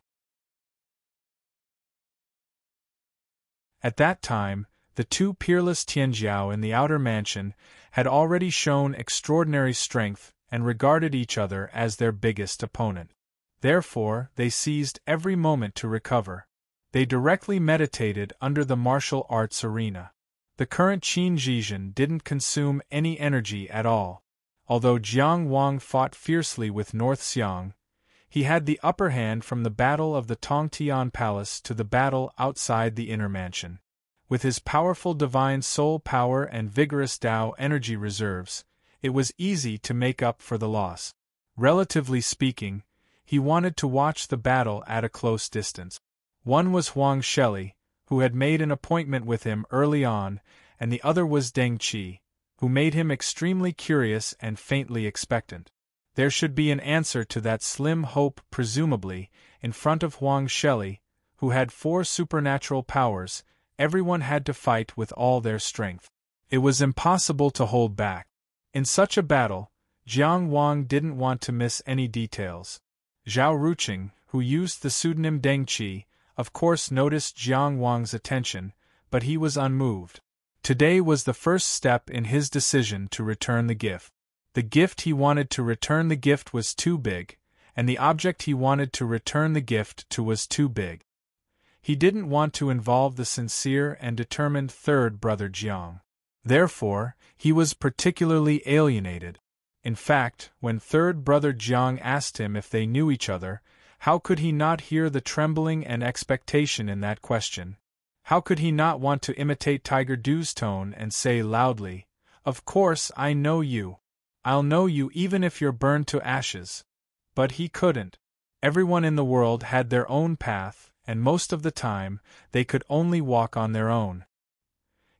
At that time, the two peerless Tianjiao in the outer mansion had already shown extraordinary strength and regarded each other as their biggest opponent. Therefore, they seized every moment to recover. They directly meditated under the martial arts arena. The current Qin Zhizhen didn't consume any energy at all. Although Jiang Wang fought fiercely with North Xiang, he had the upper hand from the battle of the Tongtian Palace to the battle outside the inner mansion. With his powerful divine soul power and vigorous Tao energy reserves, it was easy to make up for the loss. Relatively speaking, he wanted to watch the battle at a close distance. One was Huang Sheli, who had made an appointment with him early on, and the other was Deng Qi, who made him extremely curious and faintly expectant. There should be an answer to that slim hope, presumably, in front of Huang Sheli, who had 4 supernatural powers. Everyone had to fight with all their strength. It was impossible to hold back. In such a battle, Jiang Wang didn't want to miss any details. Zhao Ruqing, who used the pseudonym Deng Qi, of course noticed Jiang Wang's attention, but he was unmoved. Today was the first step in his decision to return the gift. The gift he wanted to return the gift was too big, and the object he wanted to return the gift to was too big. He didn't want to involve the sincere and determined third brother Jiang. Therefore, he was particularly alienated. In fact, when third brother Jiang asked him if they knew each other, how could he not hear the trembling and expectation in that question? How could he not want to imitate Tiger Du's tone and say loudly, "Of course I know you. I'll know you even if you're burned to ashes." But he couldn't. Everyone in the world had their own path, and most of the time, they could only walk on their own.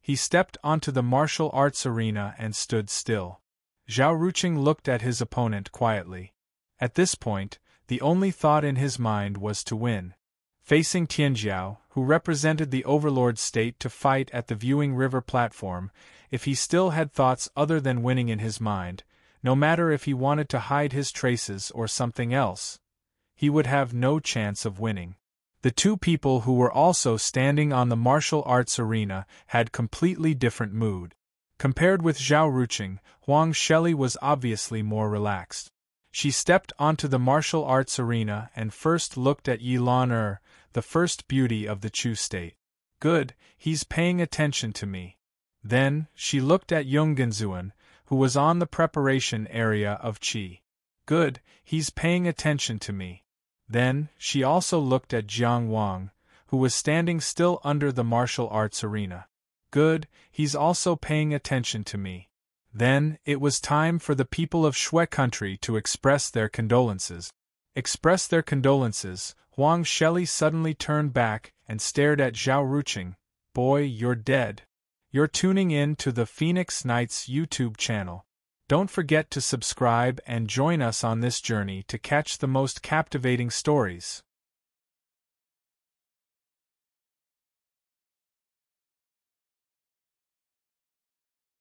He stepped onto the martial arts arena and stood still. Zhao Ruqing looked at his opponent quietly. At this point, the only thought in his mind was to win. Facing Tianjiao, who represented the overlord state to fight at the viewing river platform, if he still had thoughts other than winning in his mind, no matter if he wanted to hide his traces or something else, he would have no chance of winning. The two people who were also standing on the martial arts arena had completely different mood. Compared with Zhao Ruqing, Huang Sheli was obviously more relaxed. She stepped onto the martial arts arena and first looked at Yi Lan the first beauty of the Chu state. Good, he's paying attention to me. Then, she looked at Yung Genzuan, who was on the preparation area of Qi. Good, he's paying attention to me. Then, she also looked at Jiang Wang, who was standing still under the martial arts arena. Good, he's also paying attention to me. Then, it was time for the people of Shui country to express their condolences. Express their condolences. Huang Sheli suddenly turned back and stared at Zhao Ruqing. Boy, you're dead. You're tuning in to the Phoenix Knights YouTube channel. Don't forget to subscribe and join us on this journey to catch the most captivating stories.